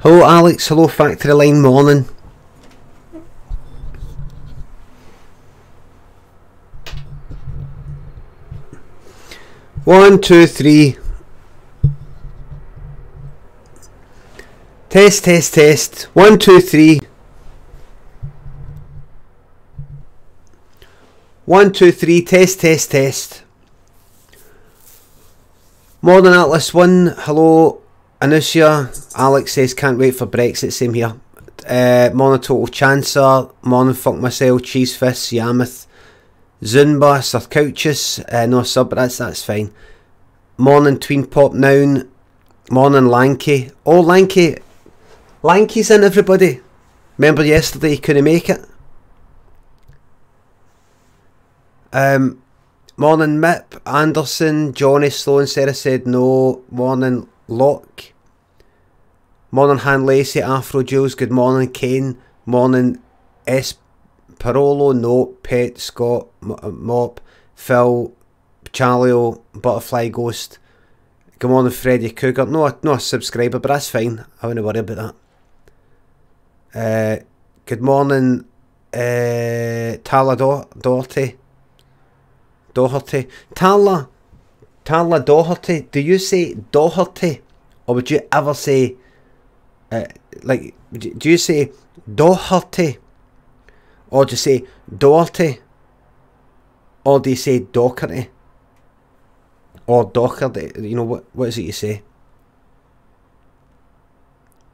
Hello Alex, hello Factory Line, morning. One, two, three. Test, test, test. 1, 2, 3. 1, 2, 3. Test, test, test. Morning Atlas 1. Hello Anusia. Alex says can't wait for Brexit. Same here. Morning Total Chancer. Morning Fuck Myself. Cheese Fist. Yammoth. Zumba. Sir Couches. No sub, but that's fine. Morning Tween Pop Noun. Morning Lanky. Oh Lanky. Lanky's in, everybody. Remember yesterday he couldn't make it. Morning Mip, Anderson, Johnny, Sloan, Sarah said no. Morning Locke. Morning Han Lacey, Afro Jules, good morning Kane. Morning S Parolo, no. Pet, Scott, Mop, Phil, Charlio, Butterfly Ghost. Good morning Freddie Cougar. No a subscriber, but that's fine. I wouldn't worry about that. Good morning Tala Doherty. Tala Doherty. Do you say Doherty, or would you ever say like, do you say Doherty, or do you say Doherty, or do you say Doherty, or Doherty? You know what is it you say?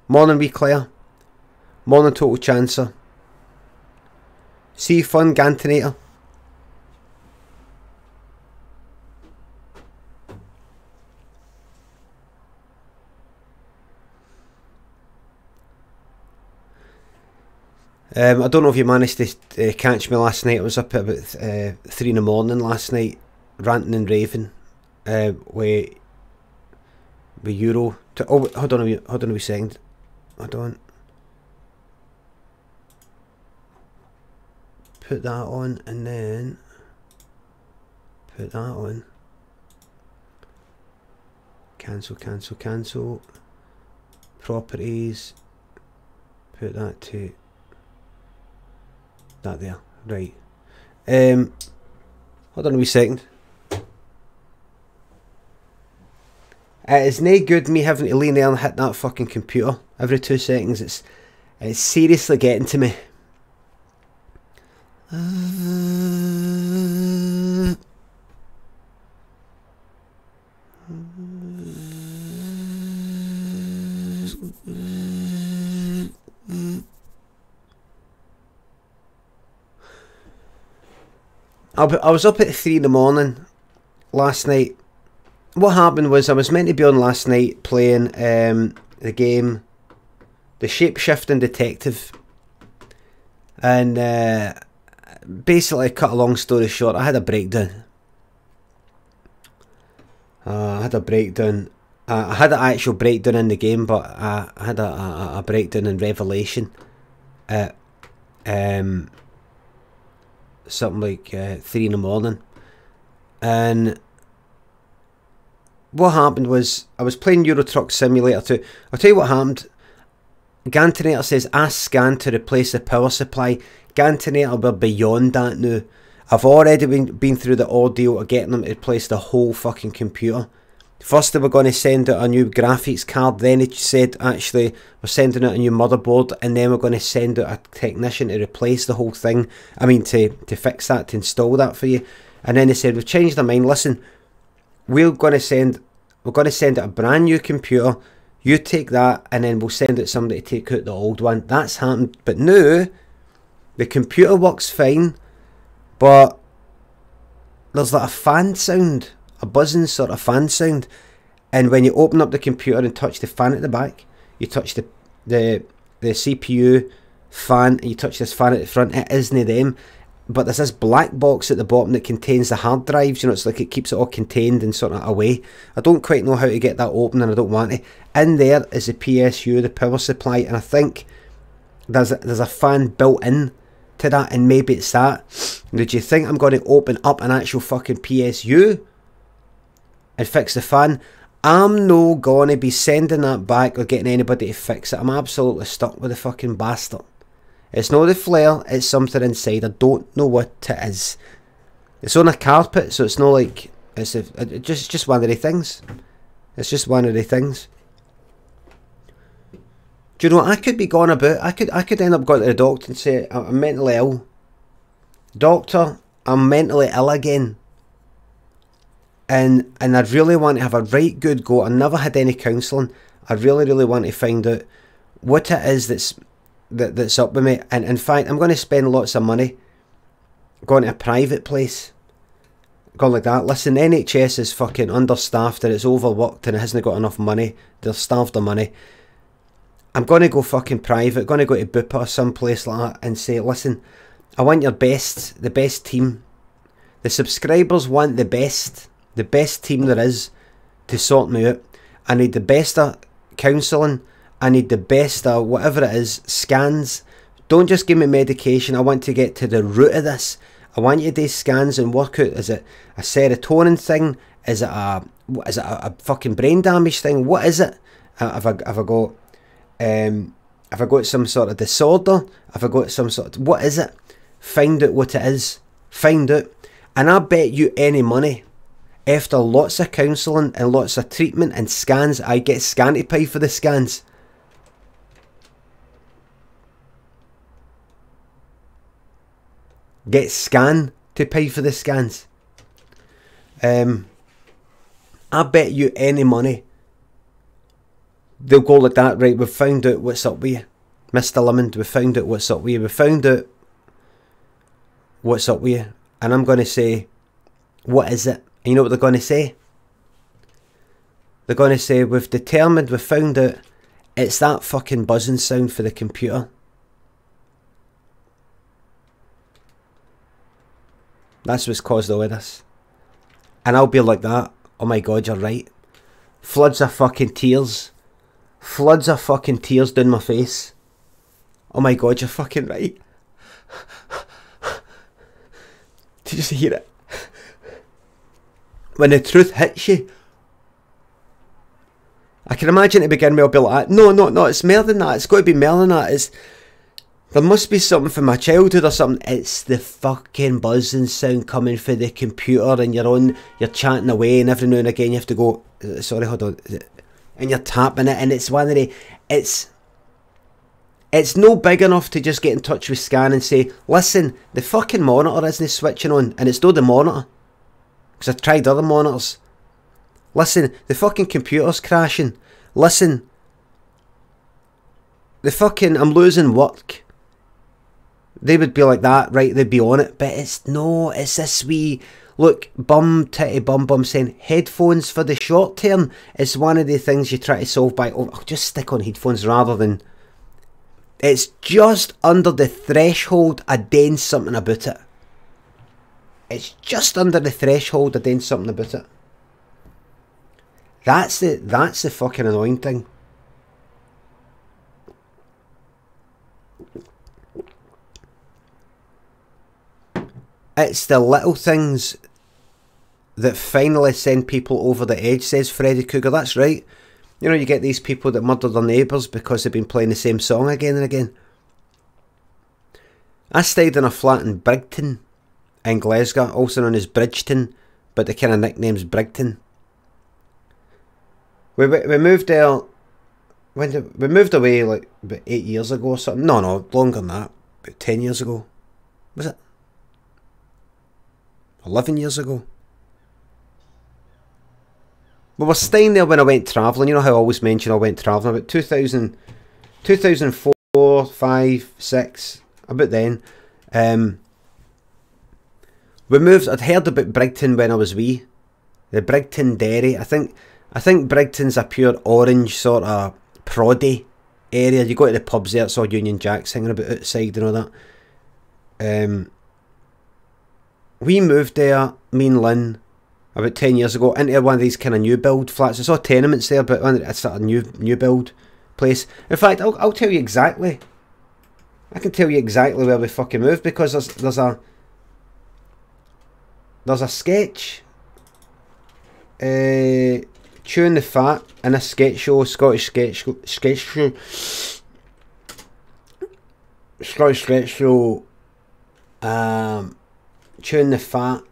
Morning wee Claire. Morning Total Chancer. See Fun Gantinator. I don't know if you managed to catch me last night. I was up at about 3 in the morning last night, ranting and raving with Euro. Oh, hold on a wee second. Hold on. Put that on and then put that on. Cancel. Properties. Put that to that there. Right. Hold on a wee second. It's no good me having to lean there and hit that fucking computer every 2 seconds. It's seriously getting to me. I was up at 3 in the morning last night. What happened was I was meant to be on last night playing the game The Shapeshifting Detective, and basically, cut a long story short, I had a breakdown. I had an actual breakdown in the game, but I had a breakdown in Revelation at something like 3 in the morning. And what happened was I was playing Euro Truck Simulator 2. I'll tell you what happened. Gantinator says ask Scan to replace the power supply. Gantinator, we're beyond that now. I've already been through the ordeal of getting them to replace the whole fucking computer. First they were going to send out a new graphics card, then it said actually we're sending out a new motherboard, and then we're going to send out a technician to replace the whole thing. I mean to fix that, to install that for you. And then they said we've changed our mind, listen, we're going to send out a brand new computer, you take that and then we'll send out somebody to take out the old one. That's happened, but now the computer works fine, but there's like a fan sound, a buzzing sort of fan sound, and when you open up the computer and touch the fan at the back, you touch the CPU fan and you touch this fan at the front, it isn't them, but there's this black box at the bottom that contains the hard drives, you know, it's like it keeps it all contained and sort of away. I don't quite know how to get that open, and I don't want to. In there is the PSU, the power supply, and I think there's a fan built in to that, and maybe it's that. Did you think I'm going to open up an actual fucking PSU and fix the fan? I'm no gonna be sending that back or getting anybody to fix it. I'm absolutely stuck with the fucking bastard. It's not the flare, it's something inside. I don't know what it is. It's on a carpet, so it's not like it's just one of the things. It's just one of the things. Do you know, I could be going about, I could end up going to the doctor and say, I'm mentally ill. Doctor, I'm mentally ill again. And I'd really want to have a right good go. I never had any counselling. I really want to find out what it is that's up with me. And in fact, I'm going to spend lots of money going to a private place. Going like that. Listen, the NHS is fucking understaffed and it's overworked and it hasn't got enough money. They're starved of money. I'm going to go fucking private, going to go to Bupa or someplace like that and say, listen, I want your best, the best team. The subscribers want the best team there is to sort me out. I need the best of counselling. I need the best of whatever it is, scans. Don't just give me medication. I want to get to the root of this. I want you to do scans and work out, is it a serotonin thing? Is it a fucking brain damage thing? What is it? Have I got some sort of disorder? Have I got some sort of, what is it? Find out what it is. Find out. And I bet you any money, after lots of counselling and lots of treatment and scans, I get scan to pay for the scans. Get scan to pay for the scans. I bet you any money they'll go like that. Right, we've found out what's up with you, Mr. Lemon. We've found out what's up with you. We've found out what's up with you. And I'm going to say, what is it? And you know what they're going to say? They're going to say, we've determined, we've found out, it's that fucking buzzing sound for the computer. That's what's caused all of this. And I'll be like that. Oh my god, you're right. Floods of fucking tears. Floods of fucking tears down my face. Oh my god, you're fucking right. Did you just hear it? When the truth hits you. I can imagine to begin with I'll be like, no, it's more than that. It's got to be more than that. There must be something from my childhood or something. It's the fucking buzzing sound coming from the computer, and you're chatting away, and every now and again you have to go, sorry, hold on, and you're tapping it, and it's one of the, it's no big enough to just get in touch with Scan and say, listen, the fucking monitor isn't switching on, and it's not the monitor, because I've tried other monitors. Listen, the fucking computer's crashing. Listen, I'm losing work. They would be like that, right? They'd be on it. But it's this wee, look, bum titty bum saying headphones for the short term is one of the things you try to solve by, oh, I'll just stick on headphones rather than, it's just under the threshold of doing something about it. It's just under the threshold of doing something about it. That's the fucking annoying thing. It's the little things that finally send people over the edge, says Freddy Cougar. That's right. You know, you get these people that murder their neighbours because they've been playing the same song again and again. I stayed in a flat in Brigton, in Glasgow, also known as Bridgeton, but the kind of nickname's Brigton. We moved there, we moved away like about 8 years ago or something. No, longer than that. About 10 years ago. Was it? 11 years ago. We were staying there when I went travelling. You know how I always mention I went travelling. About 2004, 5, 6, about then. We moved, I'd heard about Brigton when I was wee. The Brigton Dairy. I think Brigton's a pure orange sort of proddy area. You go to the pubs there, it's all Union Jacks hanging about outside and all that. We moved there, me and Lynn, about 10 years ago, into one of these kind of new build flats. It's all tenements there, but it's sort of new build place. In fact, I'll tell you exactly. I can tell you exactly where we fucking moved, because there's a sketch. chewing the fat in a sketch show, Scottish sketch show, chewing the fat.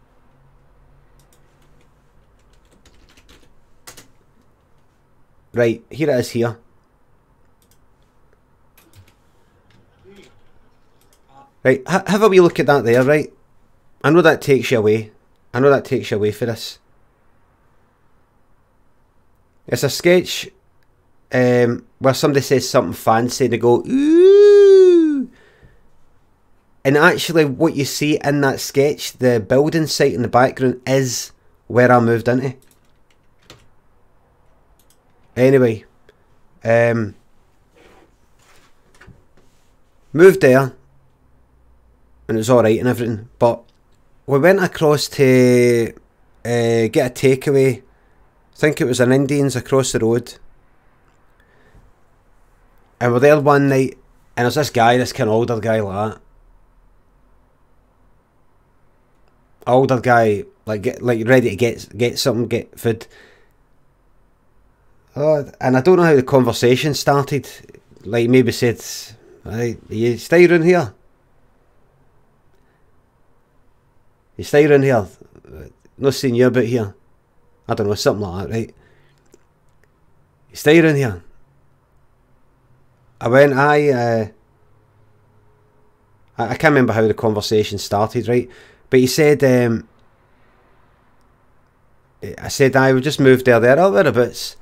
Right, here it is here. Right, have a wee look at that there, right? I know that takes you away. I know that takes you away for this. It's a sketch where somebody says something fancy, they go, ooh! And actually what you see in that sketch, the building site in the background, is where I moved into. Anyway, moved there, and it was alright and everything, but we went across to get a takeaway. I think it was an Indians across the road. And we're there one night, and there's this guy, this kind of older guy like that. Older guy, like ready to get something, get food. Oh, and I don't know how the conversation started. Like maybe said, "Right, you stay around here. You stay around here. Not seeing you about here." I don't know, something like that, right? You stay around here. I went, I can't remember how the conversation started, right? But he said, I said, I would just moved there. Oh, whereabouts?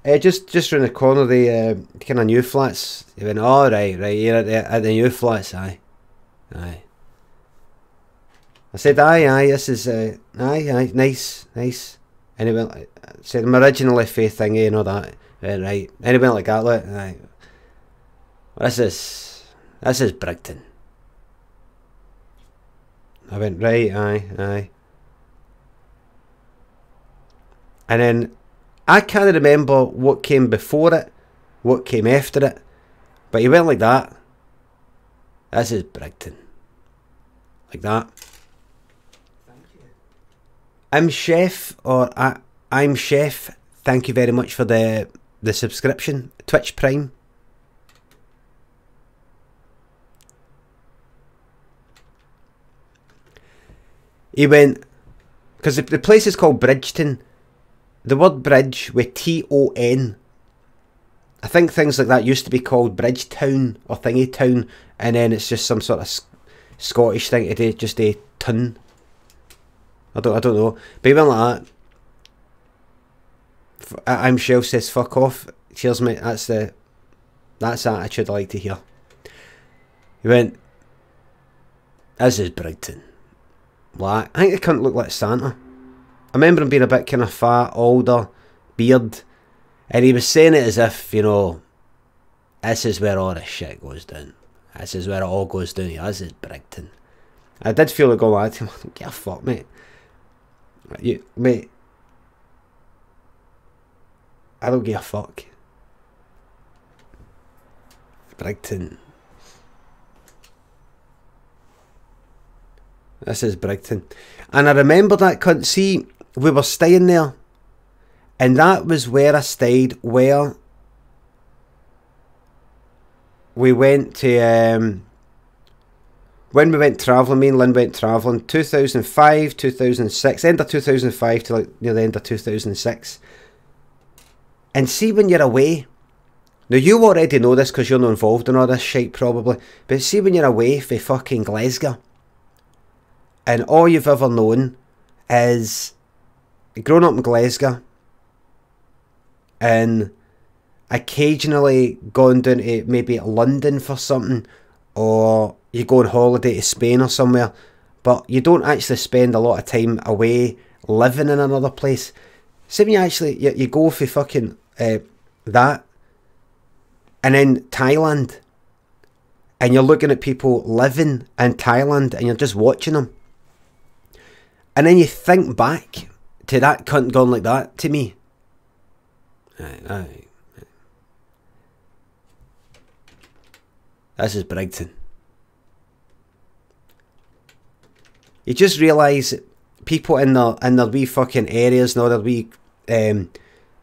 Just round the corner, the kind of new flats. He went, oh, right, you're at the new flats, aye. I said, aye, this is, aye, nice. And he went, I said, I'm originally faith thingy and all that. Right. And he went like that, like, right. This is Brigton. I went, right, aye. And then I can't remember what came before it, what came after it, but he went like that. This is Brigton. Like that. Thank you. I'm Chef, or I'm Chef. Thank you very much for the subscription. Twitch Prime. He went, because the place is called Bridgeton. The word bridge with T-O-N. I think things like that used to be called Bridgetown or Thingy Town, and then it's just some sort of Scottish thing to do, just a ton. I don't know. But he went like that. I'm Shell says fuck off. Cheers mate, that's the attitude I like to hear. He went, this is Brigton. Like, I think the cunt looked like Santa. I remember him being a bit kind of fat, older, beard, and he was saying it as if, you know, this is where all the shit goes down. This is where it all goes down. This is Brigton. I did feel like going like to him, I don't give a fuck, mate. Mate, I don't give a fuck. Brigton. This is Brigton. And I remember that cunt. See, we were staying there, and that was where I stayed, where we went to, when we went travelling, me and Lynn went travelling, 2005, 2006, end of 2005 to like near the end of 2006. And see, when you're away, now you already know this because you're not involved in all this shit probably, but see when you're away for fucking Glasgow, and all you've ever known is growing up in Glasgow and occasionally going down to maybe London for something, or you go on holiday to Spain or somewhere, but you don't actually spend a lot of time away living in another place. See when you actually, you go for fucking that, and then Thailand, and you're looking at people living in Thailand and you're just watching them. And then you think back to that cunt going like that to me. Aye. This is Brigton. You just realise people in their wee fucking areas and all their wee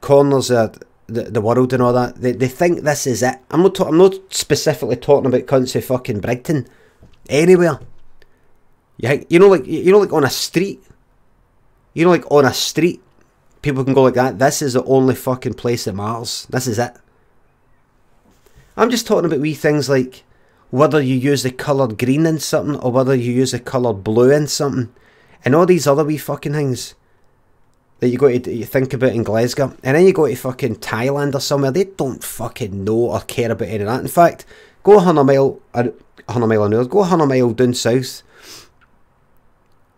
corners of the world and all that. They think this is it. I'm not specifically talking about cunts of fucking Brighton. Anywhere. You know, like on a street. You know, like on a street, people can go like that. This is the only fucking place that matters. This is it. I'm just talking about wee things like whether you use the colour green in something or whether you use the colour blue in something, and all these other wee fucking things that you think about in Glasgow. And then you go to fucking Thailand or somewhere, they don't fucking know or care about any of that. In fact, go 100 mile an hour, go 100 mile down south,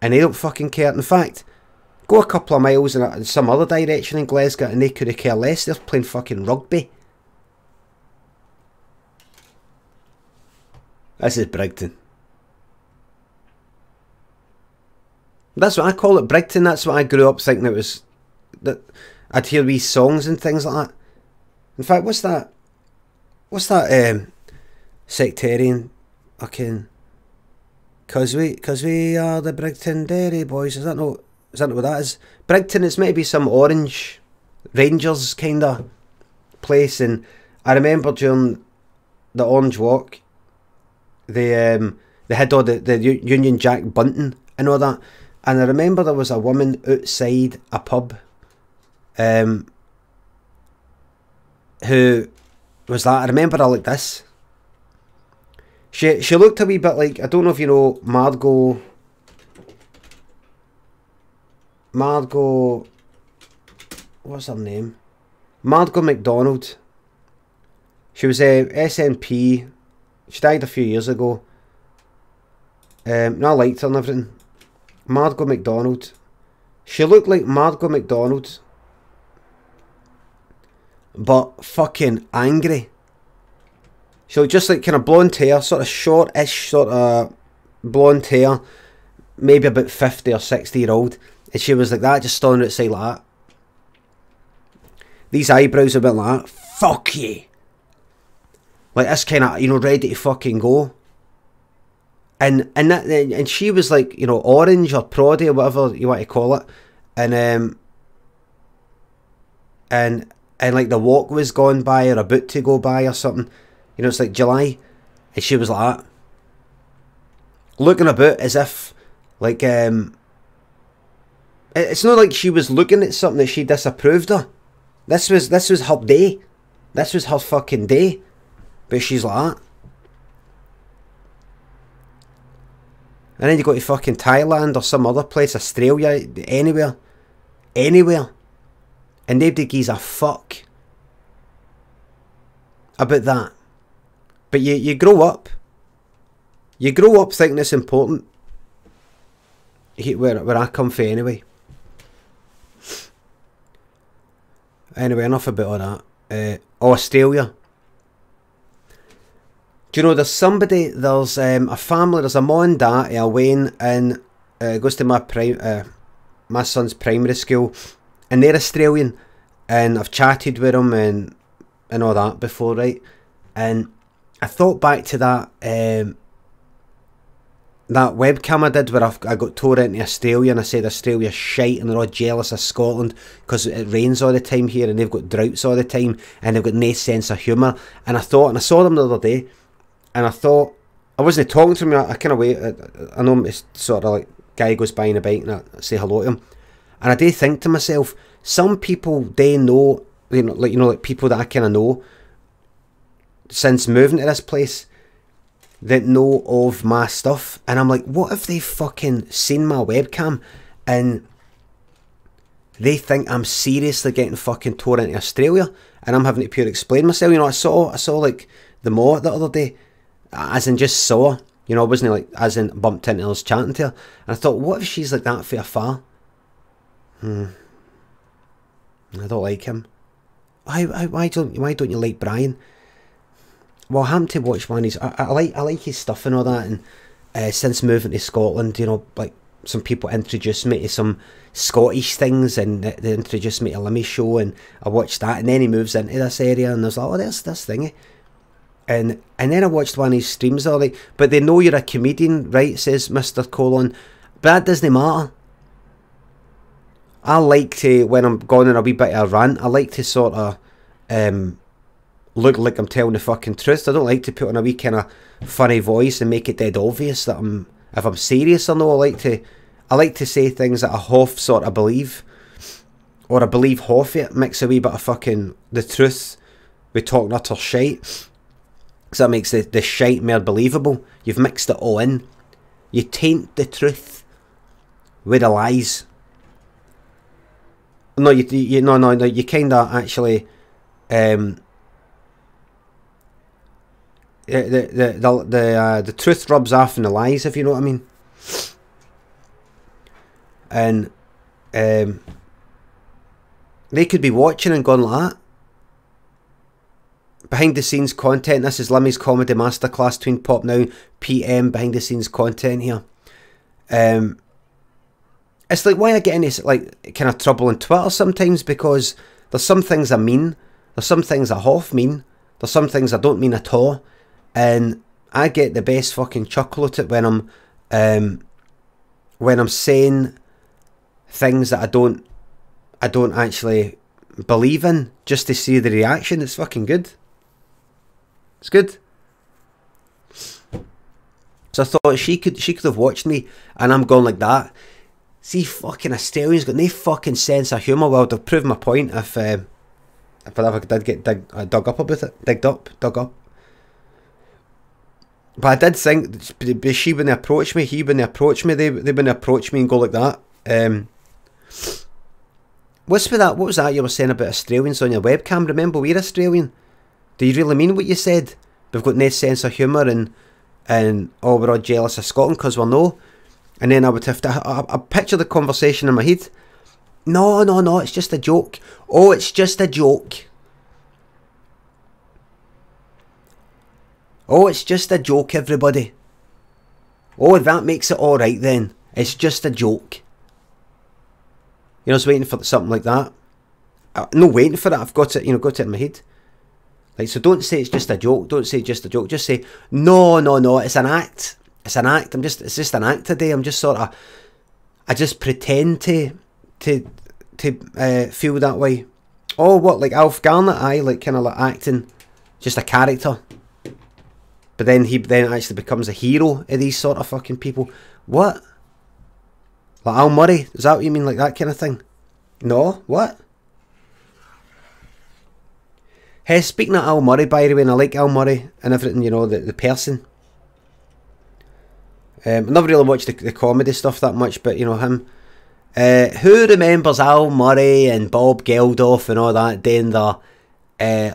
and they don't fucking care. In fact, go a couple of miles in some other direction in Glasgow and they could care less. They're playing fucking rugby. This is Brighton. That's what I call it, Brighton. That's what I grew up thinking it was. That I'd hear wee songs and things like that. In fact, what's that sectarian fucking, cause we are the Brighton Dairy Boys. Is that not what that is? Brighton is maybe some Orange Rangers kind of place. And I remember during the Orange Walk, they had all the Union Jack bunting and all that. And I remember there was a woman outside a pub who was that. I remember her like this. She looked a wee bit like, I don't know if you know Margot, what's her name? Margot McDonald. She was SNP. She died a few years ago. No, I liked her and everything. Margot McDonald. She looked like Margot McDonald, but fucking angry. She looked just like kind of blonde hair, sort of short-ish, sort of blonde hair, maybe about 50 or 60-year-old, and she was like that, just standing outside like that. These eyebrows are a bit like that. Fuck you. Like this kind of, you know, ready to fucking go. And she was like, you know, orange or proddy or whatever you want to call it, and like the walk was gone by or about to go by or something. You know, it's like July, and she was like that, looking about as if like it's not like she was looking at something that she disapproved of. This was her day. This was her fucking day, but she's like that. And then you go to fucking Thailand or some other place, Australia, anywhere. And nobody gives a fuck about that. But you grow up. You grow up thinking it's important. Where I come from anyway. Anyway, enough about all that. Australia. Do you know, there's a family, there's a mum and dad, Wayne, and goes to my son's primary school, and they're Australian, and I've chatted with them and all that before, right? And I thought back to that that webcam I did where I got tore into Australia, and I said Australia's shite and they're all jealous of Scotland because it rains all the time here and they've got droughts all the time and they've got no sense of humour. And I saw them the other day, and I thought, I wasn't talking to him, I kind of wait, I know it's sort of like guy goes by on a bike and I say hello to him, and I do think to myself, some people they know, like people that I kind of know since moving to this place that know of my stuff, and I'm like, what if they fucking seen my webcam and they think I'm seriously getting fucking tore into Australia and I'm having to pure explain myself? You know, I saw like the Mo the other day, as in just saw, you know, I wasn't like as in bumped into her, I was chatting to her, and I thought, what if she's like that for afar? I don't like him. Why don't you like Brian? Well, I happen to watch one. I like his stuff and all that, and since moving to Scotland, you know, like some people introduced me to some Scottish things, and they introduced me to Limmy show, and I watched that, and then he moves into this area, and I was like, oh, there's this thingy. And then I watched one of his streams, all like, but they know you're a comedian, right, says Mr. Colon, but that doesn't matter. I like to, when I'm going on a wee bit of a rant, I like to sort of look like I'm telling the fucking truth. I don't like to put on a wee kind of funny voice and make it dead obvious that if I'm serious or no. I like to say things that I half sort of believe, or I believe half it, mix a wee bit of fucking the truth with talking utter shite. So that makes the shite more believable. You've mixed it all in. You taint the truth with the lies. No, you kind of actually the truth rubs off on the lies, if you know what I mean. And they could be watching and going like that. Behind the scenes content. This is Limmy's comedy masterclass between Pop Now PM. Behind the scenes content here. It's like why I get into like kind of trouble on Twitter sometimes, because there's some things I mean, there's some things I half mean, there's some things I don't mean at all, and I get the best fucking chuckle at it when I'm saying things that I don't actually believe in, just to see the reaction. It's fucking good. It's good. So I thought she could have watched me, and I'm going like that. See, fucking Australians got no fucking sense of humour. Well, they've proved my point if I ever did get dug up about it. Dug up. But I did think, she when they approach me, he when they approach me, they when they approach me and go like that. What's with that? What was that you were saying about Australians on your webcam? Remember, we're Australian. Do you really mean what you said? We've got no sense of humour and oh, we're all jealous of Scotland because we're no. And then I would have to I picture the conversation in my head. No, it's just a joke. Oh, it's just a joke. Oh, it's just a joke, everybody. Oh, that makes it alright then. It's just a joke. You know, I was waiting for something like that. No waiting for it, I've got it, got it in my head. Like, so don't say it's just a joke, don't say just a joke, just say, no, it's an act. It's an act, it's just an act today. I'm just sort of, I just pretend to feel that way. Oh, what, like Alf Garnett, like kind of like acting, just a character. But then he actually becomes a hero of these sort of fucking people. What? Like Al Murray? Is that what you mean, like that kind of thing? No? What? Hey, speaking of Al Murray, by the way, and I like Al Murray and everything, the person. I never really watched the comedy stuff that much, but him. Who remembers Al Murray and Bob Geldof and all that doing the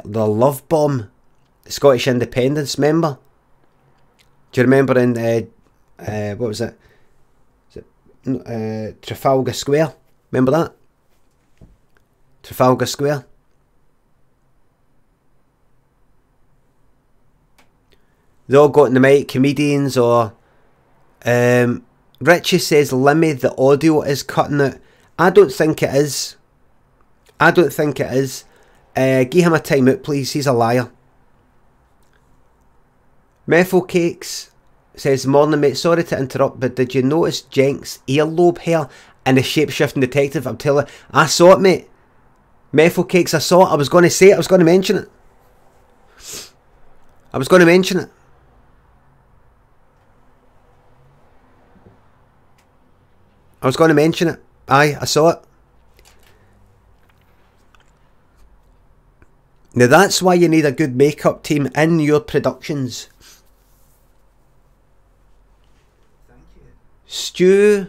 Love Bomb, Scottish Independence, remember? Do you remember in what was it? Trafalgar Square? Remember that? Trafalgar Square. They all got in the mic, comedians or. Richie says, Limmy, the audio is cutting it. I don't think it is. Give him a time out, please. He's a liar. Methyl Cakes says, morning, mate. Sorry to interrupt, but did you notice Jenk's earlobe hair in the shape-shifting detective? I'm telling you, I saw it, mate. Methyl Cakes, I saw it. I was going to say it. I was going to mention it. Aye, I saw it. Now that's why you need a good makeup team in your productions. Thank you.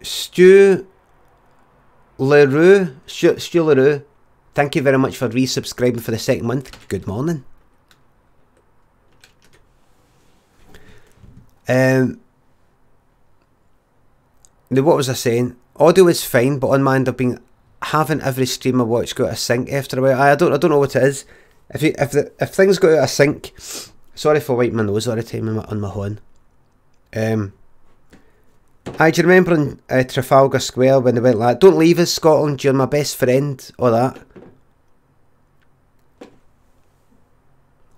Stu LaRue, thank you very much for resubscribing for the second month. Good morning. Now, what was I saying? Audio is fine, but on my end I've been having every stream I watch go out of sync after a while. I don't know what it is. If things go out of sync, sorry for wiping my nose all the time on my horn. Do you remember in Trafalgar Square when they went like, don't leave us, Scotland, you're my best friend, or that?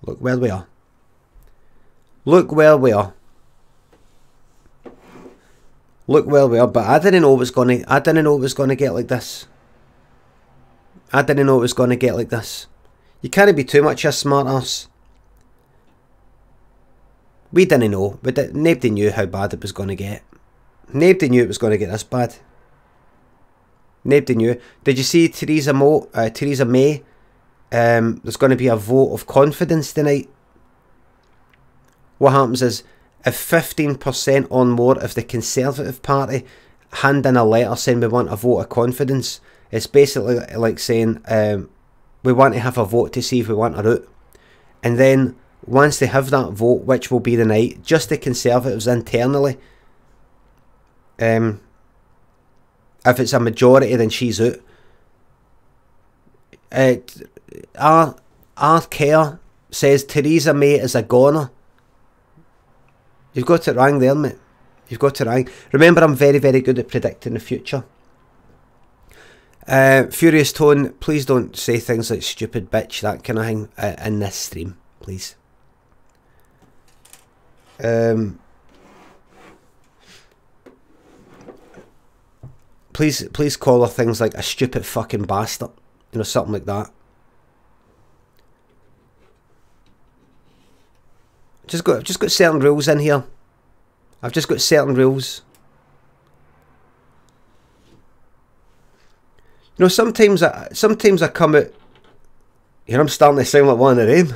Look where we are. Look where we are, but I didn't know it was gonna get like this. I didn't know it was gonna get like this. You can't be too much a smart ass. We didn't know. Nobody knew how bad it was gonna get. Nobody knew it was gonna get this bad. Nobody knew. Did you see Theresa May? There's going to be a vote of confidence tonight. What happens is, if 15% or more of the Conservative Party hand in a letter saying we want a vote of confidence, it's basically like saying we want to have a vote to see if we want her out. And then once they have that vote, which will be the night, just the Conservatives internally, if it's a majority, then she's out. Our care says Theresa May is a goner. You've got it wrong there, mate. You've got it wrong. Remember, I'm very, very good at predicting the future. Furious Tone, please don't say things like stupid bitch, that kind of thing, in this stream, please. Please call her things like a stupid fucking bastard. You know, something like that. I've just got certain rules in here. I've just got certain rules. You know, sometimes I come out. You know, I'm starting to sound like one of them.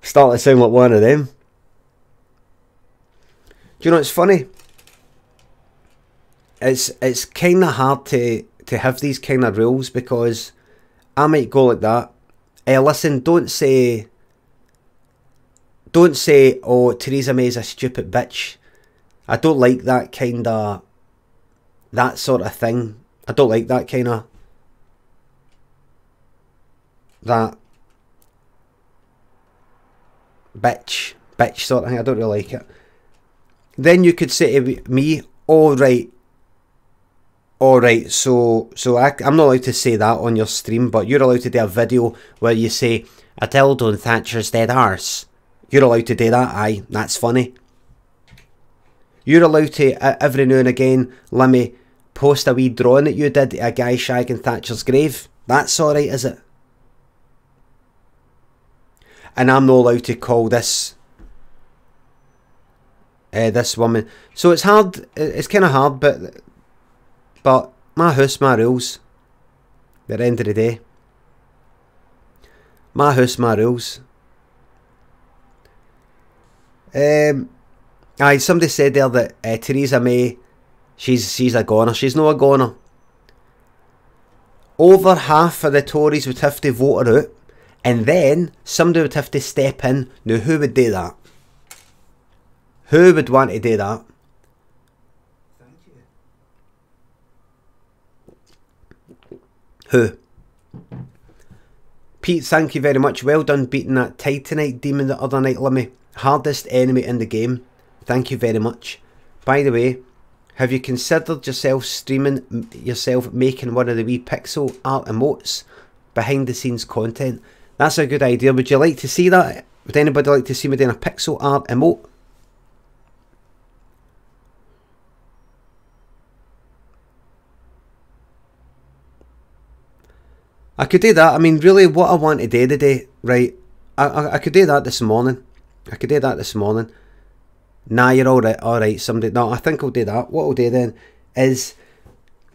Starting to sound like one of them. Do you know, it's funny. It's kind of hard to have these kind of rules, because I might go like that. Listen, don't say, oh, Theresa May's a stupid bitch. I don't like that kind of, that sort of thing. I don't like that kind of, that bitch sort of thing. I don't really like it. Then you could say to me, alright, so I'm not allowed to say that on your stream, but you're allowed to do a video where you say, a dildo in Thatcher's dead arse. You're allowed to do that, aye, that's funny. You're allowed to, every now and again, Limmy, post a wee drawing that you did, a guy shagging Thatcher's grave. That's alright, is it? And I'm not allowed to call this this woman. So it's hard, it's kind of hard, but my house, my rules. At the end of the day. My house, my rules. Aye, somebody said there that Theresa May, she's a goner. She's not a goner. Over half of the Tories would have to vote her out, and then somebody would have to step in. Now, who would do that? Who would want to do that? Who? Pete, thank you very much. Well done beating that Titanite demon the other night, Limmy. Hardest enemy in the game. Thank you very much. By the way, have you considered yourself streaming yourself making one of the wee pixel art emotes? Behind the scenes content. That's a good idea. Would you like to see that? Would anybody like to see me doing a pixel art emote? I could do that. I mean, really, what I want to do today, right? I could do that this morning. I could do that this morning. Nah, you're alright, somebody. No, I think I'll do that. What I'll do then is,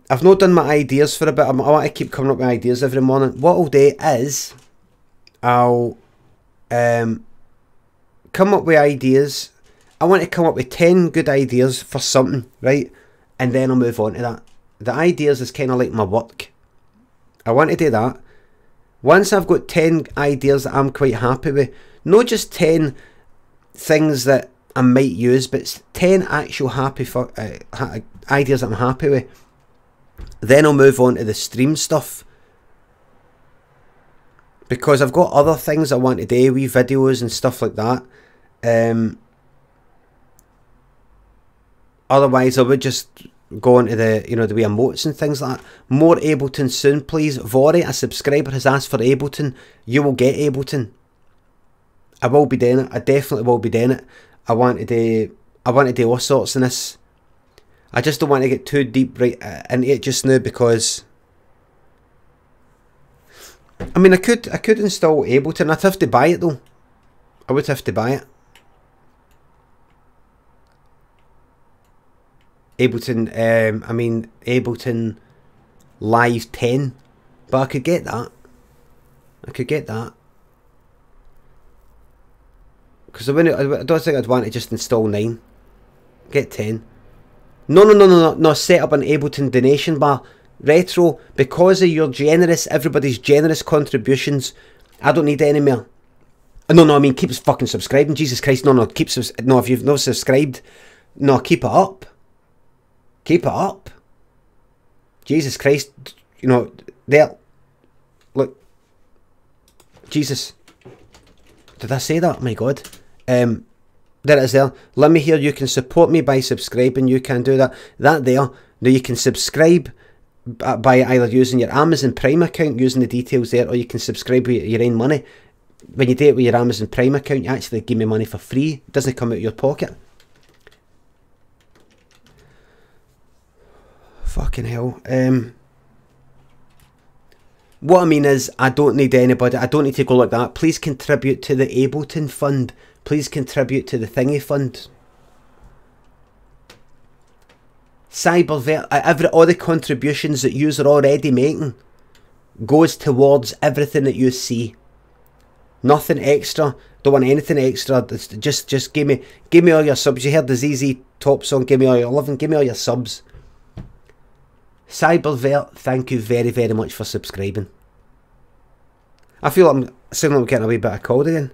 I've not done my ideas for a bit. I want to keep coming up with ideas every morning. What I'll do is, I'll come up with ideas. I want to come up with 10 good ideas for something, right? And then I'll move on to that. The ideas is kind of like my work. I want to do that. Once I've got 10 ideas that I'm quite happy with, not just 10 things that I might use, but 10 actual ideas that I'm happy with, then I'll move on to the stream stuff. Because I've got other things I want to do, wee videos and stuff like that. Otherwise, I would just go on to the, you know, the wee emotes and things like that. More Ableton soon, please. Vori, a subscriber, has asked for Ableton. You will get Ableton. I will be doing it. I definitely will be doing it. I want to do I want to do all sorts in this. I just don't want to get too deep right into it just now, because I mean I could install Ableton. I'd have to buy it though. I would have to buy it. Ableton, I mean Ableton Live 10, but I could get that. I could get that. Because I don't think I'd want to just install 9. Get 10. No, set up an Ableton donation bar. Retro, because of your generous, everybody's generous contributions, I don't need any more. No, I mean keep fucking subscribing. Jesus Christ, no, if you've not subscribed, no, keep it up. Keep it up. Jesus Christ, you know, there. Look. Jesus. Did I say that? Oh my God. There it is there. Let me hear, you can support me by subscribing. You can do that. That there. Now you can subscribe by either using your Amazon Prime account, using the details there, or you can subscribe with your own money. When you do it with your Amazon Prime account, you actually give me money for free. It doesn't come out of your pocket. Fucking hell. What I mean is, I don't need anybody. I don't need to go like that. Please contribute to the Ableton fund. Please contribute to the thingy fund. Cybervert, all the contributions that you are already making goes towards everything that you see. Nothing extra. Don't want anything extra. Just give me all your subs. You heard the ZZ Top song. Give me all your loving. Give me all your subs. Cybervert, thank you very, very much for subscribing. I feel like I'm getting a wee bit of cold again.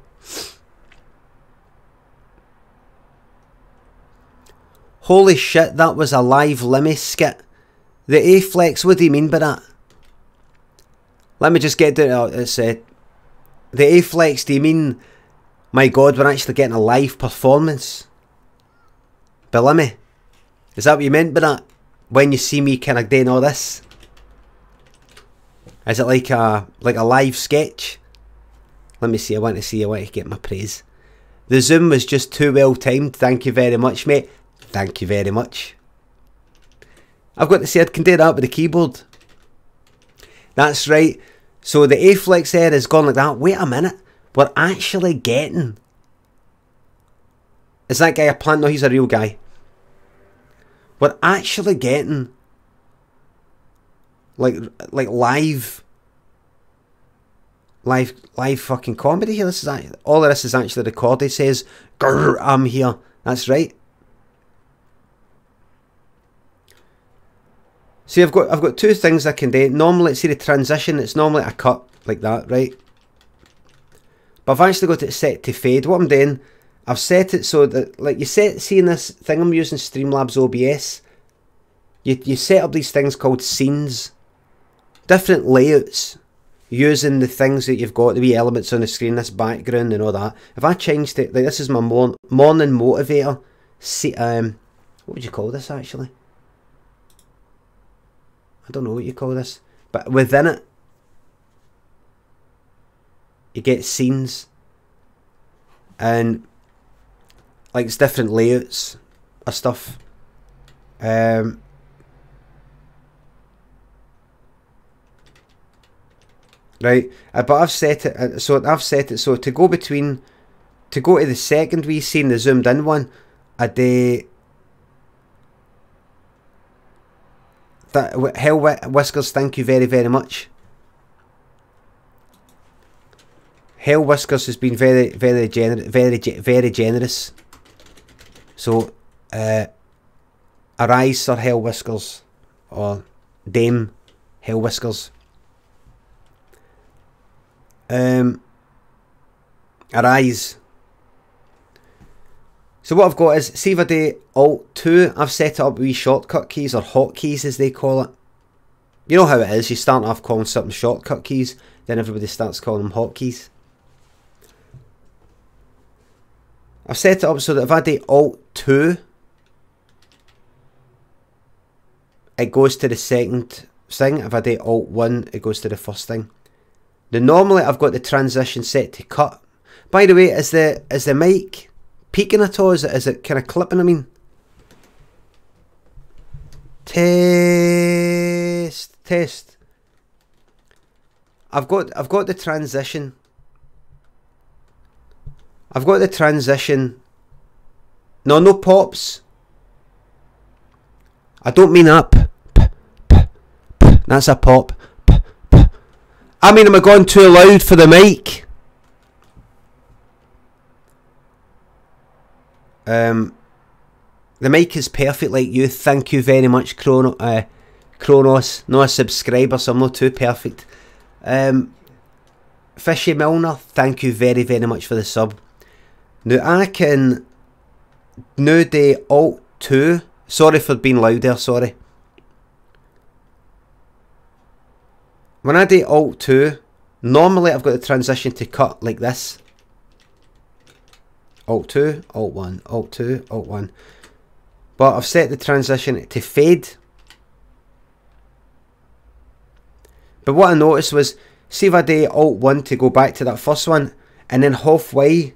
Holy shit, that was a live Limmy skit. The A-Flex, what do you mean by that? Let me just get down. It's the A-Flex, do you mean, my God, we're actually getting a live performance by Limmy? Is that what you meant by that? When you see me kind of doing all this, is it like a live sketch? Let me see. I want to get my praise. The Zoom was just too well timed. Thank you very much, mate. Thank you very much. I've got to say I can do that with the keyboard. That's right. So the A-Flex there is gone like that. Wait a minute. We're actually getting. Is that guy a plant? No, he's a real guy. We're actually getting like live fucking comedy here. This is all of this is actually recorded. It says, "Grr, I'm here." That's right. See, I've got two things I can do. Normally, see the transition. It's normally a cut like that, right? But I've actually got it set to fade. What I'm doing, I've set it so that, like, seeing this thing I'm using, Streamlabs OBS, you set up these things called scenes, different layouts, using the things that you've got, the wee elements on the screen, this background and all that. If I changed it, like this is my morning motivator, what would you call this actually? I don't know what you call this, but within it, you get scenes, and like it's different layouts of stuff. Right, but I've set it so to go to the second wee scene, the zoomed in one, I do that. Hell Whiskers, thank you very, very much. Hell Whiskers has been very, very generous. So, arise, Sir Hell Whiskers, or Dame Hell Whiskers. Arise. So what I've got is, see if I do Alt 2, I've set it up with wee shortcut keys, or hotkeys as they call it. You know how it is, you start off calling something shortcut keys, then everybody starts calling them hotkeys. I've set it up so that if I do Alt 2, it goes to the second thing. If I do Alt 1, it goes to the first thing. Now normally I've got the transition set to cut. By the way, is the mic peaking at all? Is it kind of clipping? I mean, test. I've got the transition. I've got the transition. No pops. I don't mean up. That's a pop. I mean, am I going too loud for the mic? The mic is perfect like you. Thank you very much, Kronos. Not a subscriber, so I'm not too perfect. Fishy Milner, thank you very, very much for the sub. Now I can now do Alt 2. Sorry for being loud there, sorry. When I do Alt 2, normally I've got the transition to cut like this. Alt 2, Alt 1, Alt 2, Alt 1. But I've set the transition to fade. But what I noticed was, see if I do Alt 1 to go back to that first one, and then halfway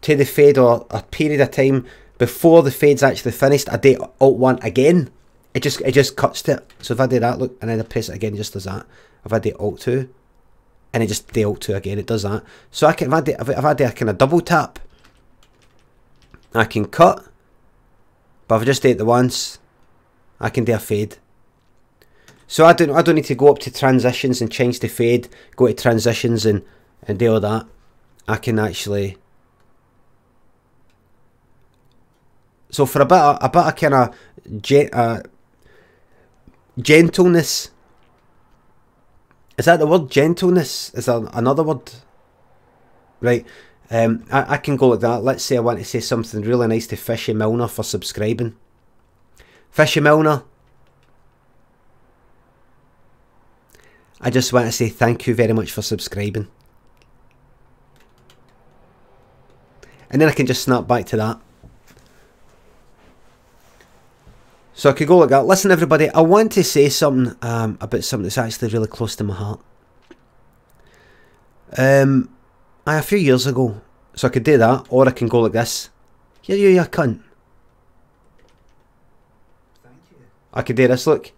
to the fade, or a period of time before the fade's actually finished, I do Alt 1 again. It just cuts to it. So if I do that, look, and then I press it again, it just does that. If I do Alt 2, and it just do Alt 2 again, it does that. So I can, if I do a kind of double tap, I can cut. But if I just do it the once, I can do a fade. So I don't need to go up to transitions and change the fade, go to transitions and do all that. I can actually. So for a bit of kind of gentleness. Is that the word? Gentleness? Is that another word? Right. I can go like that. Let's say I want to say something really nice to Fishy Milner for subscribing. Fishy Milner, I just want to say thank you very much for subscribing. And then I can just snap back to that. So I could go like that. Listen everybody, I want to say something about something that's actually really close to my heart. A few years ago, so I could do that, or I can go like this. Here you cunt. Thank you. I could do this, look.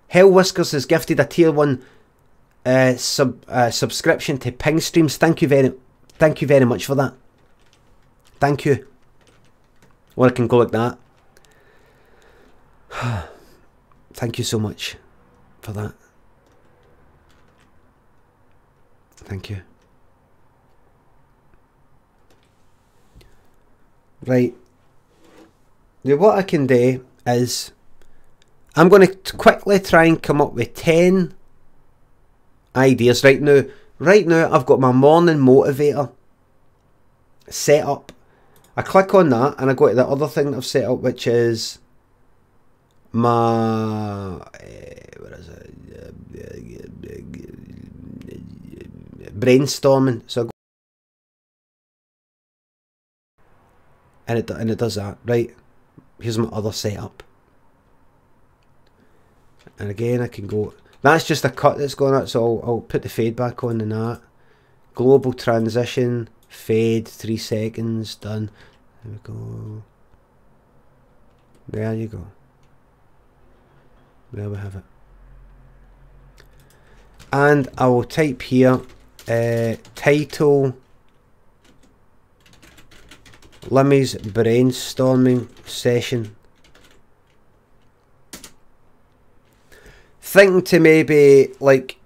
Hell Whiskers has gifted a tier 1 subscription to Ping Streams. Thank you very much for that. Thank you. Or I can go like that. Thank you so much for that. Thank you. Right. Now what I can do is I'm going to quickly try and come up with 10 ideas right now. Right now I've got my morning motivator set up. I click on that and I go to the other thing that I've set up, which is my what is it? Brainstorming. So I go and it does that. Right, here's my other setup, and again I can go. That's just a cut that's going up, so I'll put the fade back on and that. Global transition, fade, 3 seconds, done. There we go. There you go. There we have it. And I will type here title Limmy's brainstorming session. Thinking to maybe like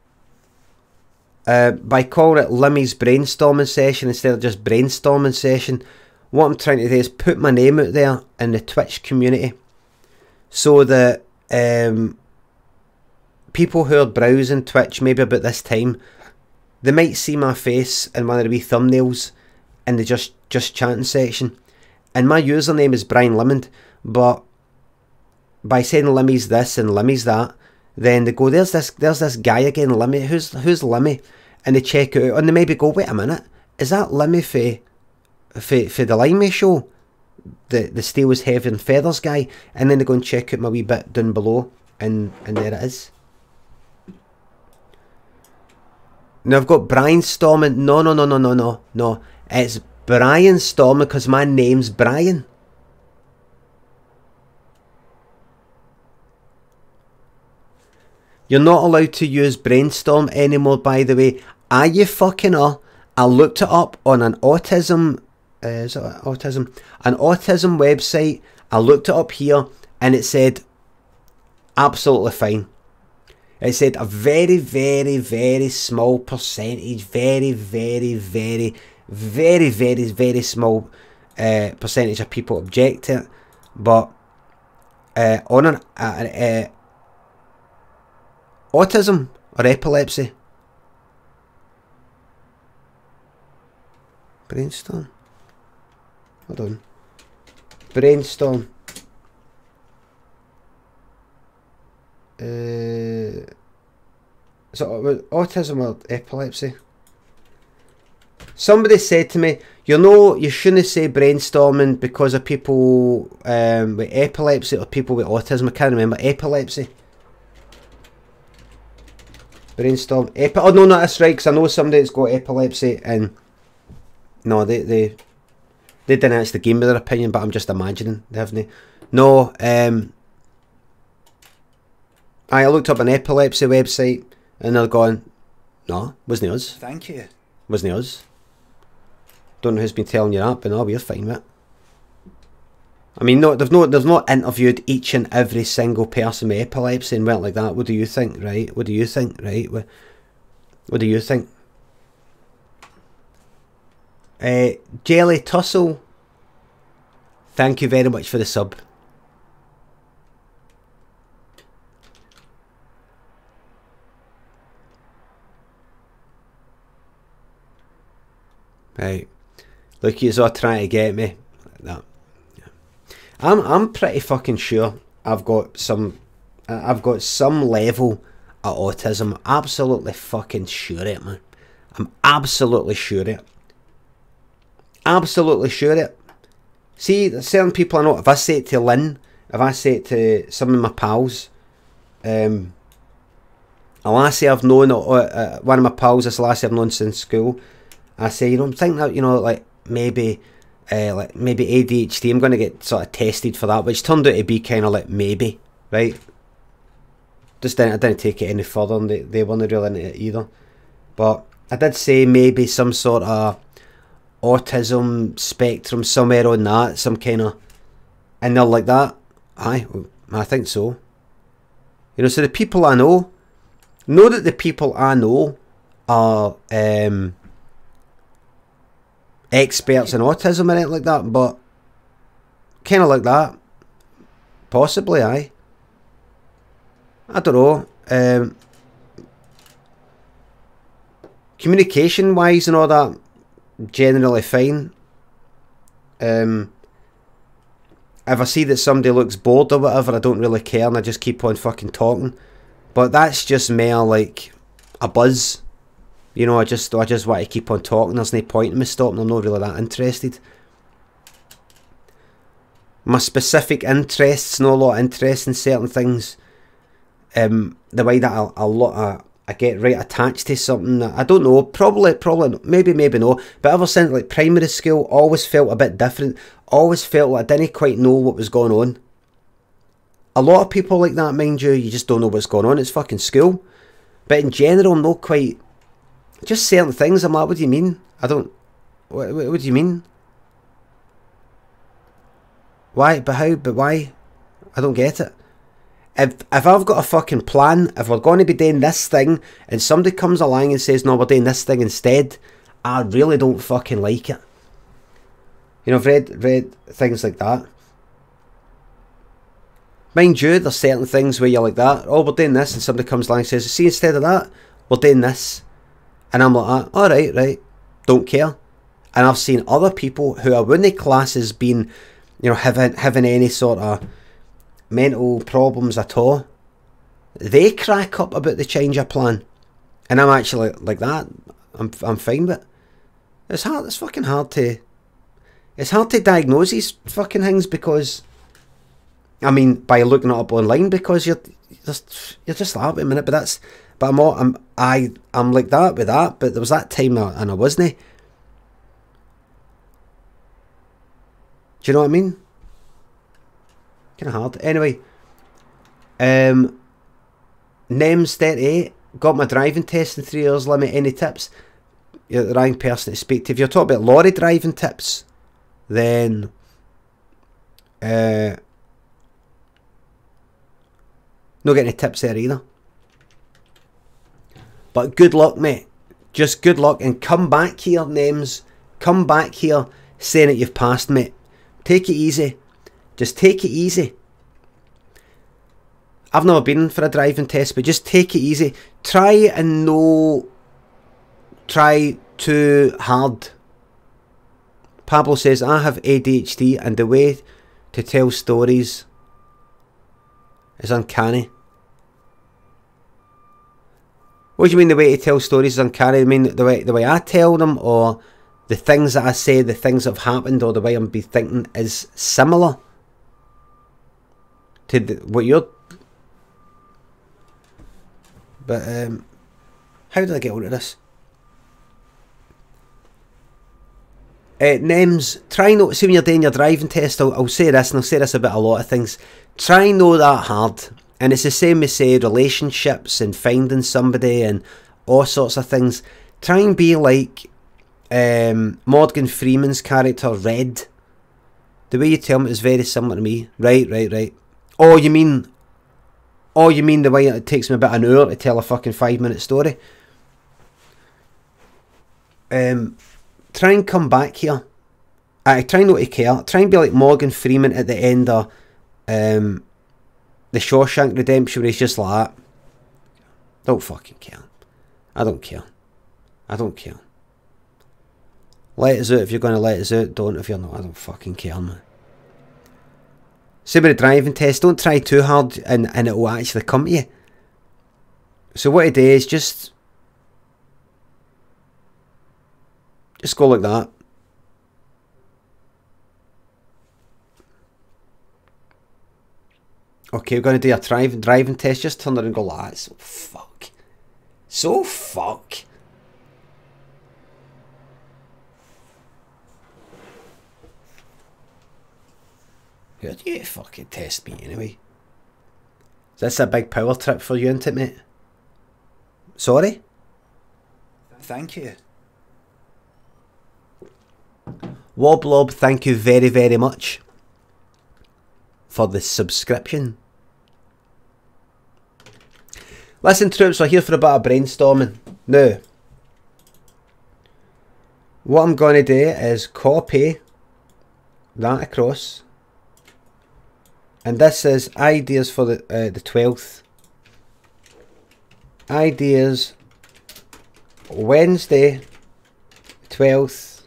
by calling it Limmy's brainstorming session instead of just brainstorming session, what I'm trying to do is put my name out there in the Twitch community so that people who are browsing Twitch maybe about this time, they might see my face in one of the wee thumbnails in the just chatting section, and my username is Brian Limond, but by saying Limmy's this and Limmy's that, then they go, there's this guy again, Limmy, who's Limmy, and they check it out and they maybe go, wait a minute, is that Limmy for the Limey show, the Steel is Heavy and Feathers guy? And then they go and check out my wee bit down below, and there it is. Now I've got brainstorming. No. It's Brianstorming because my name's Brian. You're not allowed to use Brainstorm anymore, by the way. Are you fucking are? I looked it up on an autism, is it autism? An autism website. I looked it up here and it said absolutely fine. It said a very, very, very small percentage, very, very, very, very, very, very small percentage of people object to it. But on an autism or epilepsy. Brainstorm. Hold on. Brainstorm. So autism or epilepsy. Somebody said to me, you know, you shouldn't say brainstorming because of people with epilepsy or people with autism. I can't remember. Epilepsy. Brainstorm. Oh no, no, that's right. Because I know somebody that's got epilepsy, and no, they didn't actually give me their opinion, but I'm just imagining, haven't they? No, I looked up an epilepsy website, and they're going, no, wasn't us. Thank you. Wasn't us. Don't know who's been telling you that, but no, we're fine with it. I mean, no, they've not interviewed each and every single person with epilepsy and went like that. What do you think, right? What do you think, right? What do you think? Jelly Tussle, thank you very much for the sub. Right, look, you're all trying to get me. No. I'm pretty fucking sure I've got some level of autism. Absolutely fucking sure it, man. I'm absolutely sure it. Absolutely sure it. See, there's certain people I know. If I say it to Lynn, if I say it to some of my pals, a lassie I've known, one of my pals, this lassie I've known since school, I say, you know, I'm thinking that, you know, like maybe ADHD. I'm going to get sort of tested for that, which turned out to be kind of like maybe, right? Just I didn't take it any further, and they weren't really into it either. But I did say maybe some sort of autism spectrum somewhere on that, some kind of, and they're like that. I think so. You know, so the people I know that the people I know are experts in autism or anything like that, but kind of like that, possibly. I don't know. Communication wise and all that, generally fine. If I see that somebody looks bored or whatever, I don't really care and I just keep on fucking talking. But that's just more like a buzz. You know, I just want to keep on talking. There's no point in me stopping. I'm not really that interested. My specific interests, not a lot of interest in certain things. The way that I get right attached to something, I don't know. Probably, maybe no. But ever since like primary school, always felt a bit different. Always felt like I didn't quite know what was going on. A lot of people like that, mind you. You just don't know what's going on. It's fucking school. But in general, I'm not quite. Just certain things, I'm like, what do you mean? I don't... What do you mean? Why? But how? But why? I don't get it. If I've got a fucking plan, if we're going to be doing this thing, and somebody comes along and says, no, we're doing this thing instead, I really don't fucking like it. You know, I've read things like that. Mind you, there's certain things where you're like that, oh, we're doing this, and somebody comes along and says, see, instead of that, we're doing this. And I'm like, all right, don't care. And I've seen other people who are in the classes being, you know, having any sort of mental problems at all. They crack up about the change of plan, and I'm actually like that. I'm fine with it. It's hard. It's fucking hard to. It's hard to diagnose these fucking things because, I mean, by looking it up online, because you're just like, wait a minute, but I'm like that with that, but there was that time and I wasn't. Do you know what I mean? Kind of hard. Anyway, Nems 38, got my driving test in 3 years, Limmy. Any tips? You're the wrong person to speak to. If you're talking about lorry driving tips, then not getting any tips there either. But good luck, mate. Just good luck, and come back here, Nems. Come back here saying that you've passed, mate. Take it easy. Just take it easy. I've never been for a driving test, but just take it easy. Try and no try too hard. Pablo says, I have ADHD and the way to tell stories is uncanny. What do you mean the way to tell stories is uncanny? I mean the way I tell them, or the things that I say, the things that have happened, or the way I'm be thinking is similar to what you're... But how did I get onto this? Nems, try not, see when you're doing your driving test, I'll say this, and I'll say this about a lot of things, try not that hard. And it's the same as, say, relationships and finding somebody and all sorts of things. Try and be like Morgan Freeman's character, Red. The way you tell me is very similar to me. Right. Oh, you mean the way it takes me about an hour to tell a fucking 5-minute story? Try and come back here. Try not to care. Try and be like Morgan Freeman at the end of The Shawshank Redemption, where he's just like, don't fucking care. I don't care. Let us out if you're going to let us out. Don't if you're not. I don't fucking care, man. Same with the driving test. Don't try too hard and it will actually come to you. So what I do is just go like that. Okay, we're going to do a driving test. Just turn around and go like that. So fuck. How do you fucking test me anyway? Is this a big power trip for you, isn't it, mate? Sorry? Thank you. Woblob, thank you very, very much for the subscription. Listen, troops, we're here for a bit of brainstorming. Now, what I'm going to do is copy that across. And this is ideas for the 12th. Ideas Wednesday, 12th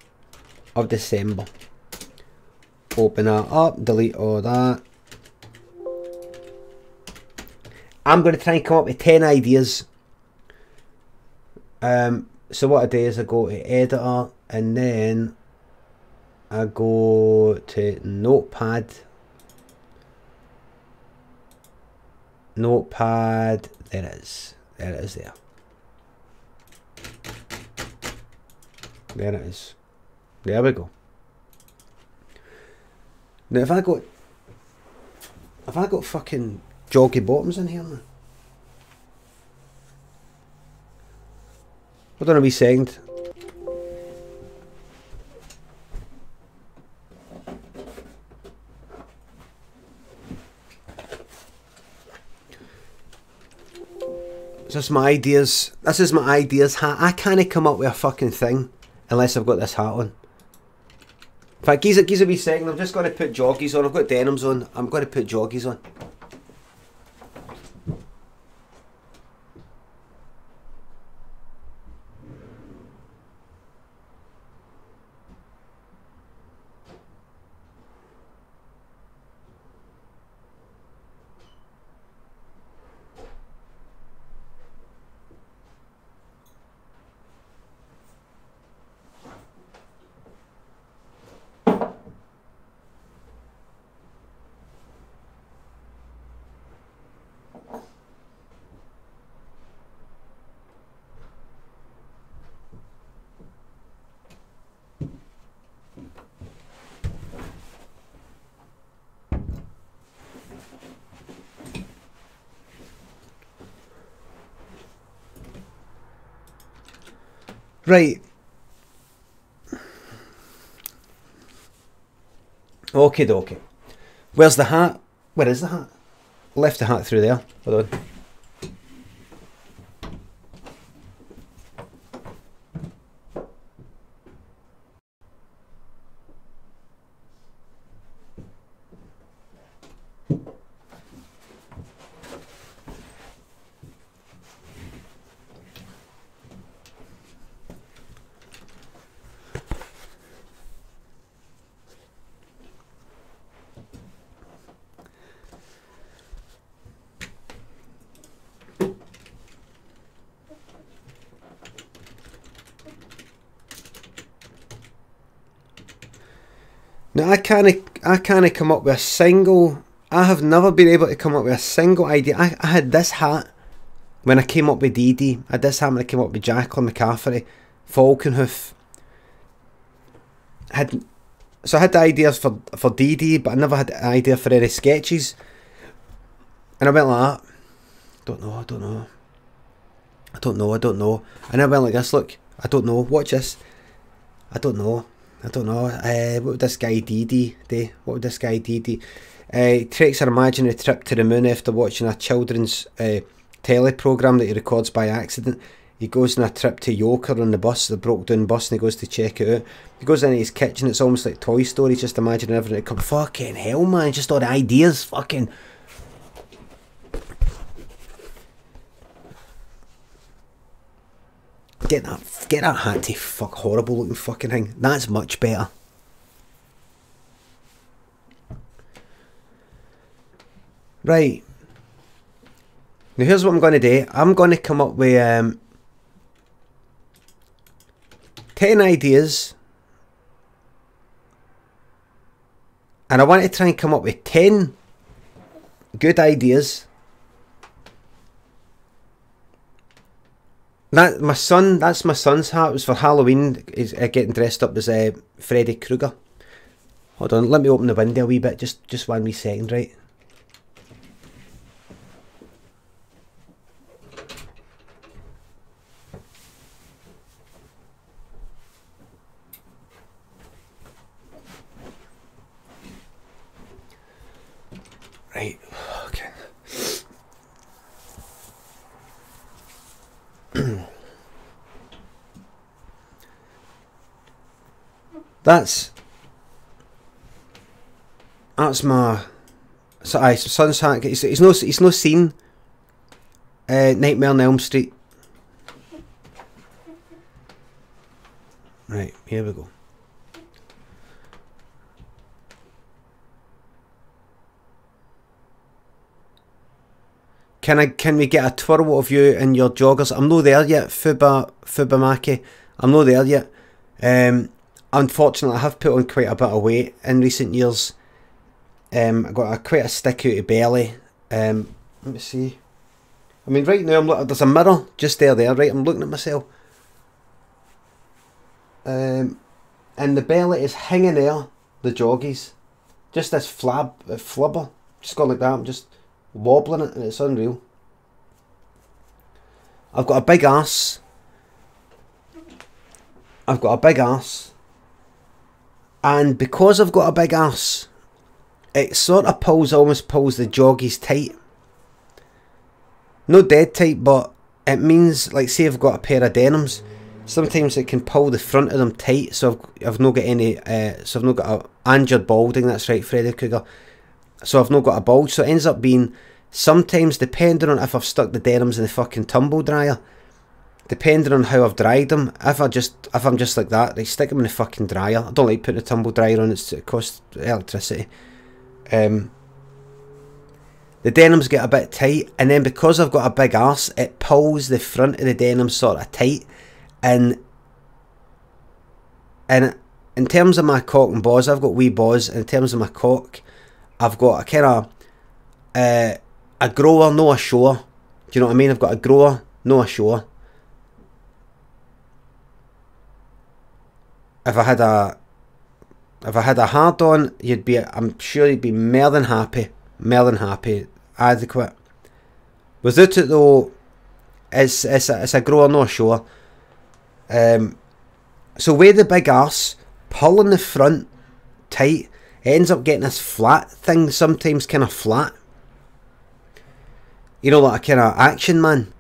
of December. Open that up, delete all that. I'm going to try and come up with 10 ideas. So what I do is I go to editor and then I go to notepad. There it is. There it is there. There it is. There we go. Now have I got fucking joggy bottoms in here now? Hold on a wee second. This is my ideas. This is my ideas hat. I can't come up with a fucking thing unless I've got this hat on. In fact, geez a wee second. I'm just going to put joggies on. I've got denims on. I'm going to put joggies on. Right. Okie dokie. Where's the hat? Where is the hat? Left the hat through there. Hold on. Now I can't come up with a single. I have never been able to come up with a single idea. I had this hat when I came up with Dee Dee. I had this hat when I came up with Jacqueline McCafferty, Falconhoof. So I had the ideas for Dee Dee, but I never had an idea for any sketches. And I went like that. Don't know. And I went like this. Look, I don't know. Watch this. I don't know. What would this guy Dee Dee do? Takes an imaginary trip to the moon after watching a children's telly programme that he records by accident. He goes on a trip to Yoker on the bus, the broke down bus, and he goes to check it out. He goes into his kitchen, it's almost like Toy Story, just imagining everything that comes. Fucking hell, man, just all the ideas, fucking. Get that hat to fuck horrible looking fucking thing. That's much better. Right. Now here's what I'm going to do. I'm going to come up with 10 ideas. And I want to try and come up with 10 good ideas. That's my son's hat. It was for Halloween. He's getting dressed up as Freddy Krueger. Hold on, let me open the window a wee bit. Just 1 wee second, right? Right. Okay. That's my son's hat. He's no seen Nightmare on Elm Street. Right, here we go. Can we get a twirl of you in your joggers? I'm not there yet, Fubamaki. I'm not there yet. Unfortunately, I have put on quite a bit of weight in recent years. I've got quite a stick out of belly. Let me see. I mean, right now, there's a mirror just there, right? I'm looking at myself. And the belly is hanging there, the joggies. Just this flubber. Just go like that, I'm just wobbling it, and it's unreal. I've got a big ass. And because I've got a big ass, it sort of almost pulls the joggies tight. Not dead tight, but it means, like, say I've got a pair of denims, sometimes it can pull the front of them tight, so I've not got any, so I've not got and you're balding, that's right, Freddy Krueger. So I've not got a bulge, so it ends up being, sometimes, depending on if I've stuck the denims in the fucking tumble dryer, depending on how I've dried them, if I'm just like that, like, stick them in the fucking dryer. I don't like putting a tumble dryer on, it costs electricity. The denims get a bit tight, and then because I've got a big arse, it pulls the front of the denim sort of tight, and in terms of my cock and balls, I've got wee balls, and in terms of my cock, I've got a kind of a grower, no a shower. Do you know what I mean? I've got a grower, no a shower. If I had a hard on, I'm sure you'd be more than happy, adequate. Without it though, it's a grower, no a shower. So with the big arse, pull in the front tight, it ends up getting this flat thing, sometimes kind of flat. You know, like a kind of action man.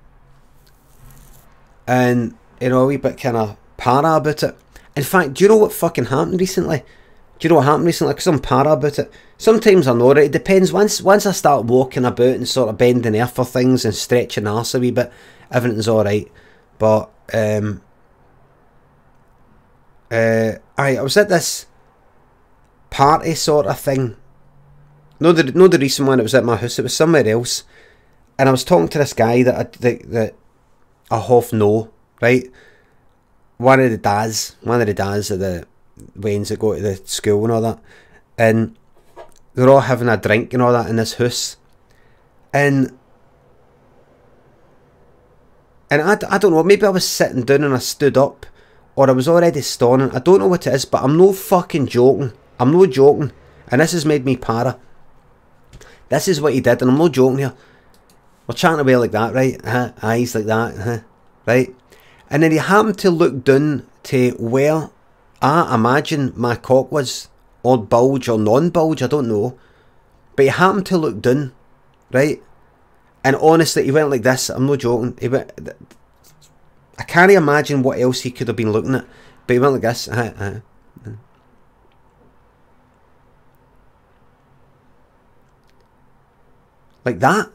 And, you know, a wee bit kind of para about it. In fact, do you know what fucking happened recently? Do you know what happened recently? Because I'm para about it. Sometimes I know it. It depends. Once I start walking about and sort of bending the earth for things and stretching the arse a wee bit, everything's alright. But, I was at this party sort of thing. No, the recent one, it was at my house. It was somewhere else. And I was talking to this guy that I half know, right? One of the dads of the Waynes that go to the school and all that. And they're all having a drink and all that in this house. And I don't know, maybe I was sitting down and I stood up, or I was already standing. I don't know what it is, but I'm no fucking joking. I'm no joking. And this has made me para. This is what he did, and I'm no joking here. We're chatting away like that, right? Eyes like that, right? And then he happened to look down to where I imagine my cock was, or bulge or non-bulge, I don't know. But he happened to look down, right? And honestly, he went like this. I'm not joking. He went. I can't imagine what else he could have been looking at. But he went like this. Like that.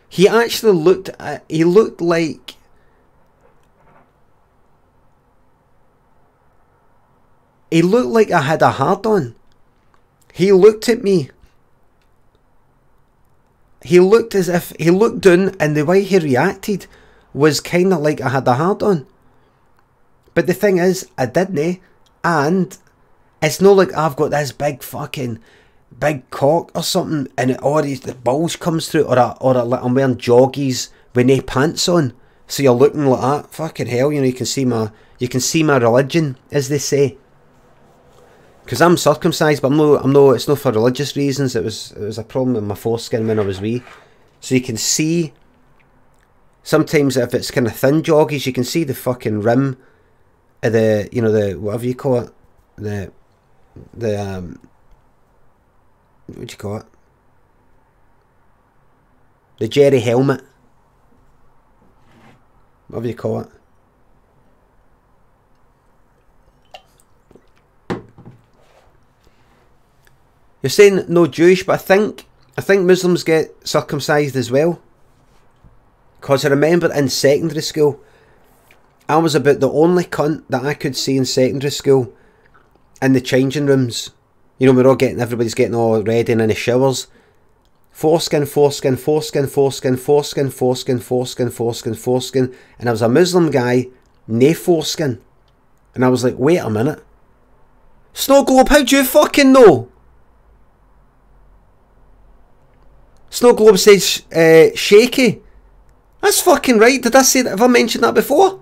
He actually looked. He looked like. He looked like I had a hard on. He looked at me. He looked as if he looked down, and the way he reacted was kind of like I had a hard on. But the thing is, I didn't, and it's not like I've got this big fucking big cock or something, and the bulge comes through, or I'm wearing joggies with no pants on, so you're looking like that. Fucking hell, you know, you can see my religion, as they say. Because I'm circumcised, but I'm no. It's not for religious reasons. It was a problem with my foreskin when I was wee. So you can see. Sometimes if it's kind of thin joggies, you can see the fucking rim of the, you know, the whatever you call it, the what do you call it? The Jerry helmet. Whatever you call it. You're saying no Jewish, but I think Muslims get circumcised as well. Because I remember in secondary school, I was about the only cunt that I could see in secondary school in the changing rooms. You know, everybody's getting all ready and in the showers. Foreskin, foreskin, foreskin, foreskin, foreskin, foreskin, foreskin, foreskin, foreskin. And I was a Muslim guy, nae foreskin. And I was like, wait a minute. Snow Globe, how do you fucking know? Snow Globe says shaky. That's fucking right. Did I say that? Have I mentioned that before?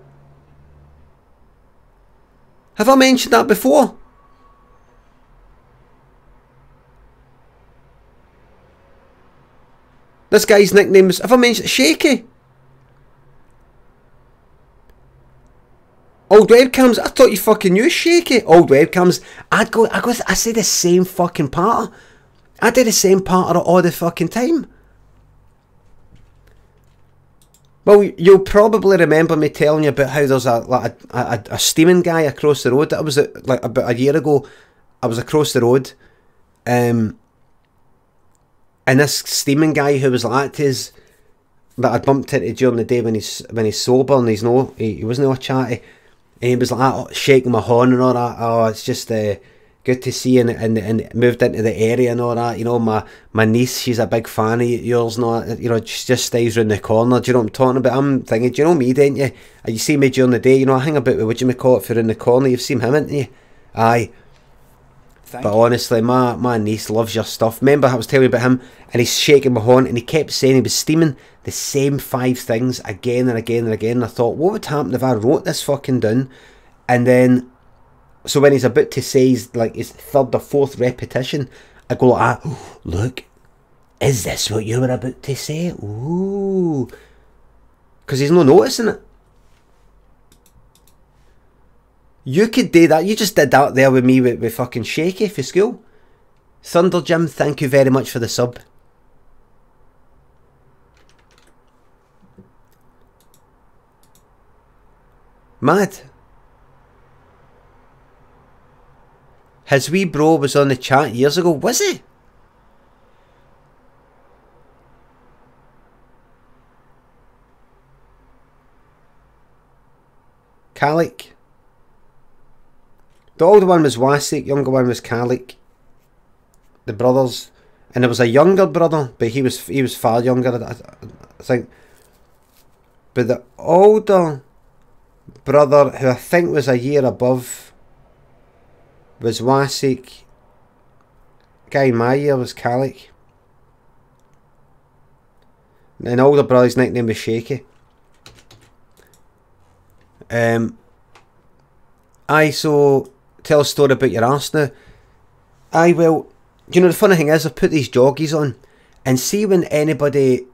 Have I mentioned that before? This guy's nickname is, have I mentioned Shaky? Old webcams, I thought you fucking knew Shaky. Old webcams, I say the same fucking part. I did the same part all the fucking time. Well, you'll probably remember me telling you about how there's a steaming guy across the road. That was like about a year ago. I was across the road, and this steaming guy who was like that that I bumped into during the day when he's sober and he wasn't all chatty, and he was like shaking my horn and all that. Oh, it's just good to see you, and moved into the area and all that. You know, my niece, she's a big fan of yours and all that. You know, she just stays round the corner. Do you know what I'm talking about? I'm thinking, do you know me, don't you? You see me during the day, you know, I hang about with, what do you call it, for in the corner. You've seen him, haven't you? Aye. But honestly, my niece loves your stuff. Remember I was telling you about him, and he's shaking my horn, and he kept saying he was steaming the same 5 things again and again and again. And I thought, what would happen if I wrote this fucking down? And then, so when he's about to say his 3rd or 4th repetition, I go like, oh, look, is this what you were about to say? Ooh. Because he's not noticing it. You could do that. You just did that there with me with fucking Shaky for school. Thunder Jim, thank you very much for the sub. Mad. His wee bro was on the chat years ago, was he? Kalik. The older one was Wasik, younger one was Kalik. The brothers. And there was a younger brother, but he was far younger, I think. But the older brother, who I think was a year above, was Wasik. Guy in my year was Kalik. And older brother's nickname was Shaky. So tell a story about your arse now. Well, you know, the funny thing is, I've put these joggies on, and see when anybody,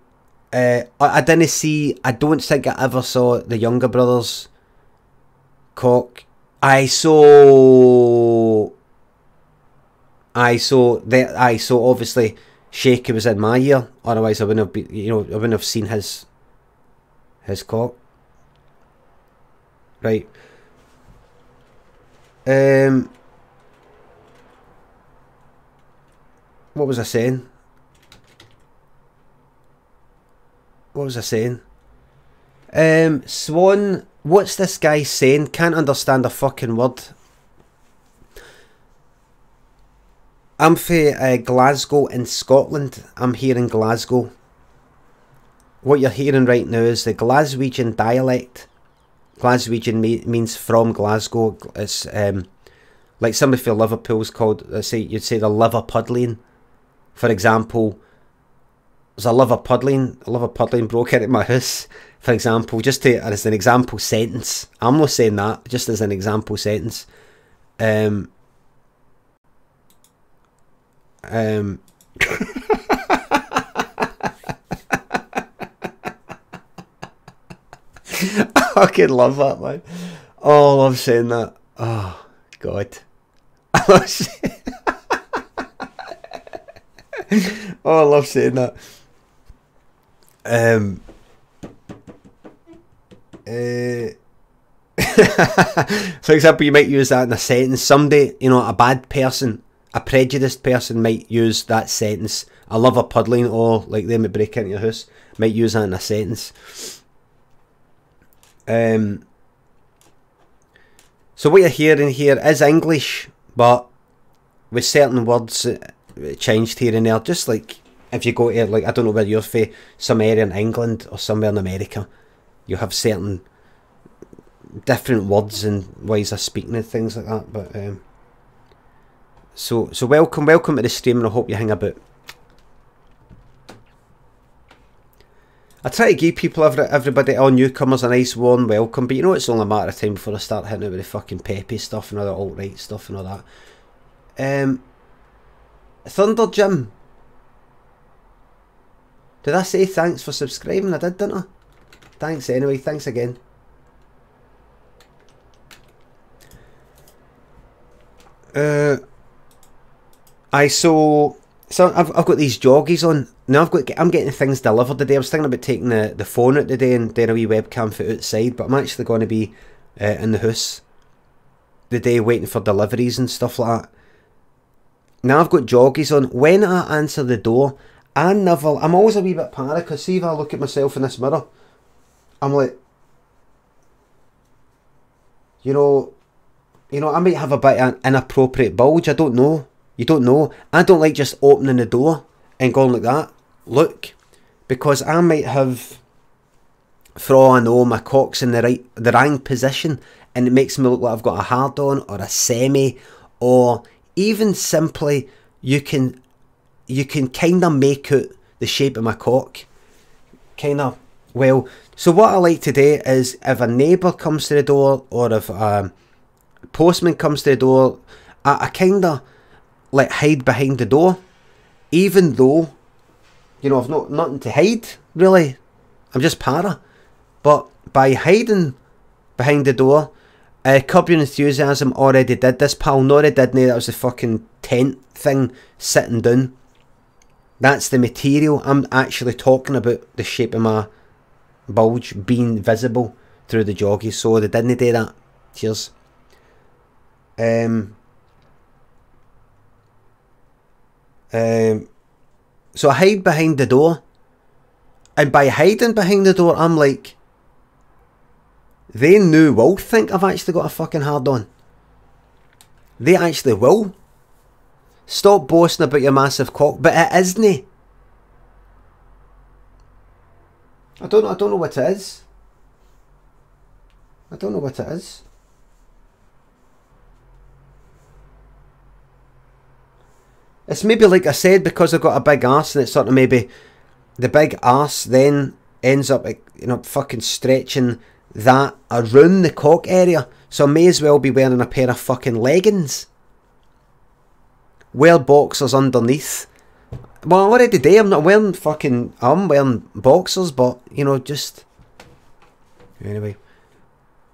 I don't think I ever saw the younger brother's cock. So obviously Shaky was in my year, otherwise I wouldn't have been, I wouldn't have seen his cock. Right. What was I saying? Swan, what's this guy saying? Can't understand a fucking word. I'm for Glasgow in Scotland. I'm here in Glasgow. What you're hearing right now is the Glaswegian dialect. Glaswegian means from Glasgow. It's like somebody for Liverpool's called, you'd say the Liverpudlian. For example, there's a Liverpudlian broke into my house, for example, as an example sentence. I'm not saying that, just as an example sentence. I fucking love that, man. Oh, I love saying that. Oh, God. I love saying oh, I love saying that. For example, you might use that in a sentence. Somebody, a bad person, a prejudiced person might use that sentence. I love a puddling, or like them that break into your house, might use that in a sentence. So what you're hearing here is English, but with certain words changed here and there. Just like if you go to, like, I don't know where you're from, some area in England or somewhere in America, you have certain different words and ways of speaking and things like that. But so welcome to the stream, and I hope you hang about. I try to give people, everybody, all newcomers, a nice warm welcome, but it's only a matter of time before I start hitting it with the fucking peppy stuff and all the alt-right stuff and all that. Thunder Jim, did I say thanks for subscribing? I did, didn't I? Thanks anyway, thanks again. So I've got these joggies on. Now I'm getting things delivered today. I was thinking about taking the phone out today and doing a wee webcam for outside, but I'm actually going to be in the house the day waiting for deliveries and stuff like that. Now I've got joggies on. When I answer the door, I'm always a wee bit paranoid, because see if I look at myself in this mirror, I'm like, I might have a bit of an inappropriate bulge. I don't know. You don't know. I don't like just opening the door and going like that. Look, because I might have, for all I know, my cock's in the wrong position, and it makes me look like I've got a hard on or a semi, or even simply you can kind of make out the shape of my cock. Kind of. Well, so what I like to do is, if a neighbour comes to the door, or if a postman comes to the door, I kind of like hide behind the door, even though I've nothing to hide really. I'm just para, but by hiding behind the door, Curb Your Enthusiasm already did this, pal. No, they didn't. That was the fucking tent thing sitting down. That's the material. I'm actually talking about the shape of my bulge being visible through the joggies, so they didn't do that. Cheers. So I hide behind the door, and by hiding behind the door, I'm like, they now will think I've actually got a fucking hard on. They actually will. Stop boasting about your massive cock, but it isn't. I don't know what it is. I don't know what it is. It's maybe, like I said, because I've got a big arse, and it's sort of maybe the big arse then ends up, like, you know, fucking stretching that around the cock area. So I may as well be wearing a pair of fucking leggings. Wear boxers underneath. Well, I already do. I'm not wearing fucking... I'm wearing boxers, but, you know, just... Anyway.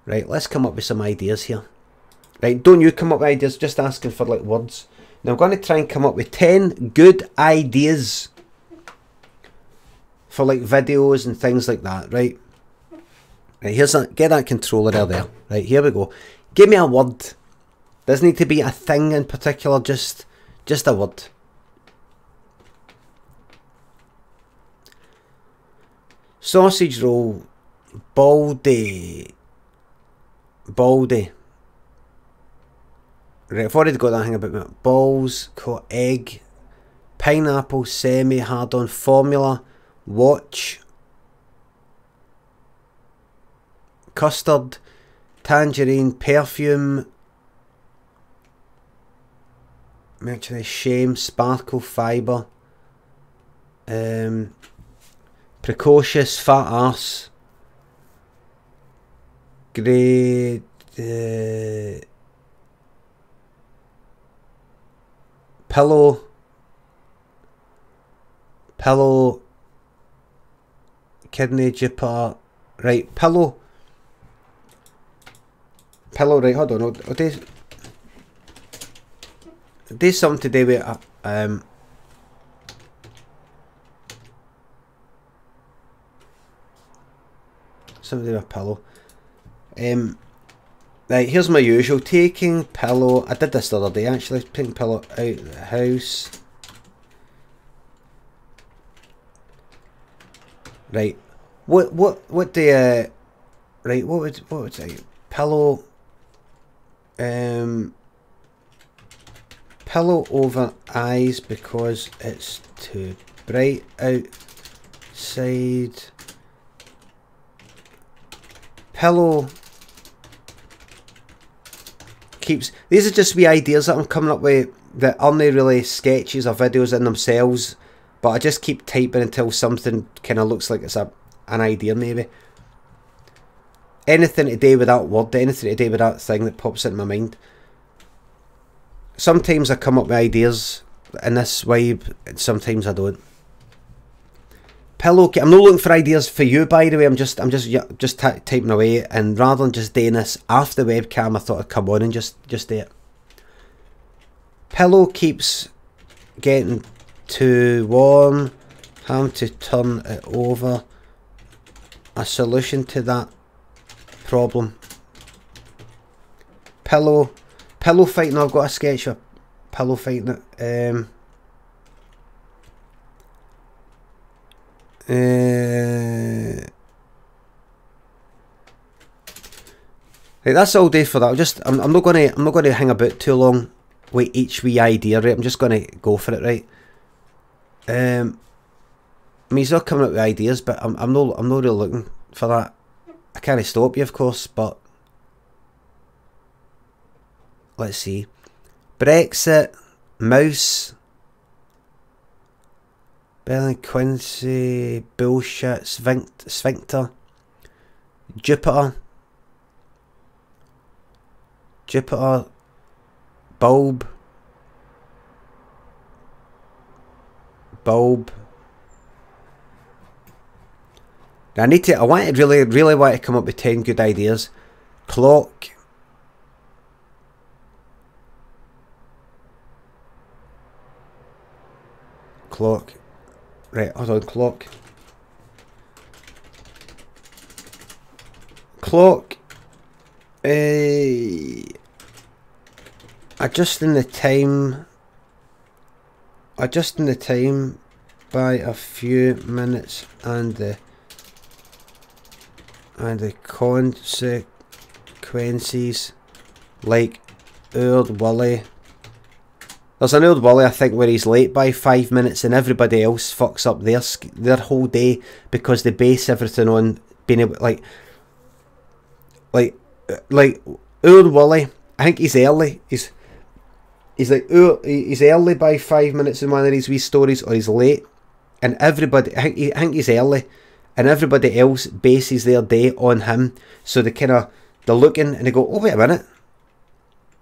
Right, let's come up with some ideas here. Right, don't you come up with ideas, just asking for, like, words. Now, I'm going to try and come up with 10 good ideas for, like, videos and things like that, right? Right, here's a... Get that controller there. Right, here we go. Give me a word. Doesn't need to be a thing in particular, just a word. Sausage roll, baldy. Baldy. Right, I've already got that thing about me. Balls, egg, pineapple, semi, hard on, formula, watch, custard, tangerine, perfume, merchandise, shame, sparkle, fibre, precocious, fat arse, grade, pillow, kidney, jipper, right, pillow, right, hold on, I'll do something to do with, something to do with a pillow. Right, here's my usual, taking pillow, I did this the other day actually, taking pillow out of the house. Right, what do right, what would say, pillow, pillow over eyes because it's too bright outside. Pillow keeps... These are just wee ideas that I'm coming up with that aren't really sketches or videos in themselves, but I just keep typing until something kind of looks like it's an idea maybe. Anything to do with that word, anything to do with that thing that pops into my mind. Sometimes I come up with ideas in this vibe, and sometimes I don't. Pillow. I'm not looking for ideas for you, by the way. I'm just typing away, and rather than just doing this after the webcam, I thought I'd come on and just do it. Pillow keeps getting too warm. Having to turn it over. A solution to that problem. Pillow fighting. I've got a sketch of pillow fighting it. Right, that's all day for that. I'm not gonna hang about too long with each wee idea, right? I'm just gonna go for it, right? I mean, he's not coming up with ideas, but I'm not really looking for that. I can't stop you, of course, but let's see. Brexit, mouse, Berlin Quincy, bullshit, sphincter, Jupiter, bulb, I want to really want to come up with 10 good ideas. Clock, Clock. Right, hold on, clock. Clock. Adjusting the time. Adjusting the time by a few minutes and the consequences, like Old Wally. There's an Old Wally, I think, where he's late by 5 minutes and everybody else fucks up their whole day because they base everything on being able, like Old Wally. I think he's early. He's like, oh, he's early by 5 minutes in one of these wee stories, or he's late, and everybody, I think he's early, and everybody else bases their day on him. So they're looking and they go, oh wait a minute,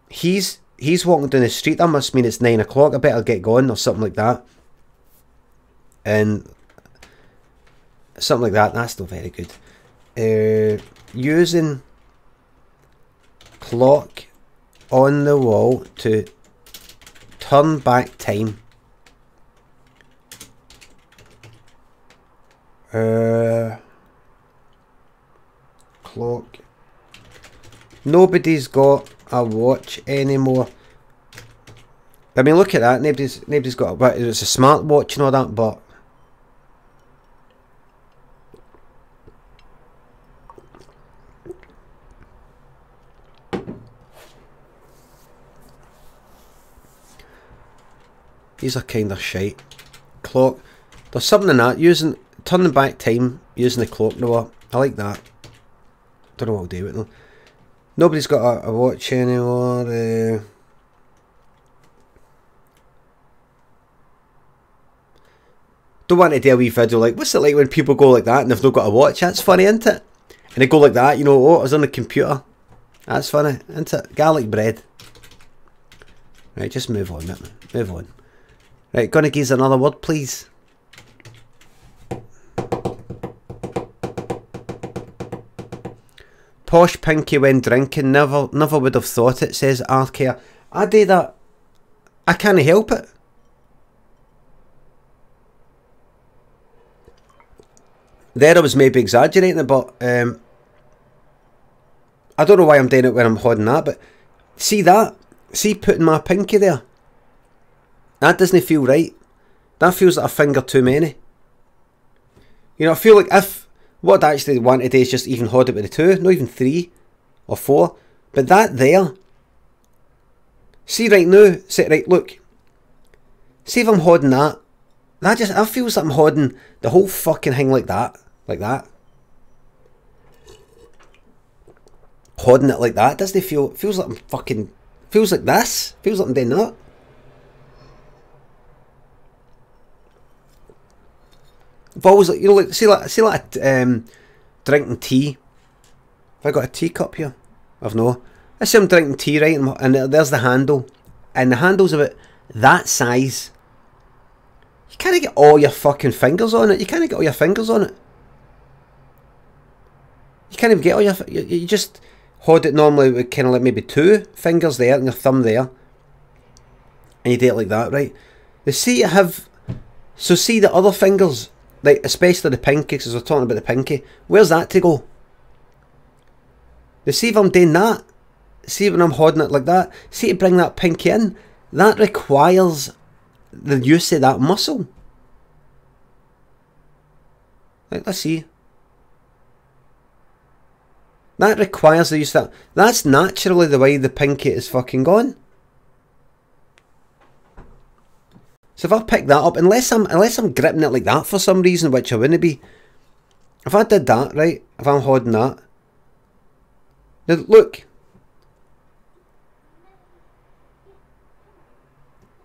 he's walking down the street, that must mean it's 9 o'clock, I better get going, or something like that. And something like that, that's not very good. Using clock on the wall to turn back time. Clock. Nobody's got a watch anymore. I mean, look at that. Nobody's got a, but it's a smartwatch and all that, but these are kind of shite. Clock. There's something in that. Turning back time using the clock. No, I like that. Don't know what I'll do with them. Nobody's got a watch anymore. Don't want to do a wee video like, what's it like when people go like that and they've not got a watch? That's funny, isn't it? And they go like that, you know, oh, I was on the computer. That's funny, isn't it? Garlic bread. Right, just move on, man. Move on. Right, gonna give us another word, please. Posh Pinky when drinking, never would have thought it, says Arcare. I do that. I can't help it. There I was maybe exaggerating it, but I don't know why I'm doing it when I'm holding that, but see that? See putting my pinky there? That doesn't feel right. That feels like a finger too many. You know, I feel like if what I actually want to do is just even hold it with the 2, not even 3 or 4. But that there, see right now, see, right, look. See if I'm holding that. That feels like I'm holding the whole fucking thing like that. Like that. Holding it like that, doesn't it feel, feels like I'm fucking, feels like this. Feels like I'm doing that. I've always, you know, like, see like drinking tea. Have I got a teacup here? I've no. I see I'm drinking tea, right, and there's the handle, and the handle's about that size. You can't get all your fucking fingers on it. You can't get all your fingers on it. You can't even get all your. You just hold it normally with kind of like maybe 2 fingers there and your thumb there, and you do it like that, right? You see, you have. So see the other fingers. Like, especially the pinky, because we're talking about the pinky. Where's that to go? You see if I'm doing that? See when I'm holding it like that? See to bring that pinky in? That requires the use of that muscle. Like, let's see. That requires the use of that. That's naturally the way the pinky is fucking gone. So if I pick that up, unless I'm gripping it like that for some reason, which I wouldn't be. If I did that, right, if I'm holding that. Now look.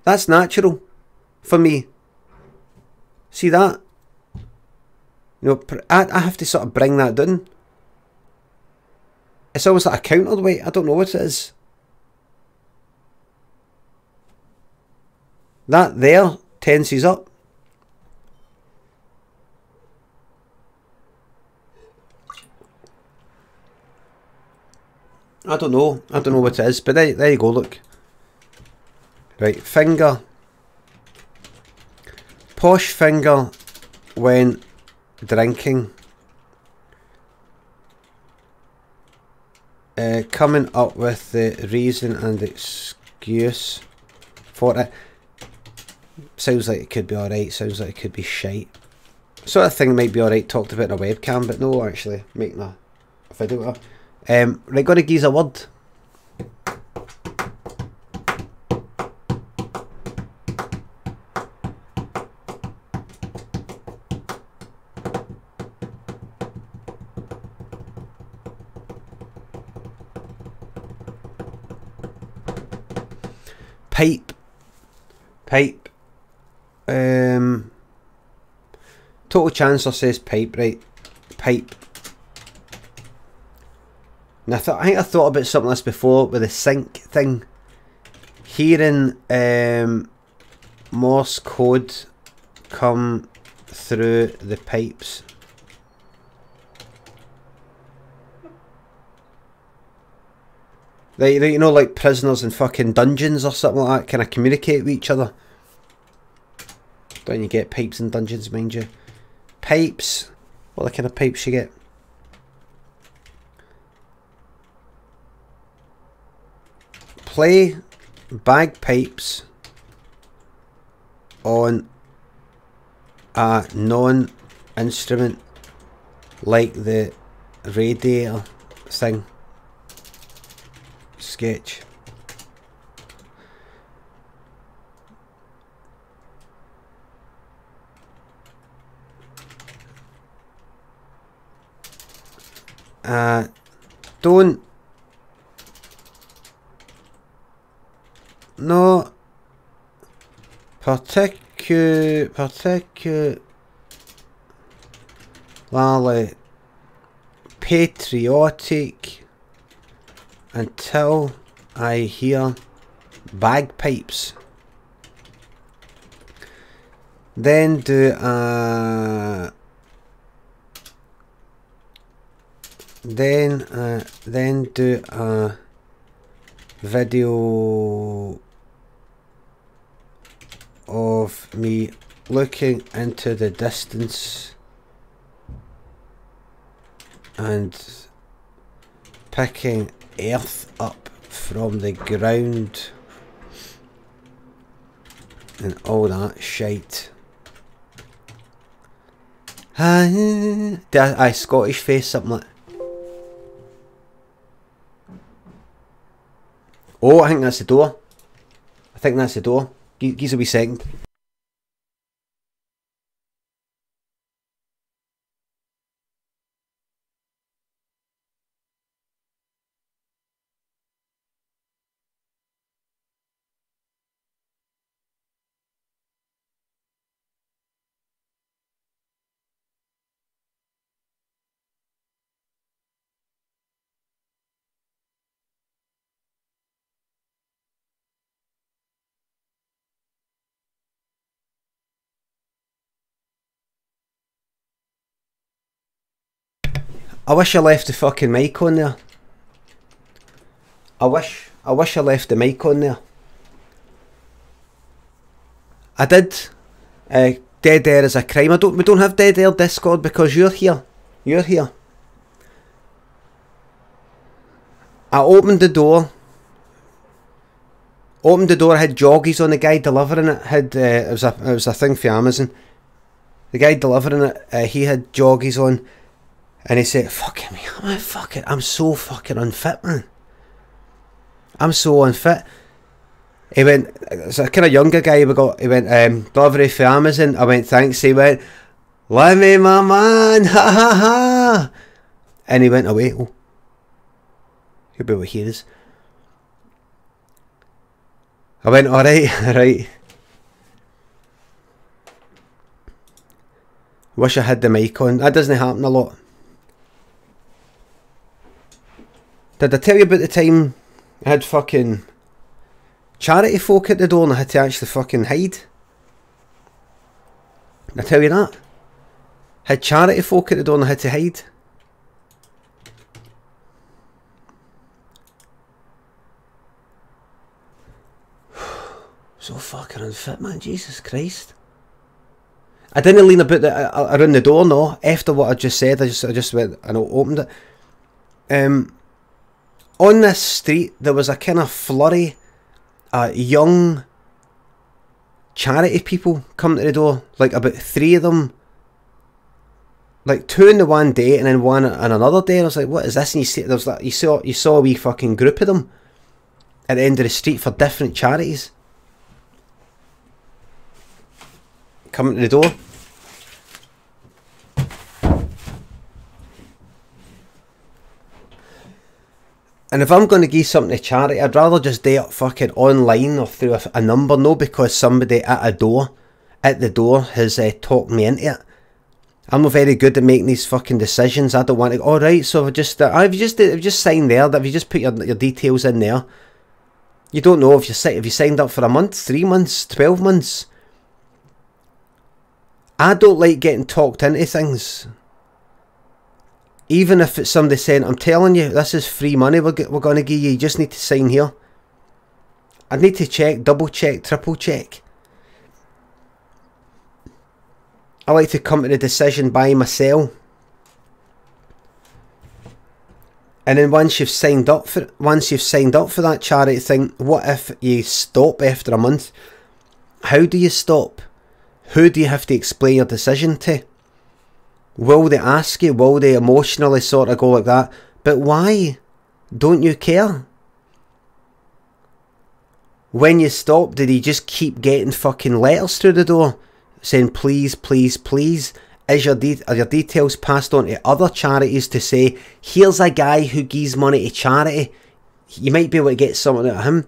That's natural for me. See that? You know, I have to sort of bring that down. It's almost like a counterweight. I don't know what it is. That there tenses up. I don't know what it is, but there you go, look. Right, finger. posh finger when drinking. Coming up with the reason and excuse for it. Sounds like it could be alright, sounds like it could be shite. Sort of thing might be alright talked about on a webcam, but no, actually making a video. Right, gotta give you a word. Pipe. Total Chancellor says pipe, right? Pipe. Now I think I thought about something like this before with the sync thing. Hearing Morse code come through the pipes. Like, you know, like prisoners in fucking dungeons or something like that, kind of communicate with each other. Don't you get pipes in dungeons, mind you? Pipes. What kind of pipes you get? Play bagpipes on a non-instrument like the radiator thing. Sketch. Don't. No. Particularly patriotic until I hear bagpipes. Then do a then do a video of me looking into the distance and picking earth up from the ground and all that shite. I Scottish face something like. Oh, I think that's the door. I think that's the door. Give us a wee second. I wish I left the fucking mic on there. I wish I left the mic on there. I did. Dead air is a crime. We don't have dead air Discord because you're here. You're here. I opened the door. Had joggies on. The guy delivering it had it was a thing for Amazon. The guy delivering it, he had joggies on. And he said, fucking me, I'm so fucking unfit, man. I'm so unfit. He went, it's a kind of younger guy he went, delivery for Amazon. I went, thanks. He went, Limmy, my man, ha ha ha. And he went away. Oh, he'll be able to hear us. I went, alright, alright. Wish I had the mic on. That doesn't happen a lot. Did I tell you about the time I had fucking charity folk at the door and I had to actually fucking hide? Did I tell you that? Had charity folk at the door and I had to hide? So fucking unfit, man. Jesus Christ. I didn't lean about around the door, no. After what I just said, I just went and opened it. On this street, there was a kind of flurry, young charity people coming to the door, like about 3 of them, like 2 in the one day and then 1 on another day. And I was like, what is this? And you see, there was like, you saw a wee fucking group of them at the end of the street for different charities coming to the door. And if I'm going to give something to charity, I'd rather just do it fucking online or through a number, no because somebody at the door has talked me into it. I'm not very good at making these fucking decisions. I don't want to. All right, so if you just signed there, if you just put your details in there, you don't know if you signed up for a month, 3 months, 12 months. I don't like getting talked into things. Even if it's somebody saying, I'm telling you, this is free money we're going to give you, you just need to sign here. I need to check, double check, triple check. I like to come to the decision by myself. And then once you've signed up for that charity thing, what if you stop after a month? How do you stop? Who do you have to explain your decision to? Will they ask you? Will they emotionally sort of go like that? But why? Don't you care? When you stop, did he just keep getting fucking letters through the door saying please, please, please? Are your details passed on to other charities to say, here's a guy who gives money to charity, you might be able to get something out of him,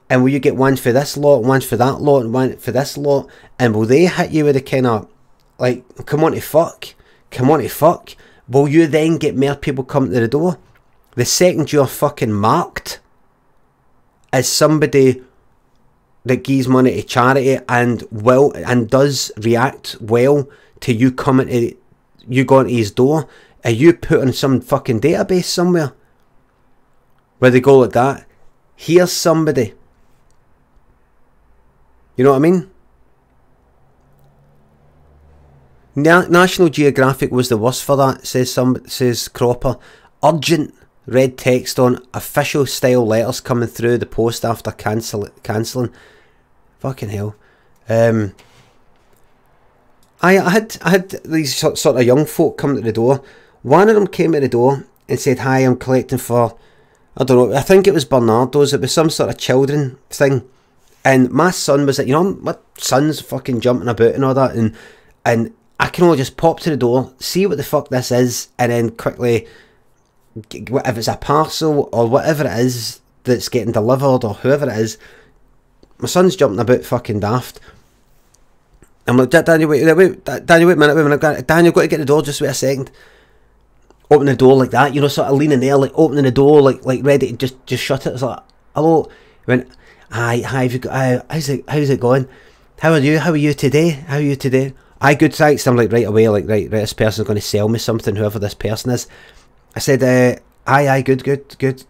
and will you get one for this lot, one for that lot, and one for this lot? And will they hit you with a kind of like, come on to fuck, come on to fuck? Will you then get more people coming to the door? The second you're fucking marked as somebody that gives money to charity and does react well to you coming to, you going to his door, are you put in some fucking database somewhere where they go like that? Here's somebody. You know what I mean? National Geographic was the worst for that, says Cropper. Urgent red text on official style letters coming through the post after cancelling. Fucking hell. I had these sort of young folk come to the door. One of them came to the door and said, hi, I'm collecting for, I don't know, I think it was Bernardo's, it was some sort of children thing. And my son was like, you know, my son's fucking jumping about and all that, and I can only just pop to the door, see what the fuck this is, and then quickly, if it's a parcel or whatever it is that's getting delivered or whoever it is, my son's jumping about fucking daft. I'm like, Daniel, wait a minute, Daniel, got to get the door, just wait a second. Open the door like that, you know, sort of leaning there, like opening the door, like ready to just shut it. It's like, hello. He went, hi, have you got, how's it going? How are you today? Aye, good, thanks. I'm like, right away, like, right, this person's going to sell me something, whoever this person is. I said, aye, good.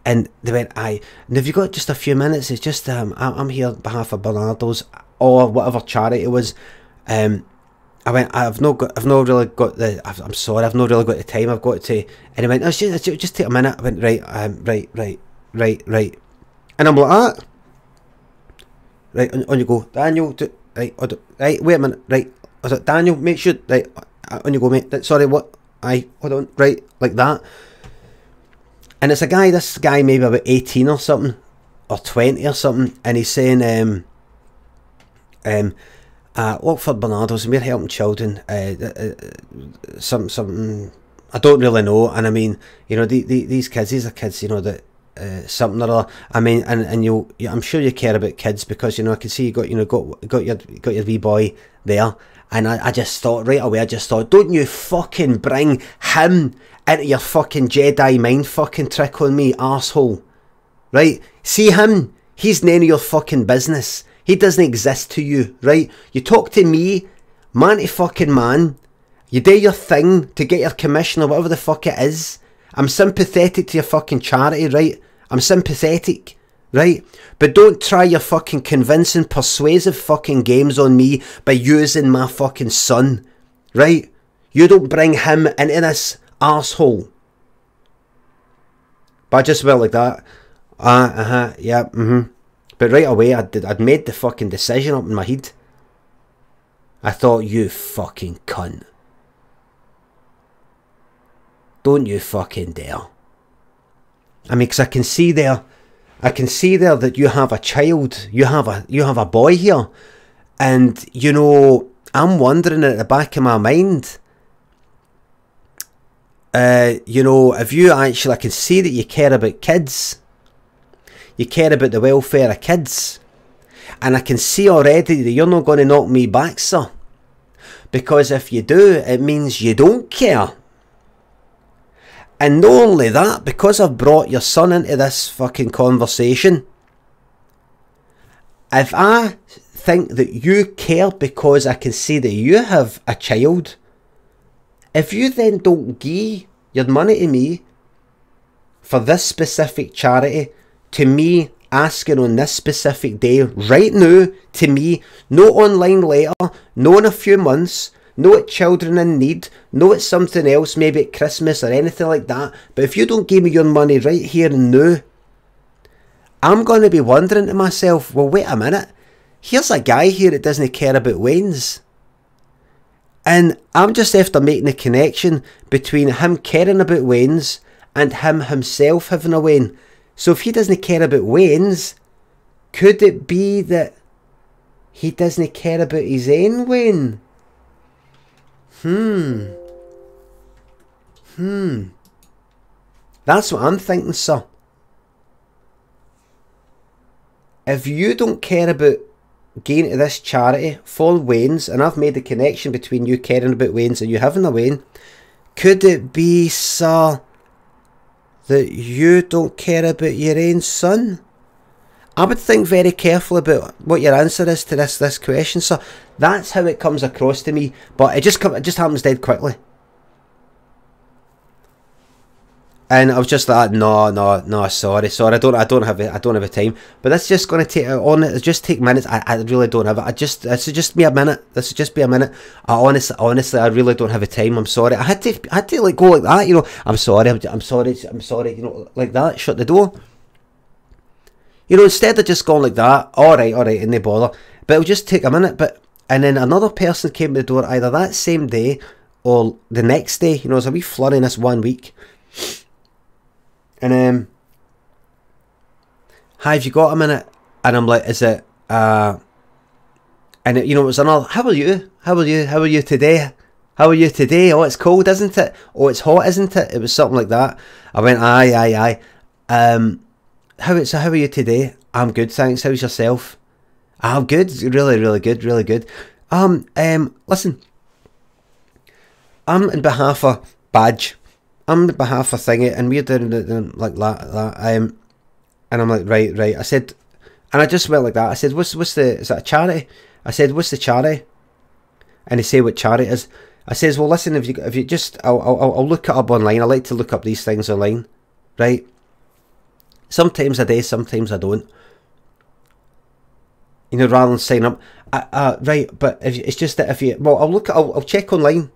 And they went, aye, and have you got just a few minutes? It's just, I'm here on behalf of Bernardo's, or whatever charity it was. I went, I'm sorry, I've not really got the time, I've got to, and he went, oh, just take a minute. I went, right. And I'm like, ah. Right, on you go. Daniel, right, wait a minute, right. I was like, Daniel, make sure, right, on you go, mate. Sorry, what? Aye, hold on, right, like that. And it's this guy maybe about 18 or something, or 20 or something, and he's saying, work for Bernardo's, and we're helping children, something, I don't really know, and I mean, you know, these are kids, you know, that, something or other. I mean, and I'm sure you care about kids, because, you know, I can see you got your wee boy there, and I just thought right away, don't you fucking bring him into your fucking Jedi mind fucking trick on me, arsehole. Right? See him? He's none of your fucking business. He doesn't exist to you, right? You talk to me, man to fucking man. You do your thing to get your commission or whatever the fuck it is. I'm sympathetic to your fucking charity, right? I'm sympathetic, right? But don't try your fucking convincing, persuasive fucking games on me by using my fucking son, right? You don't bring him into this arsehole. But I just went like that. Yeah, But right away, I'd made the fucking decision up in my head. I thought, you fucking cunt. Don't you fucking dare. I mean, because I can see there that you have a child, you have a boy here, and you know, I'm wondering at the back of my mind, you know, if you actually, I can see that you care about kids, you care about the welfare of kids, and I can see already that you're not going to knock me back, sir, because if you do, it means you don't care. And not only that, because I've brought your son into this fucking conversation, if I think that you care because I can see that you have a child, if you then don't give your money to me for this specific charity, to me asking on this specific day, right now, to me, no online later, no in a few months, no at children in need, no at something else, maybe at Christmas or anything like that, but if you don't give me your money right here and now, I'm going to be wondering to myself, well, wait a minute, here's a guy here that doesn't care about Wayne's. And I'm just after making the connection between him caring about Wayne's and him himself having a Wayne. So if he doesn't care about Wayne's, could it be that he doesn't care about his own Wayne? That's what I'm thinking, sir. If you don't care about going to this charity for Wayne's, and I've made the connection between you caring about Wayne's and you having a Wayne, could it be, sir, that you don't care about your own son? I would think very careful about what your answer is to this question, sir. That's how it comes across to me, but it just happens dead quickly. And I was just like, no, sorry, I don't have a time. But that's just going to take just take minutes. I really don't have it. This would just be a minute. I honestly, I really don't have a time. I'm sorry. I had to like go like that, you know. I'm sorry, you know, like that. Shut the door. You know, instead of just going like that, all right, and they bother. But it'll just take a minute. And then another person came to the door either that same day or the next day. You know, there's a wee flurry in this 1 week. And hi, have you got a minute? And I'm like, is it? And it, you know, it was another. How are you? How are you today? How are you today? Oh, it's cold, isn't it? Oh, it's hot, isn't it? It was something like that. I went, aye. How are you today? I'm good, thanks. How's yourself? I'm good, really good. Listen, I'm in behalf of Badge. I'm on behalf of Thingy, and we're doing it like that. And I'm like, right. I said, and I just went like that. I said, what's the? Is that a charity? I said, what's the charity? And he said what charity it is. I says, well, listen, if you just, I'll look it up online. I like to look up these things online, right? Sometimes I do, sometimes I don't. You know, rather than sign up, right? But if it's just that if you, well, I'll check online.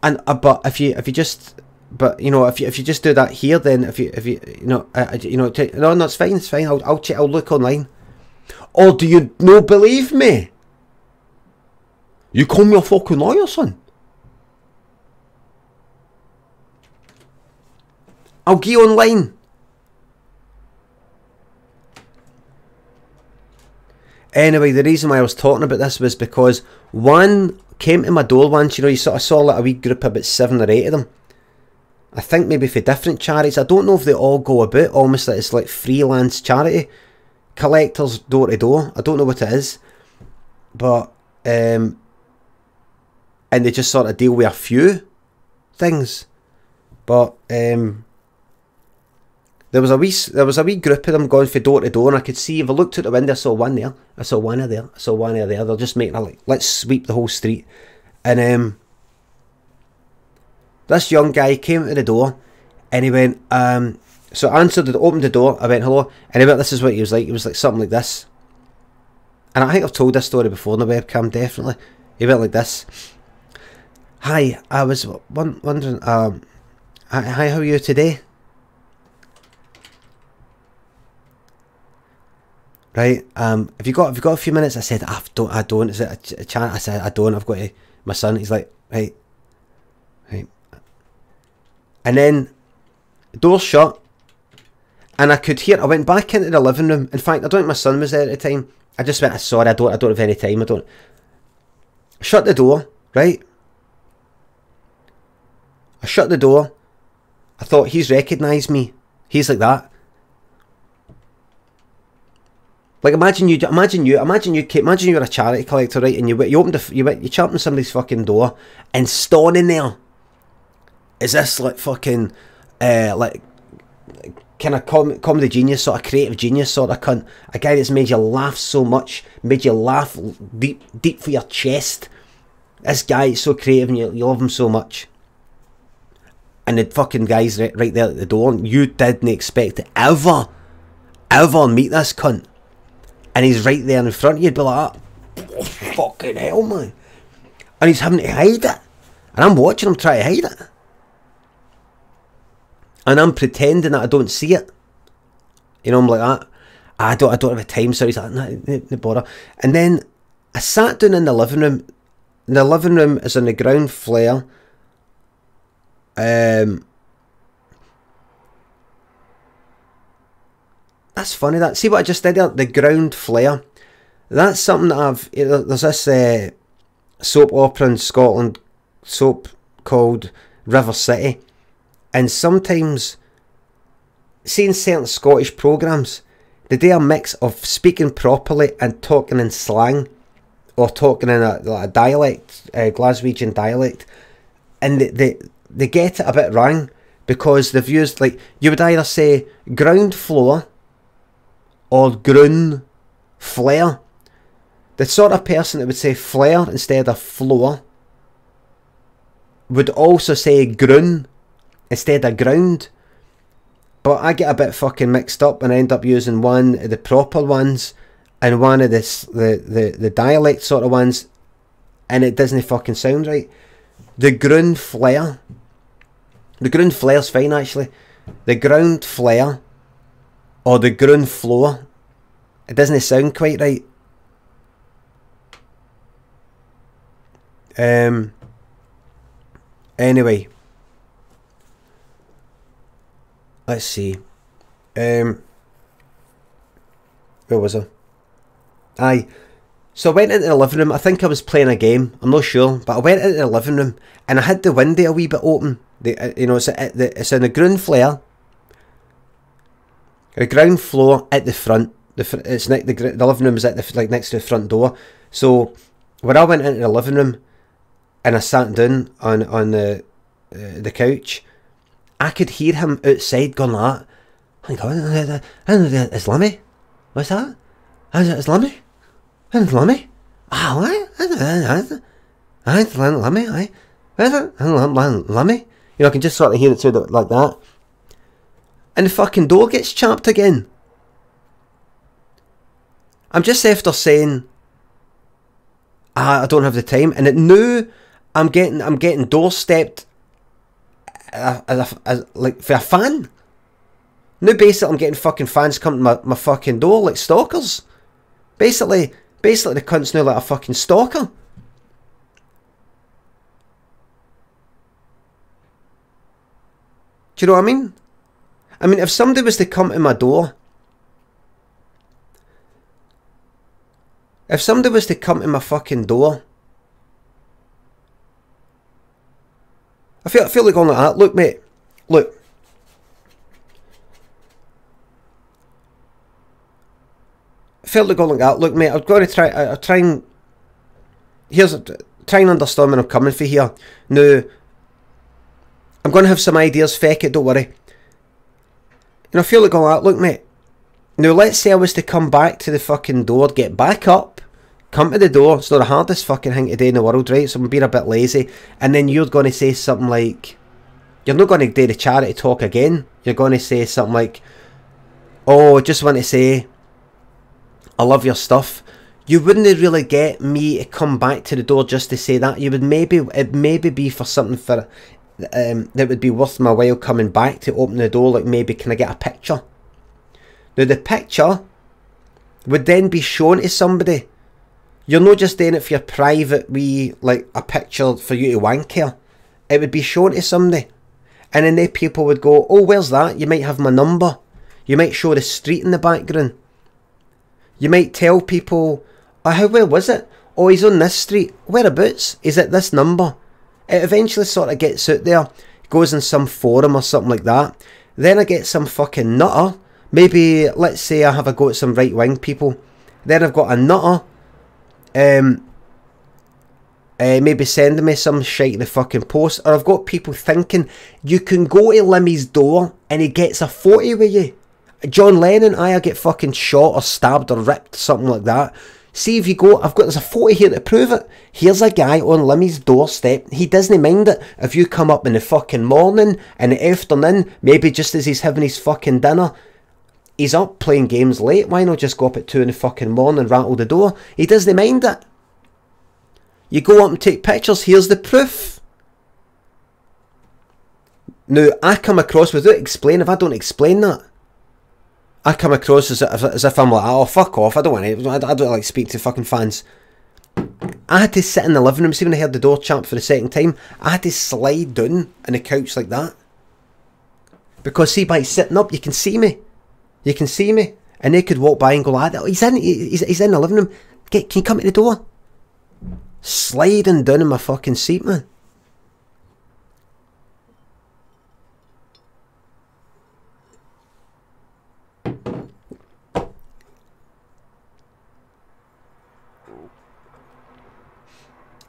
And but if you just, but you know, if you just do that here, then if you no, it's fine. I'll check. I'll look online. Or do you no believe me? You call me a fucking liar, son. I'll go online. Anyway, the reason why I was talking about this was because one came to my door once. You know, you sort of saw like a wee group, about 7 or 8 of them. I think maybe for different charities. I don't know if they all go about almost like it's like freelance charity collectors door to door. I don't know what it is, but and they just sort of deal with a few things. But there was a wee group of them going from door to door, and I could see, if I looked out the window, I saw one there. I saw one there. They're just making a like, let's sweep the whole street. And this young guy came to the door, And he went, so I answered, opened the door, I went, hello, and he went, this is what he was like something like this. And I think I've told this story before on the webcam, definitely. He went like this. Hi, I was wondering, hi, how are you today? Right, have you got a few minutes? I said, I don't. Is it a chance? I said, I don't. I've got my son. He's like, right. And then the door shut, and I could hear. I went back into the living room. In fact, I don't think my son was there at the time. I just went, sorry, I don't have any time. I don't. Shut the door, right? I shut the door. I thought, he's recognised me. He's like that. Like imagine you're a charity collector, right? And you opened you chopped on somebody's fucking door, and standing there is this like fucking like kind of comedy genius, sort of creative genius sort of cunt, a guy that's made you laugh so much, made you laugh deep for your chest. This guy is so creative, and you love him so much. And the fucking guy's right there at the door, and you didn't expect to ever meet this cunt. And he's right there in front of you. You'd be like, oh, fucking hell, man. And he's having to hide it. And I'm watching him try to hide it. And I'm pretending that I don't see it. You know, I'm like that. I don't have a time, so he's like, no bother. And then I sat down in the living room. The living room is on the ground floor. That's funny. That, see what I just did there? The ground flare. That's something that there's this soap opera in Scotland, soap called River City, and sometimes, seeing certain Scottish programmes, they do a mix of speaking properly and talking in slang, or talking in a dialect, Glaswegian dialect, and they get it a bit wrong, because they've used, like, you would either say ground floor or ground flare. The sort of person that would say flare instead of floor would also say ground instead of ground. But I get a bit fucking mixed up and I end up using one of the proper ones and one of the dialect sort of ones, and it doesn't fucking sound right. The ground flare. The ground flare's fine, actually. The ground flare or the ground floor. It doesn't sound quite right. Anyway. Let's see. Where was I? Aye. So I went into the living room. I think I was playing a game. I'm not sure. But I went into the living room and I had the window a wee bit open. You know, it's in the ground floor. The ground floor at the front. The living room is at next to the front door. So when I went into the living room and I sat down on the couch, I could hear him outside going like that. I think, it's Limmy. What's that? It's Limmy. It's Limmy. Oh, it's Limmy. Limmy. You know, I can just sort of hear it through like that. And the fucking door gets chapped again. I'm just after saying, I don't have the time, and it now I'm getting doorstepped like for a fan. Now basically I'm getting fucking fans coming to my fucking door like stalkers. Basically the cunt's now like a fucking stalker. Do you know what I mean? I mean, if somebody was to come to my door, if somebody was to come to my fucking door, I feel like going like that. Look, mate. Look. I felt like going like that. Look, mate. I'm going to try. I'll try and. Try and understand where I'm coming from here. Now, I'm going to have some ideas. Feck it. Don't worry. You know, I feel like going like that. Look, mate. Now, let's say I was to come back to the fucking door, get back up, come to the door. It's not the hardest fucking thing to do in the world, right? So I'm being a bit lazy. And then you're going to say something like, you're not going to do the charity talk again. You're going to say something like, oh, just want to say, I love your stuff. You wouldn't really get me to come back to the door just to say that. You would maybe be for something for that would be worth my while coming back to open the door. Like, maybe can I get a picture? Now the picture would then be shown to somebody. You're not just doing it for your private wee, like a picture for you to wank here. It would be shown to somebody. And then they people would go, oh, where's that? You might have my number. You might show the street in the background. You might tell people, oh, where was it? Oh, he's on this street. Whereabouts? He's at this number. It eventually sort of gets out there. Goes in some forum or something like that. Then I get some fucking nutter. Maybe, let's say I have a go at some right-wing people. Then I've got a nutter. Maybe sending me some shite in the fucking post. Or I've got people thinking, you can go to Limmy's door and he gets a photo with you. John Lennon, I get fucking shot or stabbed or ripped, something like that. See if you go, there's a photo here to prove it. Here's a guy on Limmy's doorstep. He doesn't mind it if you come up in the fucking morning, in the afternoon, maybe just as he's having his fucking dinner. He's up playing games late. Why not just go up at 2 in the fucking morning and rattle the door? He doesn't mind it. You go up and take pictures. Here's the proof. Now, I come across, without explaining, if I don't explain that, I come across as if I'm like, oh, fuck off, I don't want to, I don't like speak to fucking fans. I had to sit in the living room, see when I heard the door champ for the second time, I had to slide down on the couch like that. Because see, by sitting up, you can see me. You can see me. And they could walk by and go, lad, he's in the living room. Can you come to the door? Sliding down in my fucking seat, man.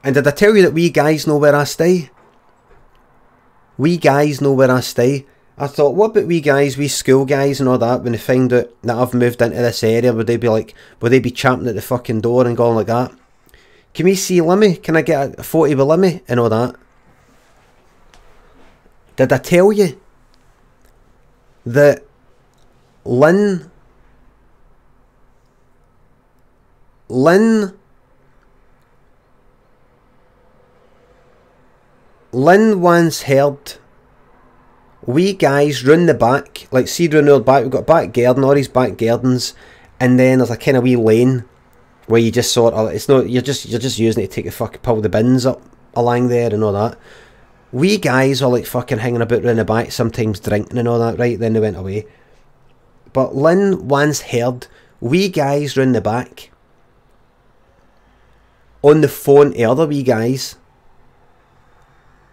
And did I tell you that we guys know where I stay? We guys know where I stay. I thought, what about we guys, we school guys and all that, when they find out that I've moved into this area, would they be like, would they be champing at the fucking door and going like that? Can we see Limmy? Can I get a photo with Limmy? And all that. Did I tell you that Lynn once heard we guys round the back, like see round our back, we've got back garden, all these back gardens, and then there's a kind of wee lane where you just sort of, it's not, you're just using it to take the fucking, pull the bins up along there and all that. We guys are like fucking hanging about round the back, sometimes drinking and all that, right? Then they went away. But Lynn once heard we guys round the back on the phone to other wee guys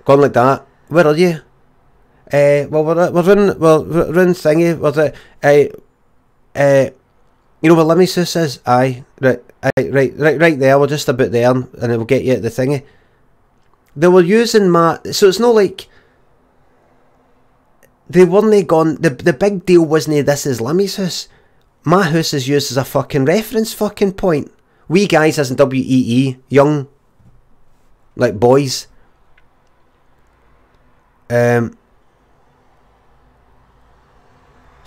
going like that. Where are you? Well, we're in thingy. You know where Limmy's house is? Aye, right there. We're just about there, and it will get you at the thingy. They were using my, so it's not like they weren't gone. The big deal wasn't this is Limmy's house. My house is used as a fucking reference fucking point. We guys as in WEE, young, like boys.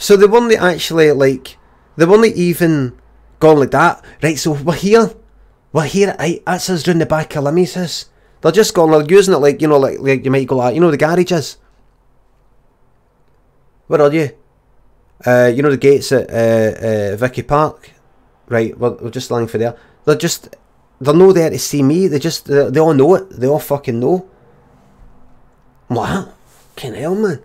So they weren't actually like, they weren't even going like that. Right, so we're here, right, that's us round the back of Limmy's house. They're just going, they're using it like, you know, like you might go like, you know the garages. Where are you? You know the gates at Vicky Park? Right, we're just lying for there. They're not there to see me, they all know it, they all fucking know. What? Fucking hell, man.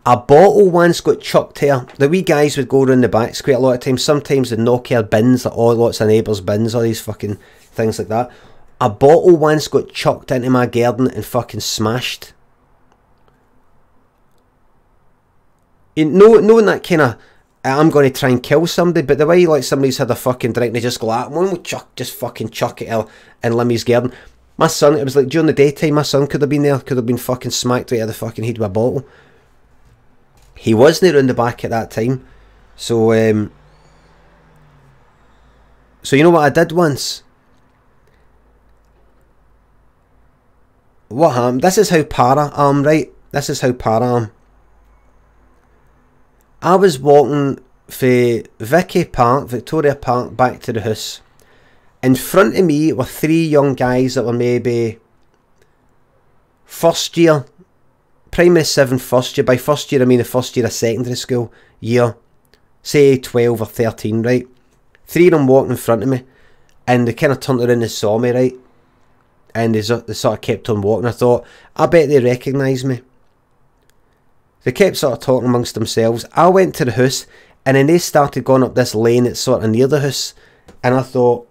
A bottle once got chucked here. The wee guys would go round the backs quite a lot of times. Sometimes they'd knock here bins, like all lots of neighbours' bins, all these fucking things like that. A bottle once got chucked into my garden and fucking smashed. Knowing that kind of, I'm going to try and kill somebody, but the way like somebody's had a fucking drink and they just go like, one will just fucking chuck it out in Limmy's garden. My son, it was like during the daytime, my son could have been there, could have been fucking smacked right out of the fucking head with a bottle. He wasn't around the back at that time. So you know what I did once? what happened? This is how para I am, right? This is how para I am. I was walking from Victoria Park, back to the house. In front of me were 3 young guys that were maybe first year, primary 7 first year. By first year I mean the first year of secondary school year. Say 12 or 13, right? 3 of them walking in front of me, and they kind of turned around and saw me, right? And they sort of kept on walking. I thought, I bet they recognise me. They kept sort of talking amongst themselves. I went to the house, and then they started going up this lane that's sort of near the house. And I thought,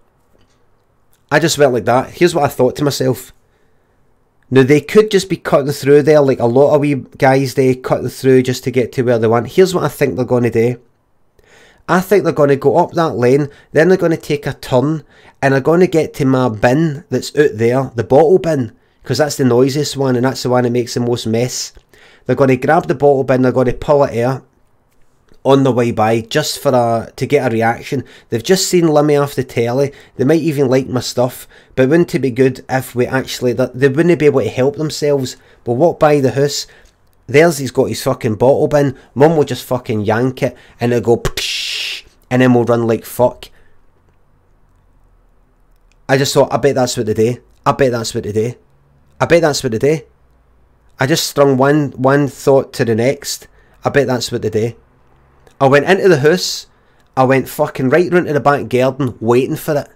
I just went like that. Here's what I thought to myself. Now, they could just be cutting through there, like a lot of wee guys, they cutting through just to get to where they want. Here's what I think they're going to do. I think they're going to go up that lane, then they're going to take a turn, and they're going to get to my bin that's out there, the bottle bin, because that's the noisiest one, and that's the one that makes the most mess. They're going to grab the bottle bin, they're going to pull it out on the way by, just for to get a reaction. They've just seen Limmy off the telly, they might even like my stuff, but wouldn't it be good if we actually, they wouldn't be able to help themselves. We'll walk by the house, there's he's got his fucking bottle bin, Mum will just fucking yank it, and it'll go psh, and then we'll run like fuck. I just thought, I bet that's what they do. I bet that's what they do. I bet that's what they do. I just strung one thought to the next. I bet that's what they do. I went into the house. I went fucking right round to the back garden, waiting for it.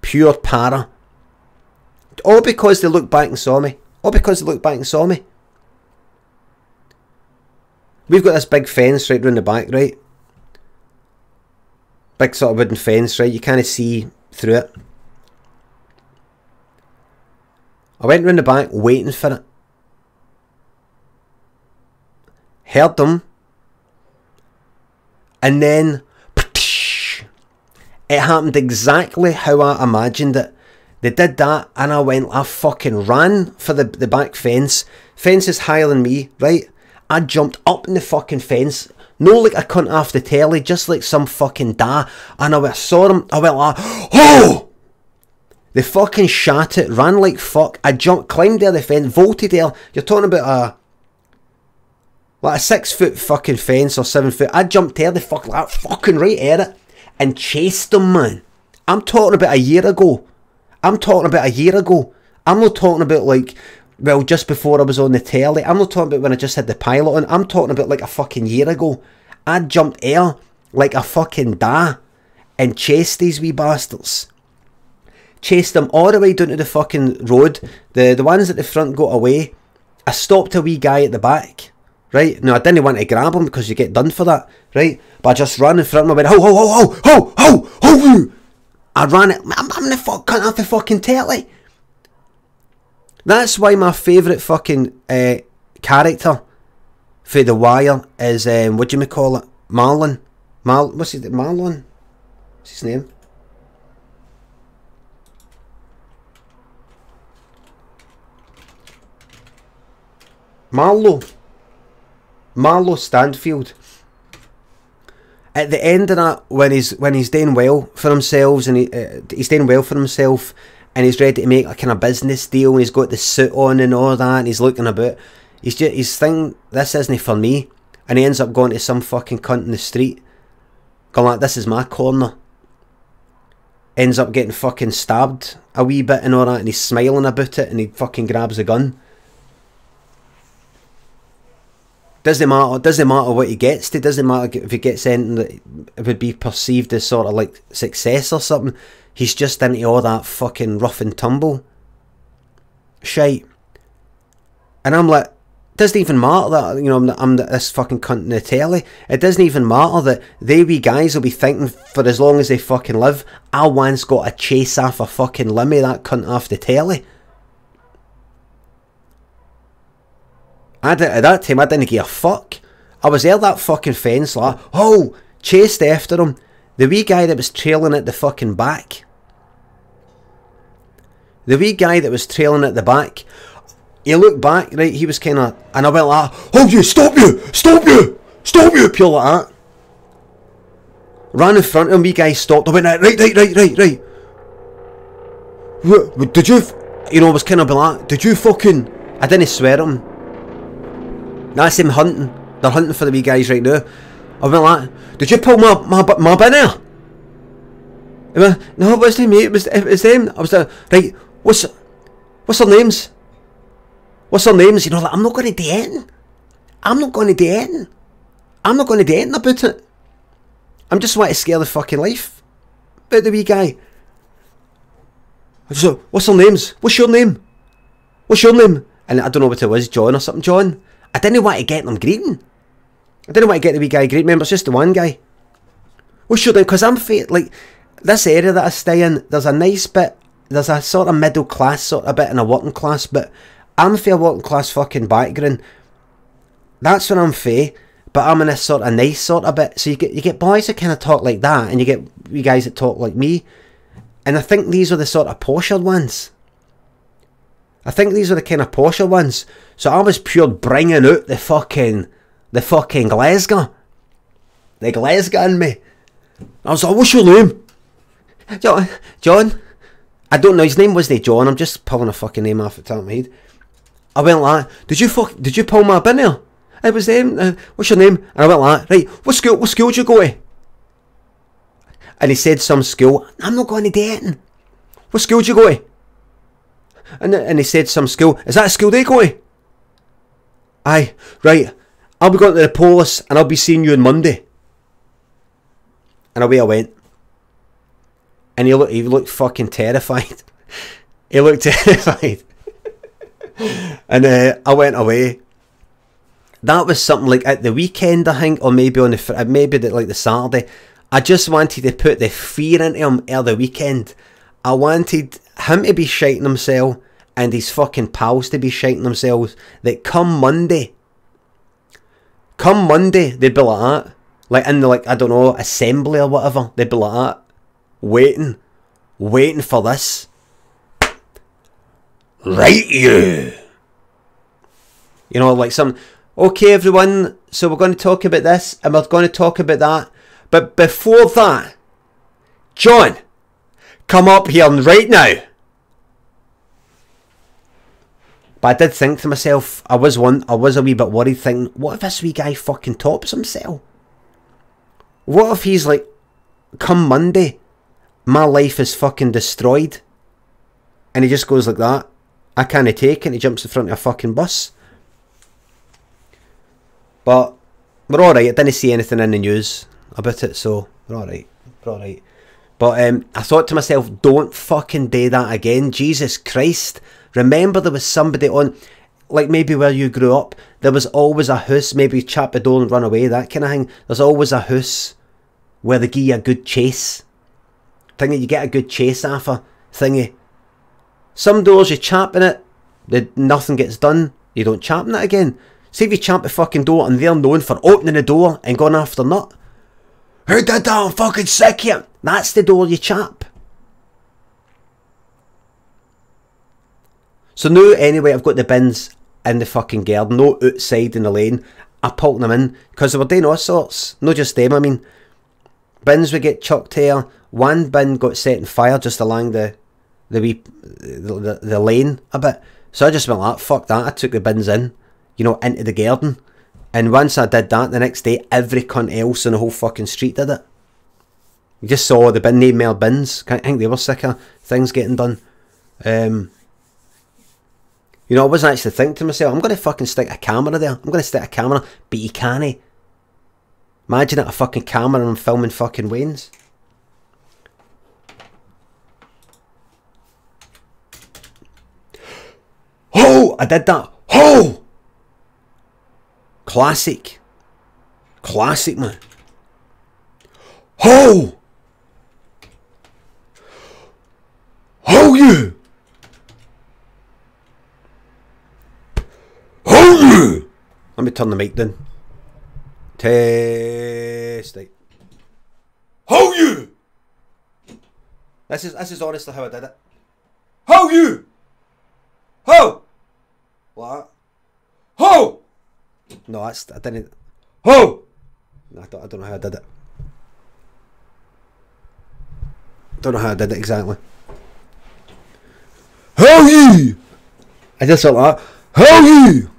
Pure para. All because they looked back and saw me. All because they looked back and saw me. We've got this big fence right round the back, right? Big sort of wooden fence, right? You can't see through it. I went round the back waiting for it. Heard them. And then it happened exactly how I imagined it. They did that, and I fucking ran for the back fence. Fence is higher than me, right? I jumped up in the fucking fence. No like a cunt off the telly, just like some fucking da. And I saw them, I went like, oh! They fucking shot it, ran like fuck. I jumped, climbed there the fence, vaulted there. You're talking about like a 6 foot fucking fence or 7 foot. I jumped there the fucking right at it and chased them, man. I'm talking about a year ago. I'm talking about a year ago. I'm not talking about like, well, just before I was on the telly. I'm not talking about when I just had the pilot on. I'm talking about like a fucking year ago. I jumped air like a fucking da and chased these wee bastards. Chased them all the way down to the fucking road. The ones at the front got away. I stopped a wee guy at the back. Right? Now, I didn't want to grab him because you get done for that. Right? But I just ran in front of him. I went, ho, ho, ho, ho, ho, ho, ho. I ran it. I'm the cunt off the fucking telly. That's why my favourite fucking character for The Wire is, what do you call it? Marlon. What's his name? Marlon? What's his name? Marlo Stanfield. At the end of that, when he's doing well for himself, and he's doing well for himself, and he's ready to make a kind of business deal, and he's got the suit on and all that, and he's looking about, he's thinking, this isn't for me, and he ends up going to some fucking cunt in the street, going like, this is my corner. Ends up getting fucking stabbed a wee bit and all that, and he's smiling about it, and he fucking grabs a gun. Doesn't matter what he gets. It doesn't matter if he gets anything that would be perceived as sort of like success or something. He's just into all that fucking rough and tumble shite. And I'm like, doesn't even matter that, you know, I'm this fucking cunt in the telly. It doesn't even matter that they wee guys will be thinking for as long as they fucking live, I once got a chase off a fucking Limmy, that cunt off the telly. At that time, I didn't give a fuck. I was there that fucking fence like, oh, chased after him. The wee guy that was trailing at the fucking back. The wee guy that was trailing at the back, he looked back, right, he was kind of, and I went like, oh you, stop you, stop you, stop you, pure like that. Ran in front of him, wee guy stopped, I went, right. What, did you, you know, I was kind of like, did you fucking... I didn't swear at him. That's him hunting. They're hunting for the wee guys right now. I went like, did you pull my bin there? He went, no, it wasn't me, it was them. I was like, right, what's their names? What's their names? You know, like, I'm not going to do anything. I'm not going to do anything. I'm not going to do anything about it. I'm just wanting to scare the fucking life out the wee guy. So, what's their names? What's your name? What's your name? And I don't know what it was, John or something. John. I didn't want to get them greeting. I didn't want to get the wee guy greeting. Remember, it's just the one guy. What's your name? Because I'm like, this area that I stay in, there's a nice bit, there's a sort of middle class sort of bit and a working class bit. I'm for a working class fucking background. That's where I'm for. But I'm in a sort of nice sort of bit. So you get boys that kind of talk like that, and you get you guys that talk like me. And I think these are the sort of posher ones. I think these are the kind of posher ones. So I was pure bringing out the fucking Glasgow. The Glasgow in me. I was like, what's your name? John? I don't know, his name wasn't John, I'm just pulling a fucking name off the top of my head. I went like, did you pull my bin there? It was them. What's your name? And I went like, right, what school did you go to? And he said some school. I'm not going to do anything. What school did you go to? And he said some school. Is that a school they go to? Aye, right. I'll be going to the police and I'll be seeing you on Monday. And away I went. And he looked fucking terrified. He looked terrified. And I went away. That was something like at the weekend, I think, or maybe on the Saturday. I just wanted to put the fear into him at the weekend. I wanted him to be shiting himself and his fucking pals to be shiting themselves. That come Monday, they'd be like that. Like in the, like, I don't know, assembly or whatever. They'd be like that. Waiting for this. Right, you. You know, like some... Okay, everyone, so we're going to talk about this and we're going to talk about that. But before that, John, come up here right now. But I did think to myself, I was a wee bit worried, thinking, what if this wee guy fucking tops himself? What if he's like, come Monday, my life is fucking destroyed, and he just goes like that, I can't take it, and he jumps in front of a fucking bus. But we're alright, I didn't see anything in the news about it, so we're alright, But I thought to myself, don't fucking do that again, Jesus Christ. Remember there was somebody on, like maybe where you grew up, there was always a house, maybe chap the door and run away, that kind of thing. There's always a house where they give you a good chase. Thingy, you get a good chase after, thingy. Some doors you chap in it, nothing gets done, you don't chap in it again. See if you champ the fucking door and they're known for opening the door and going after nut. Who did that? I'm fucking sick here. That's the door you chap. So now, anyway, I've got the bins in the fucking garden, no outside in the lane. I pulled them in because they were doing all sorts. Not just them, I mean. Bins would get chucked here. One bin got set on fire just along the lane a bit. So I just went like, fuck that. I took the bins in, you know, into the garden. And once I did that, the next day, every cunt else in the whole fucking street did it. You just saw the bin, name more bins. I think they were sick of things getting done. You know, I wasn't actually thinking to myself, I'm going to fucking stick a camera there. I'm going to stick a camera, but you can't. Imagine it, a fucking camera and I'm filming fucking Wayne's. Oh, I did that. Oh! Classic. Classic, man. Oh! Oh, you! Oh, you! Let me turn the mic down. Testing. Oh, you! This is honestly how I did it. Oh, you! Ho! What? Ho! No, I didn't. Ho! No, I don't know how I did it. Don't know how I did it exactly. How you? I just went like that. How you?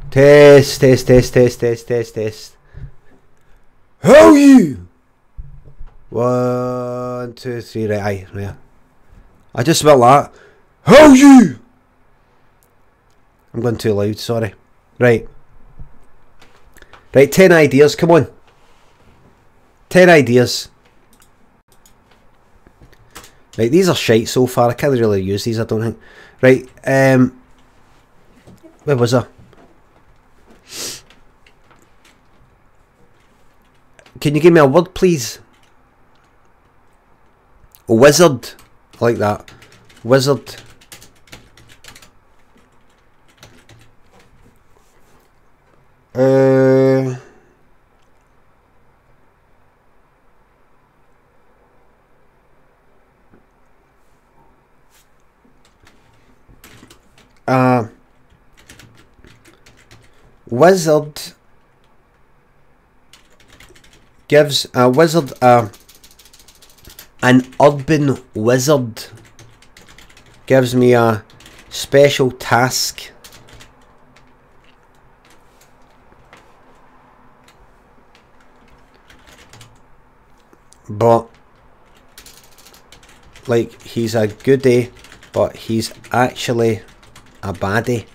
Test, test, test, test, test, test, test. How you? 1, 2, 3, right, aye, right. I just went like that. How you? I'm going too loud, sorry. Right. Right, 10 ideas, come on. 10 ideas. Right, these are shite so far. I can't really use these, I don't think. Right, where was I? Can you give me a word, please? Wizard. I like that. Wizard. Wizard gives a wizard an urban wizard gives me a special task. But like he's a goodie, but he's actually a baddie.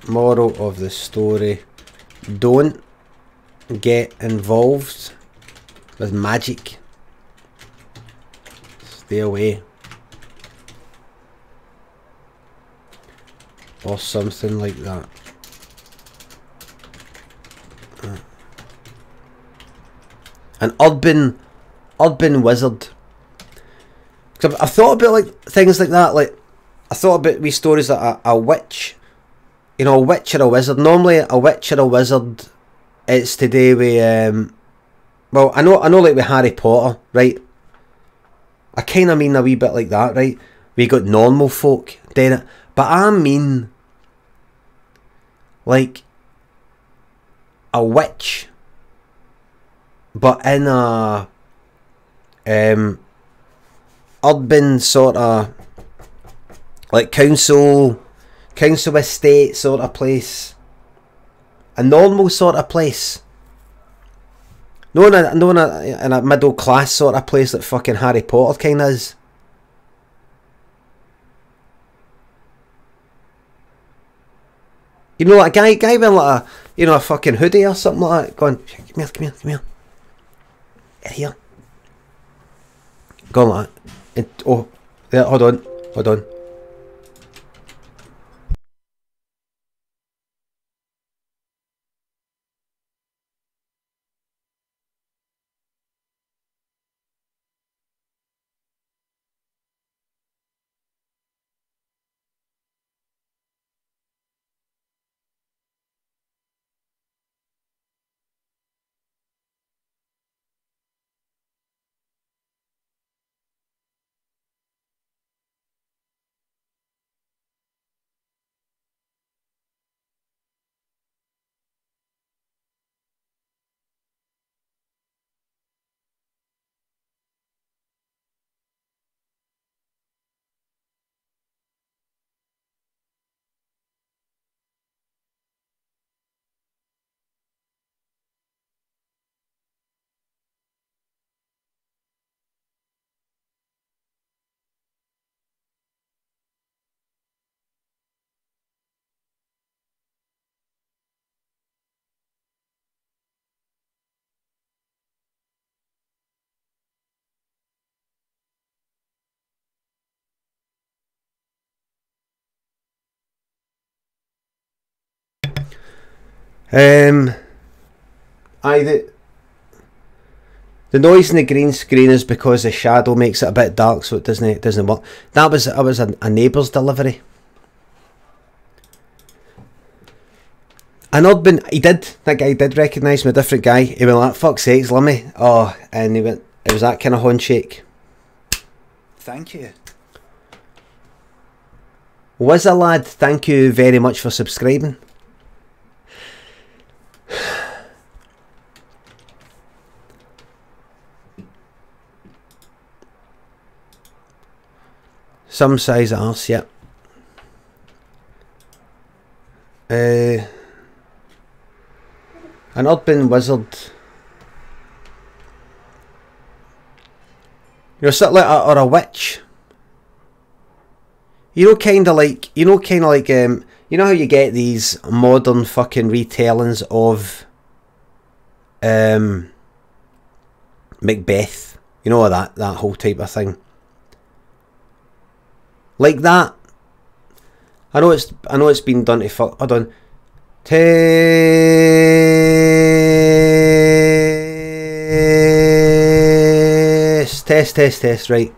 Moral of the story: don't get involved with magic. Stay away. Or something like that. An urban wizard. I've thought about like things like that. Like I thought about wee stories like a witch. You know, a witch or a wizard. Normally, a witch or a wizard, it's to do with well, I know, like with Harry Potter, right? I kind of mean a wee bit like that, right? We got normal folk doing it, but I mean like a witch, but in a urban sort of like council estate sort of place, a normal sort of place. No, in a middle class sort of place that fucking Harry Potter kind of is. You know, like a guy wearing like a, you know, a fucking hoodie or something like that, going, come here. Here. Going like that. And, oh, yeah, hold on. The noise in the green screen is because the shadow makes it a bit dark, so it doesn't work. That was a neighbour's delivery. An urban, that guy did recognise me, a different guy. He went like, fuck's sakes, Limmy. Oh, and he went, it was that kind of handshake. Thank you. Wizza lad, thank you very much for subscribing. Some size arse, yeah. An urban wizard. You're sort of like or a witch. You know, kind of like you know how you get these modern fucking retellings of Macbeth. You know, that whole type of thing. Like that. I know it's been done to fuck. Hold on. Test. Right.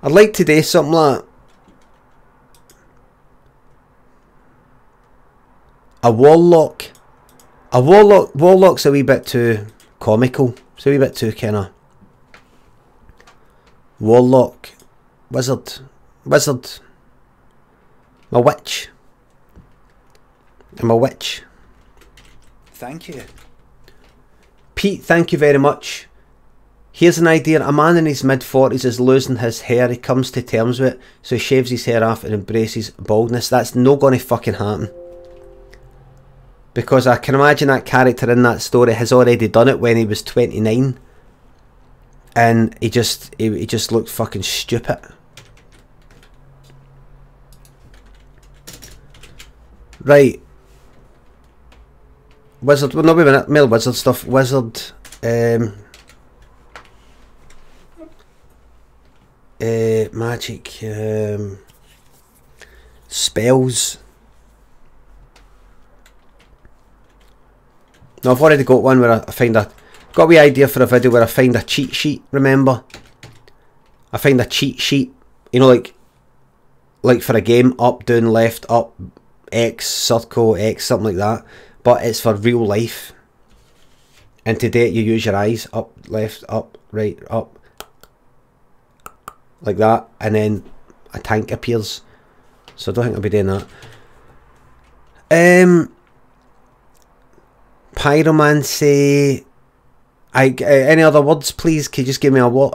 I'd like to do something like a warlock. Warlock's a wee bit too comical. It's a wee bit too kind of warlock, wizard. I'm a witch. Thank you. Pete, thank you very much. Here's an idea. A man in his mid-40s is losing his hair. He comes to terms with it, so he shaves his hair off and embraces baldness. That's not going to fucking happen. Because I can imagine that character in that story has already done it when he was 29. And he just looked fucking stupid. Right. Wizard, well, no, wait a minute. Male wizard stuff. Wizard, magic, spells. No, I've already got one where I find got a wee idea for a video where I find a cheat sheet, remember? I find a cheat sheet, you know, like for a game, up, down, left, up, X, circle, X, something like that. But it's for real life. And to do it, you use your eyes, up, left, up, right, up. Like that. And then a tank appears. So I don't think I'll be doing that. Pyromancy. Any other words, please? Can you just give me a word?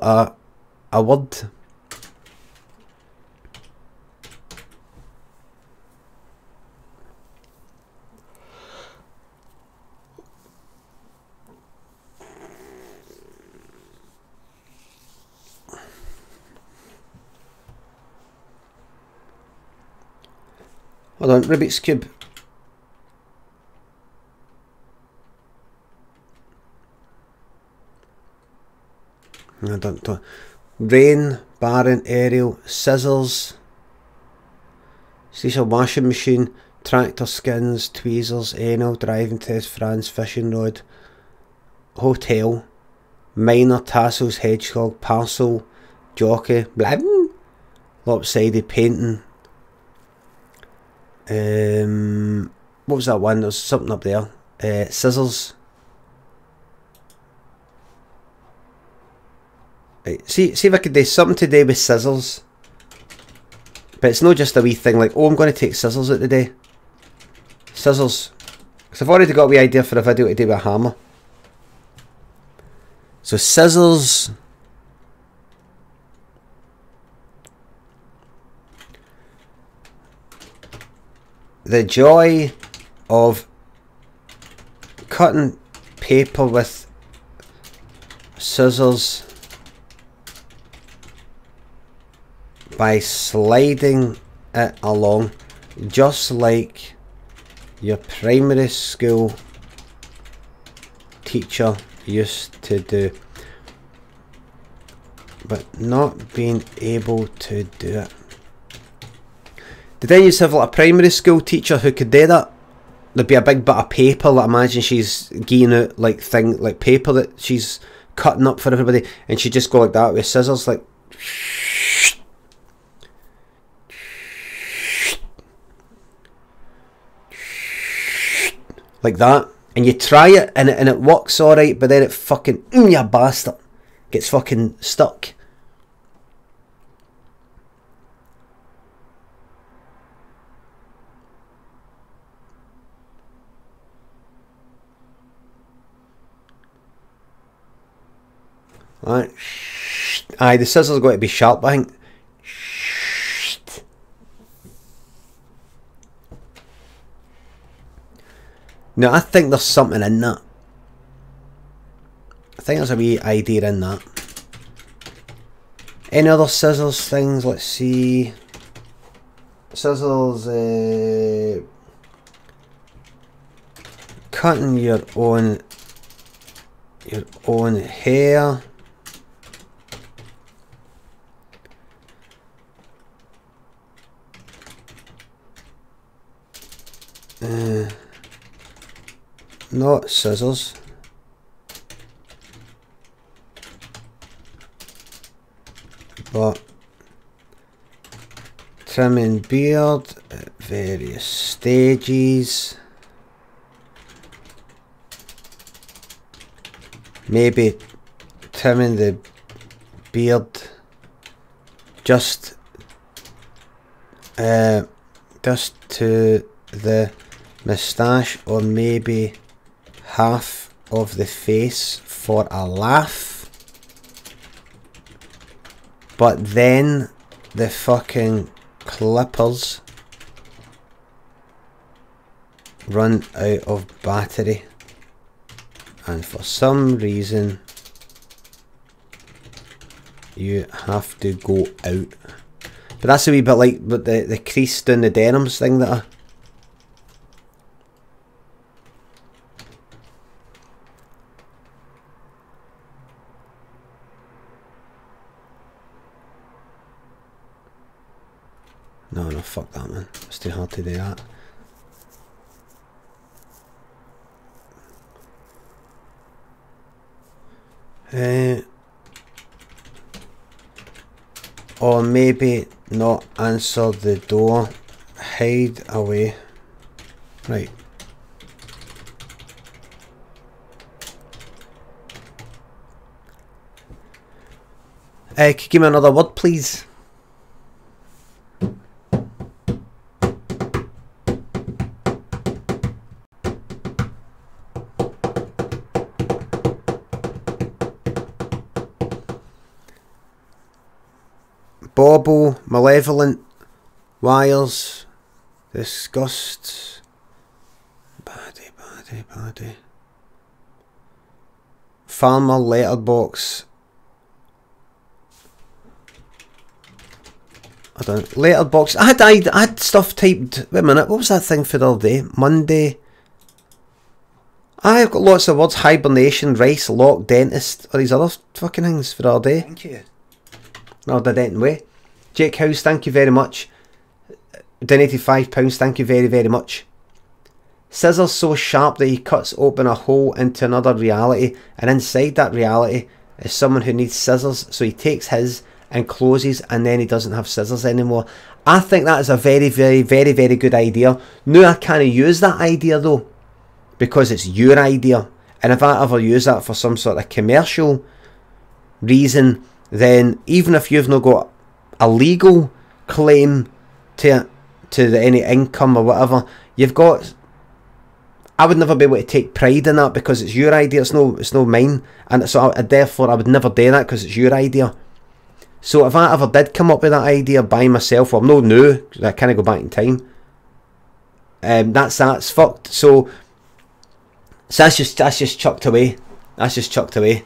Hold on, Rubik's Cube. I don't. Rain, barren, aerial, scissors, diesel washing machine, tractor skins, tweezers, anal, driving test, France, fishing rod, hotel, miner, tassels, hedgehog, parcel, jockey, blah, lopsided painting. What was that one? There was something up there. Scissors. Right. See if I could do something today with scissors. But it's not just a wee thing like, oh, I'm going to take scissors out today. Scissors. Because I've already got a wee idea for a video to do with a hammer. So scissors. The joy of cutting paper with scissors by sliding it along, just like your primary school teacher used to do, but not being able to do it. Did any of you have like a primary school teacher who could do that? There'd be a big bit of paper, like imagine she's geeing out like paper that she's cutting up for everybody, and she'd just go like that with scissors, like that, and you try it and it works alright, but then it fucking, you bastard, gets fucking stuck. Right. Aye, the scissors got to be sharp, I think. Now, I think there's something in that. I think there's a wee idea in that. Any other scissors things? Let's see. Scissors, cutting your own hair. Not scissors. But trimming beard at various stages. Maybe trimming the beard just to the moustache, or maybe half of the face for a laugh. But then the fucking clippers run out of battery, and for some reason you have to go out. But that's a wee bit like with the crease down the denims thing that I... No, fuck that, man. It's too hard to do that. Or maybe not answer the door. Hide away. Right. Could you give me another word, please? Bauble, malevolent, wires, disgust, baddie. Farmer, letterbox. I don't. Letterbox. I had stuff typed. Wait a minute. What was that thing for the other day? Monday. I've got lots of words. Hibernation, rice, lock, dentist. All these other fucking things for the other day. Thank you. No, I didn't way. Jake House, thank you very much. Donated £5, thank you very, very much. Scissors so sharp that he cuts open a hole into another reality, and inside that reality is someone who needs scissors, so he takes his and closes, and then he doesn't have scissors anymore. I think that is a very, very, very, very good idea. No, I can't use that idea though, because it's your idea, and if I ever use that for some sort of commercial reason, then even if you've not got a legal claim to any income or whatever, you've got... I would never be able to take pride in that because it's your idea. It's no mine, and so therefore I would never do that because it's your idea. So if I ever did come up with that idea by myself, well, no new, because I can't go back in time. That's fucked. So that's just chucked away. That's just chucked away.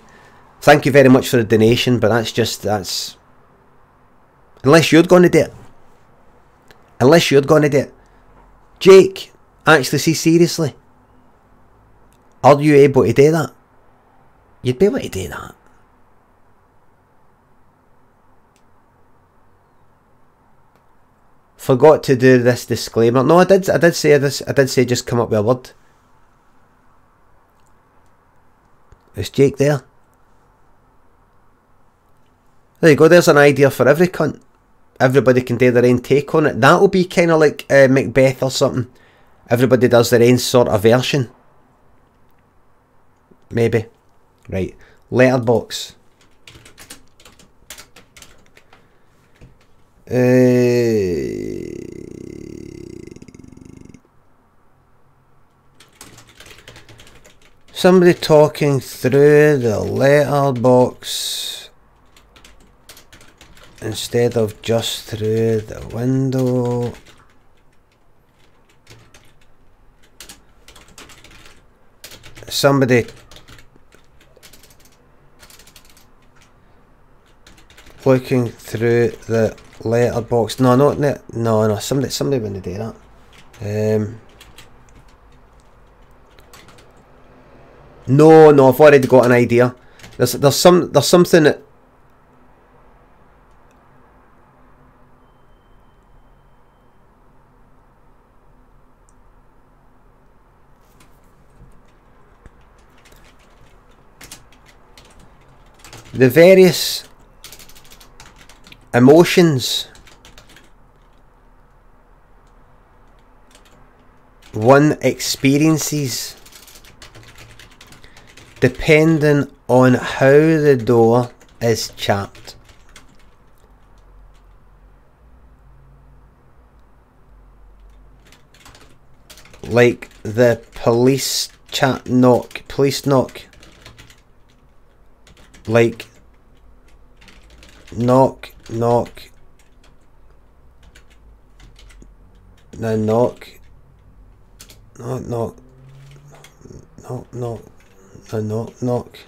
Thank you very much for the donation, but that's unless you're going to do it. Unless you're going to do it. Jake, actually, see, seriously, are you able to do that? You'd be able to do that. Forgot to do this disclaimer. No, I did say this. I did say just come up with a word. Is Jake there? There you go, there's an idea for every cunt. Everybody can do their own take on it. That'll be kind of like Macbeth or something. Everybody does their own sort of version. Maybe. Right. Letterbox. Somebody talking through the letterbox instead of just through the window. Somebody looking through the letterbox. No, not that. No. Somebody wouldn't do that. No. I've already got an idea. There's something that. The various emotions one experiences depending on how the door is chapped. Like the police knock. Like knock. Now knock. Knock.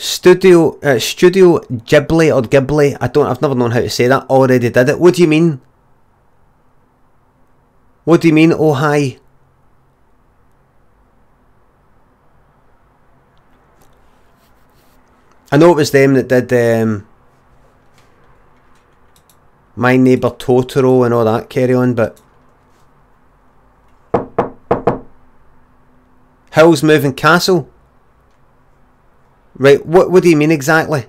Studio Ghibli or Ghibli. I've never known how to say that. Already did it. What do you mean? What do you mean? Oh hi. I know it was them that did My Neighbour Totoro and all that carry on, but Howl's Moving Castle. Right, what do you mean exactly?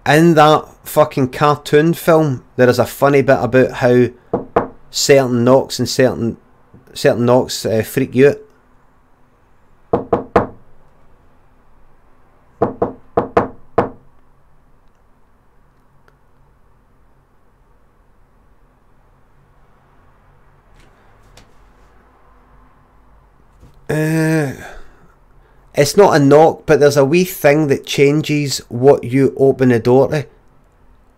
In that fucking cartoon film, there is a funny bit about how certain knocks and certain knocks freak you out. It's not a knock, but there's a wee thing that changes what you open the door to.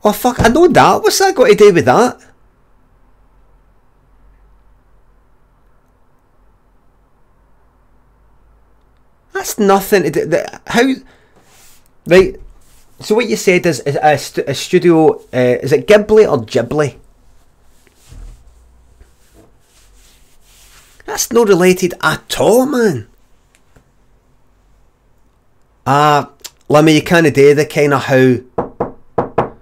Oh fuck, I know that. What's that got to do with that? That's nothing to do. How? Right. So what you said is a studio. Is it Ghibli or Ghibli? That's not related at all, man. Limmy, you can't do the kind of how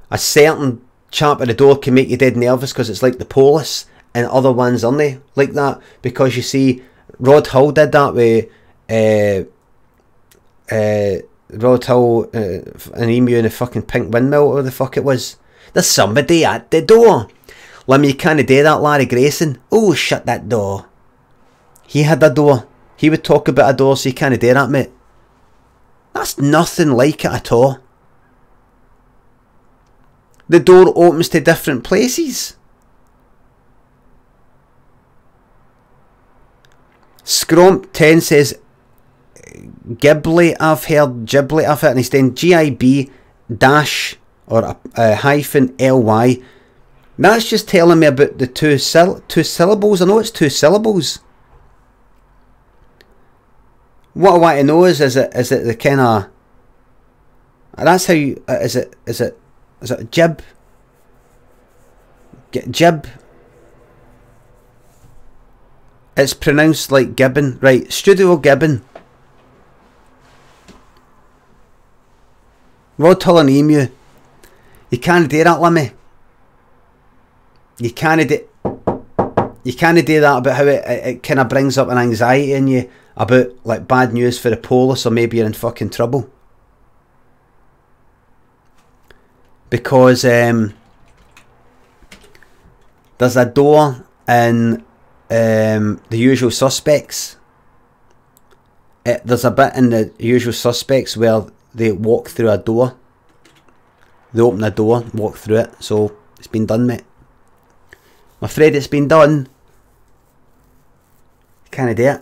a certain chap at the door can make you dead nervous because it's like the police, and other ones aren't they like that? Because you see, Rod Hull did that with Rod Hull, an emu in a fucking pink windmill, or whatever the fuck it was. There's somebody at the door. Limmy, you can't do that, Larry Grayson. Oh, shut that door. He had a door. He would talk about a door, so you can't do that, mate. That's nothing like it at all. The door opens to different places. Scromp10 says Ghibli, I've heard Ghibli, I've heard, and he's saying GIB dash or hyphen LY. That's just telling me about the two syllables. I know it's two syllables. What I want to know is it the kind of, that's how you, is it jib? Jib? It's pronounced like Gibbon, right? Studio Gibbon. Rod Hull and Emu. You can't do that, Limmy. You can't do that about how it kind of brings up an anxiety in you about like bad news for the police, or maybe you're in fucking trouble. because there's a door in The Usual Suspects. There's a bit in The Usual Suspects where they walk through a door. They open a door, walk through it. So it's been done, mate. I'm afraid it's been done. Can't do it.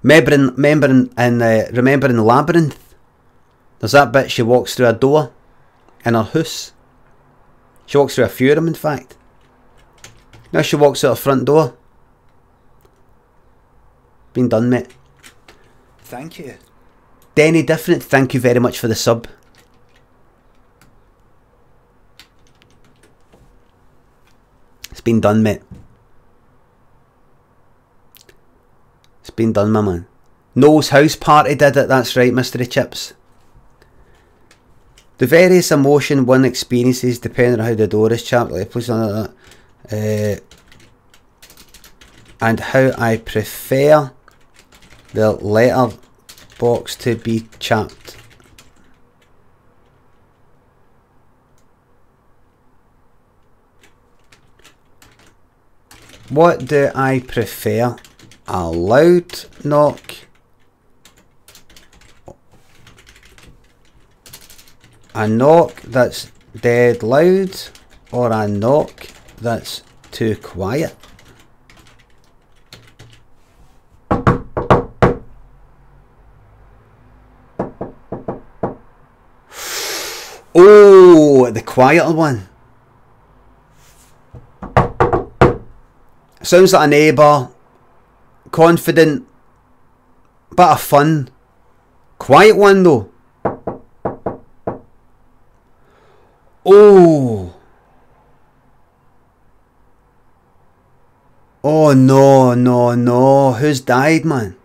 Remember in the Labyrinth, there's that bit she walks through a door in her house. She walks through a few of them, in fact. Now she walks out her front door. Been done, mate. Thank you. Denny Different, thank you very much for the sub. It's been done, mate. It's been done, my man. Noel's House Party did it, that's right, Mystery Chips. The various emotion one experiences depending on how the door is chapped, like please on that. And how I prefer the letter box to be chapped. What do I prefer? A loud knock a knock that's dead loud, or a knock that's too quiet? Oh, the quieter one. Sounds like a neighbour. Confident. Bit of fun. Quiet one though. Oh. Oh no, no, no. Who's died, man?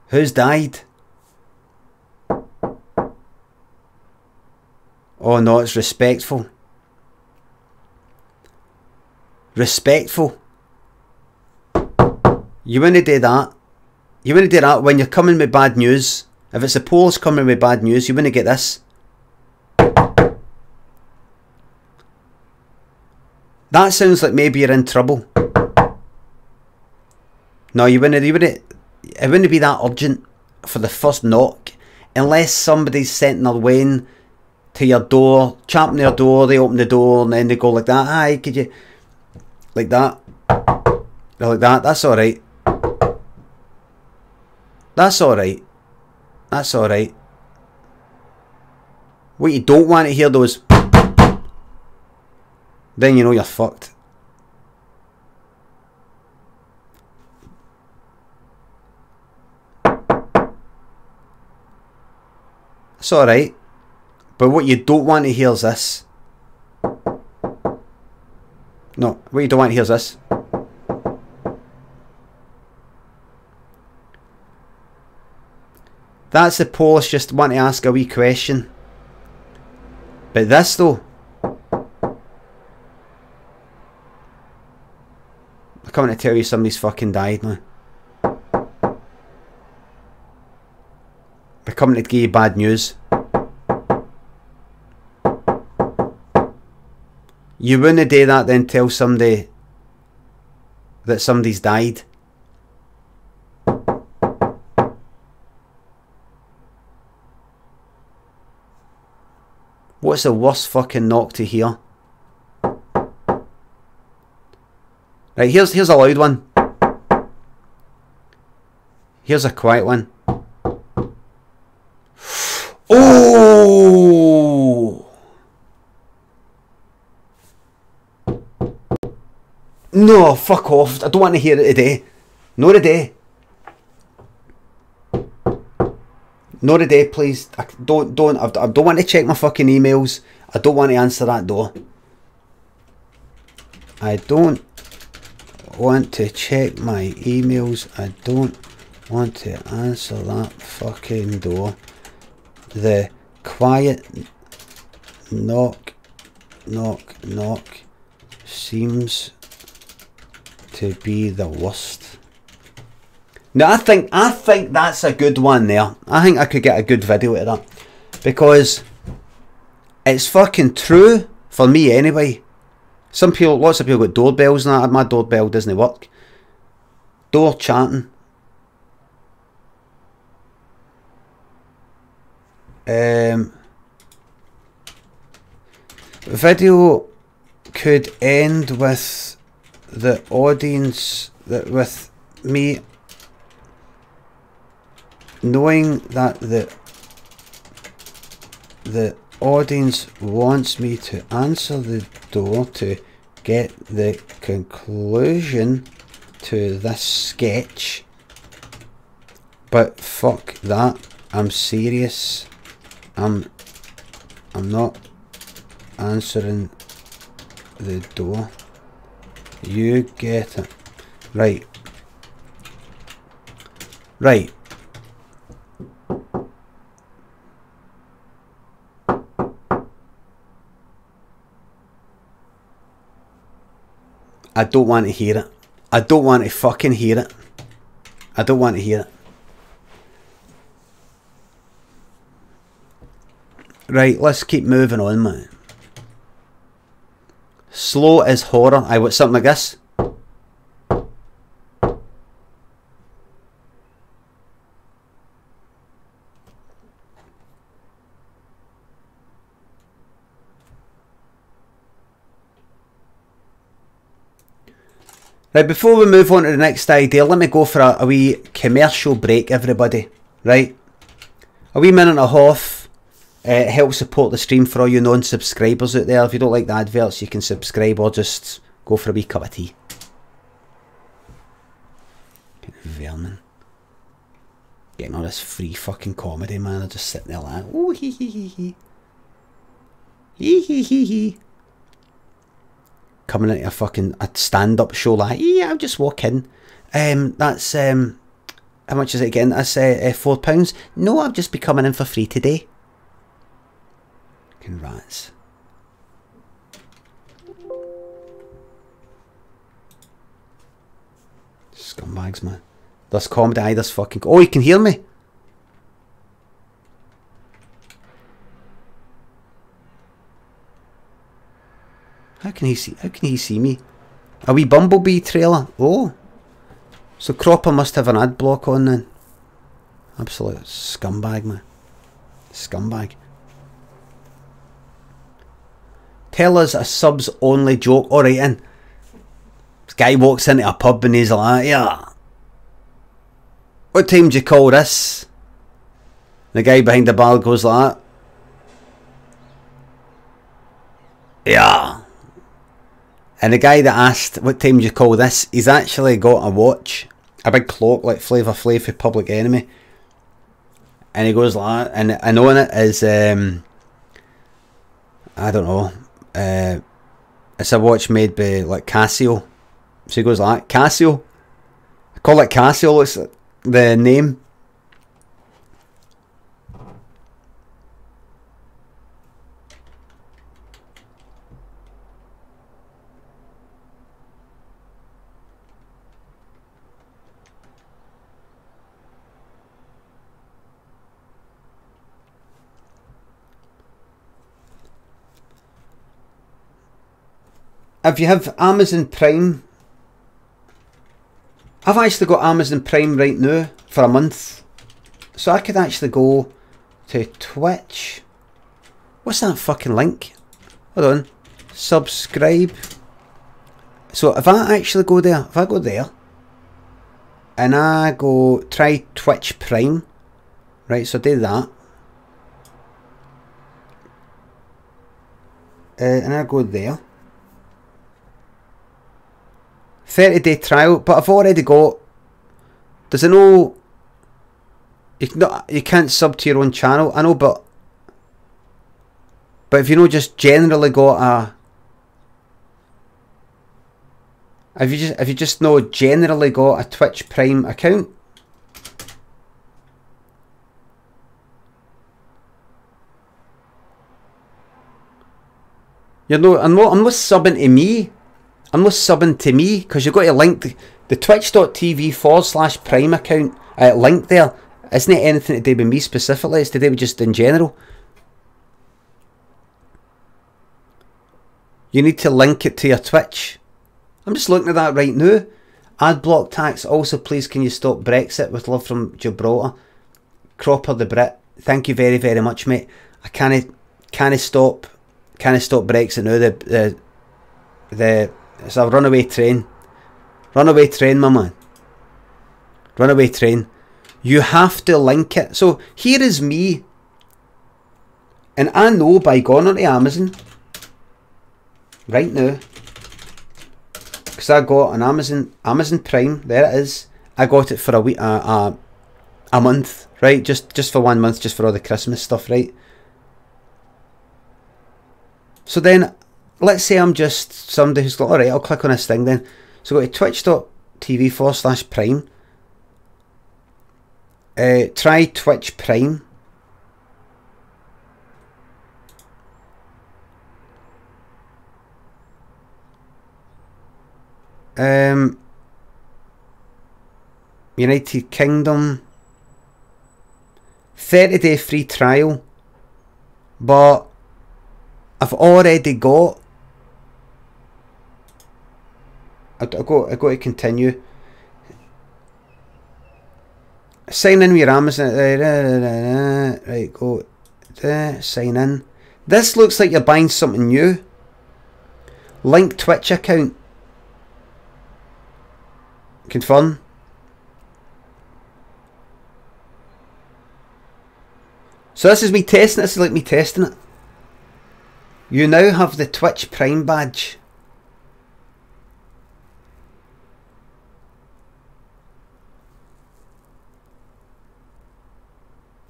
Who's died? Oh no, it's respectful. Respectful. You wouldn't do that. You wouldn't do that when you're coming with bad news. If it's the police coming with bad news, you wouldn't get this. That sounds like maybe you're in trouble. No, you wouldn't. It wouldn't be that urgent for the first knock, unless somebody's sent their way to your door, champing their door. They open the door and then they go like that. Hi, could you? Like that. They're like that. That's all right. That's all right. That's all right. What you don't want to hear though is, then you know you're fucked. It's all right. But what you don't want to hear is this. No, what you don't want to hear is this. That's the police just want to ask a wee question. But this though, I'm coming to tell you somebody's fucking died, man. They're coming to give you bad news. You wouldn't do that then tell somebody that somebody's died. What's the worst fucking knock to hear? Right, here's a loud one. Here's a quiet one. Oh! No, fuck off. I don't want to hear it today. Not today. Not today, please. I don't want to check my fucking emails. I don't want to answer that door. I don't want to check my emails. I don't want to answer that fucking door. The quiet knock, knock, knock seems to be the worst. Now I think that's a good one there. I think I could get a good video out of that, because It's fucking true for me anyway. Some people, lots of people got doorbells and that. My doorbell doesn't work. Door chanting. Video could end with the audience, with me knowing that the audience wants me to answer the door to get the conclusion to this sketch, but fuck that, I'm serious. I'm not answering the door. You get it. Right. Right. I don't want to hear it. I don't want to fucking hear it. I don't want to hear it. Right, let's keep moving on, man. Slow as horror. I want something like this. Right, before we move on to the next idea, let me go for a wee commercial break, everybody. Right? A wee minute and a half. Help support the stream for all you non-subscribers out there. If you don't like the adverts, you can subscribe or just go for a wee cup of tea. Vermin. Getting all this free fucking comedy, man. They're just sitting there like, ooh, hee hee hee hee. Hee hee hee hee. Coming into a fucking stand-up show like, yeah, I'll just walk in. That's, how much is it again? That's £4. No, I've just be coming in for free today. Fucking rats. Scumbags, man. This comedy, this fucking... Oh, you can hear me? How can he see me? A wee Bumblebee trailer? Oh. So Cropper must have an ad block on then. Absolute scumbag, man. Scumbag. Tell us a subs only joke. Alright then. This guy walks into a pub and he's like, yeah. What time do you call this? The guy behind the bar goes like that. Yeah. And the guy that asked, what time do you call this? He's actually got a watch. A big clock like Flavor Flav for Public Enemy. And he goes like that. And on it is, I don't know. It's a watch made by like Casio. So he goes like that. Casio. I call it Casio. It's the name. If you have Amazon Prime, I've actually got Amazon Prime right now for a month. So I could actually go to Twitch. What's that fucking link? Hold on. Subscribe. So if I actually go there, if I go there, and I go try Twitch Prime, right, so do that. And I go there. 30-day trial, but I've already got. Does it know? You can't sub to your own channel. I know, but if you know, just generally got a. If you just know generally got a Twitch Prime account. You know, I'm not subbing to me. I'm not subbing to me, because you've got to link the twitch.tv/Prime account link there. Isn't it anything to do with me specifically? It's to do with just in general. You need to link it to your Twitch. I'm just looking at that right now. Ad block tax. Also, please can you stop Brexit? With love from Gibraltar. Cropper the Brit. Thank you very, very much, mate. I can't stop Brexit now. It's a runaway train. Runaway train, my man. Runaway train. You have to link it. So here is me. And I know by going onto Amazon right now, because I got an Amazon Prime. There it is. I got it for a week, a month, right? Just for 1 month, just for all the Christmas stuff, right? So then, let's say I'm just somebody who's like, alright, I'll click on this thing then. So go to twitch.tv/prime. Try Twitch Prime. United Kingdom. 30-day free trial. But I've already got. I go to continue. Sign in with your Amazon. Right, go sign in. This looks like you're buying something new. Link Twitch account. Confirm. So this is me testing it. This is like me testing it. You now have the Twitch Prime badge.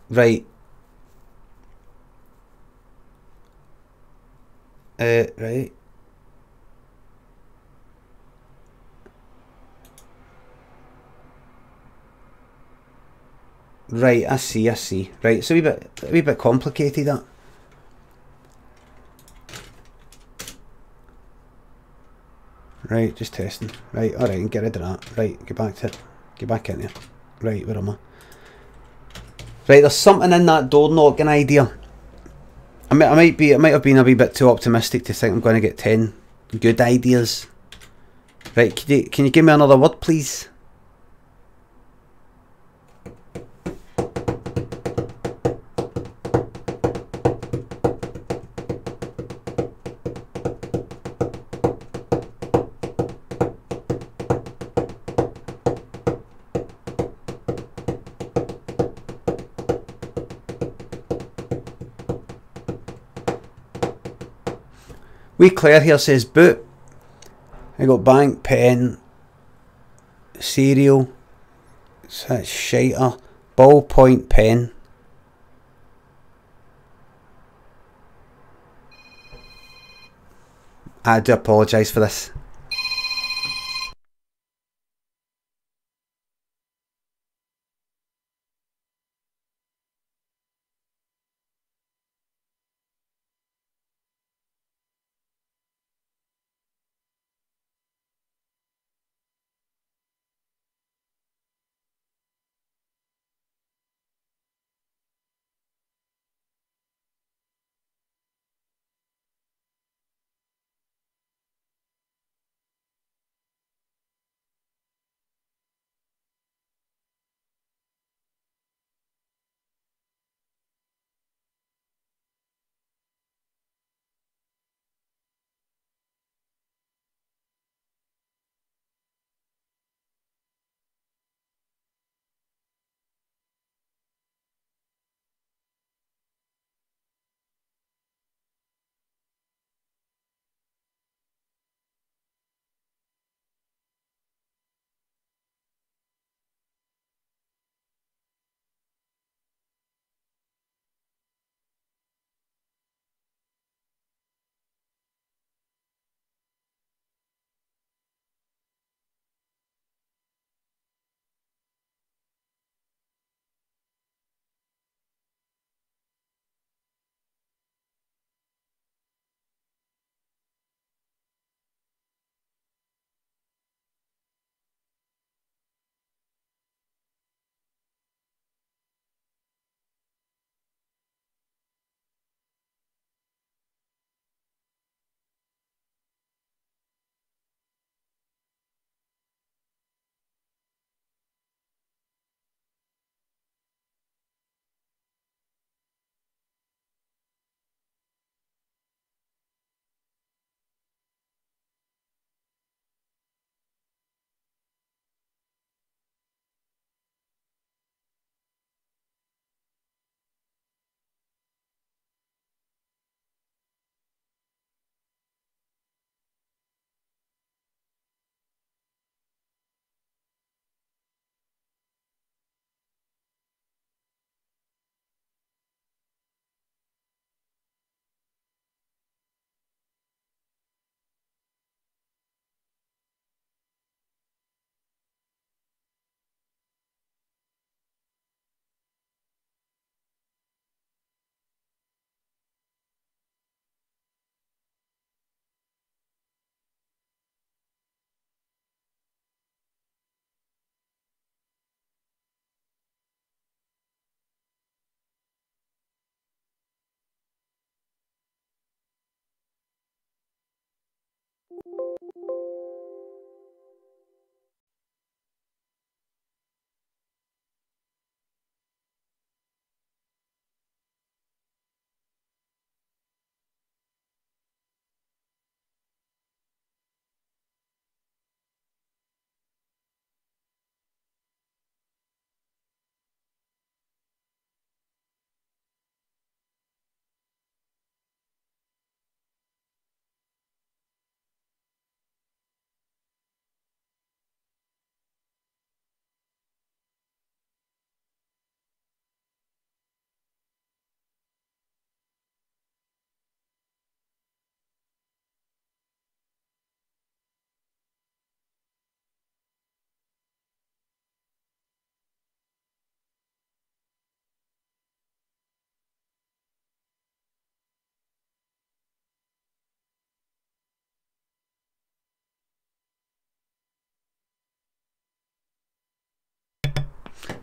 Right. Right. Right, I see. Right, it's a wee bit complicated, that. Right, just testing. Right, alright, and get rid of that. Right, get back to it. Get back in here. Right, where am I? Right, there's something in that door knocking idea. It might have been a wee bit too optimistic to think I'm going to get 10 good ideas. Right, can you give me another word, please? Wee Claire here says boot. I got bank, pen, cereal, that's shiter, ballpoint pen. I do apologise for this.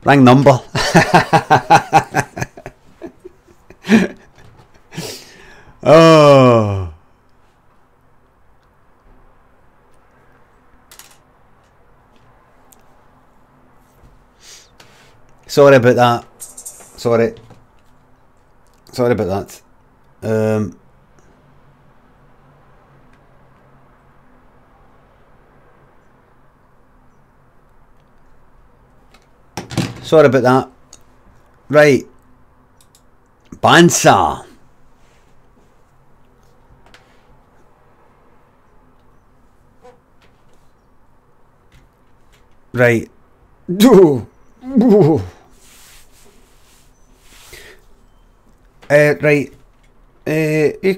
Wrong number. Oh. Sorry about that. Sorry. Sorry about that. Sorry about that. Right. Bansa. Right. Right.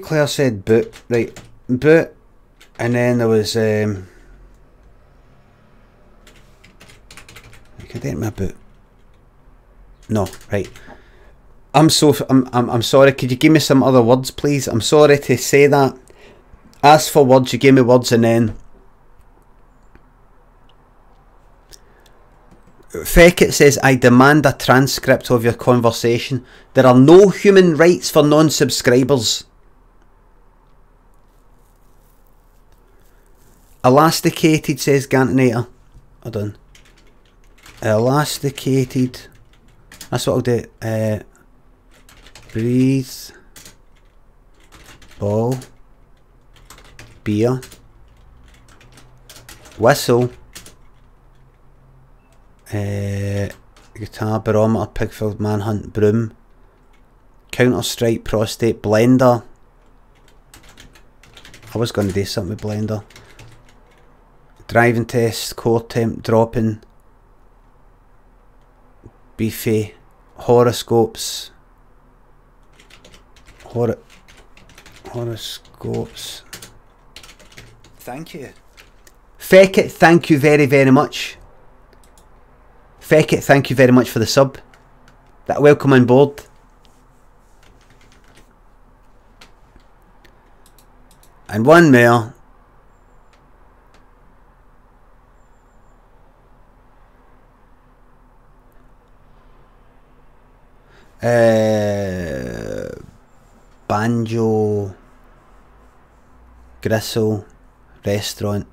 Claire said boot. Right. Boot. And then there was I can my boot. No, right. I'm sorry. Could you give me some other words, please? I'm sorry to say that. Ask for words. You gave me words, and then Feckett says, I demand a transcript of your conversation. There are no human rights for non-subscribers. Elasticated, says Gantinator. Hold on. Elasticated. That's what I'll do. Breathe. Ball. Beer. Whistle. Guitar, barometer, pig-filled manhunt, broom, Counter-Strike, prostate, blender. I was going to do something with blender. Driving test, core temp, dropping, beefy, horoscopes, horoscopes. Thank you. Feckett, thank you very, very much. Feckett, thank you very much for the sub. Welcome on board. And one more. Banjo Gristle Restaurant.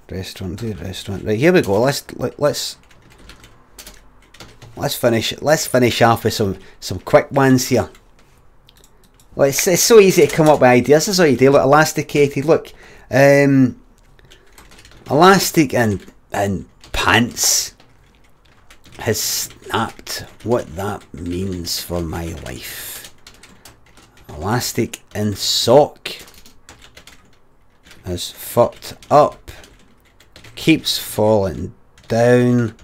Restaurant. Right, here we go. Let's finish off with some quick ones here. It's so easy to come up with ideas. This is all you do. Look, elasticated. Look, elastic and pants has snapped. What that means for my life. Elastic and sock has fucked up. Keeps falling down,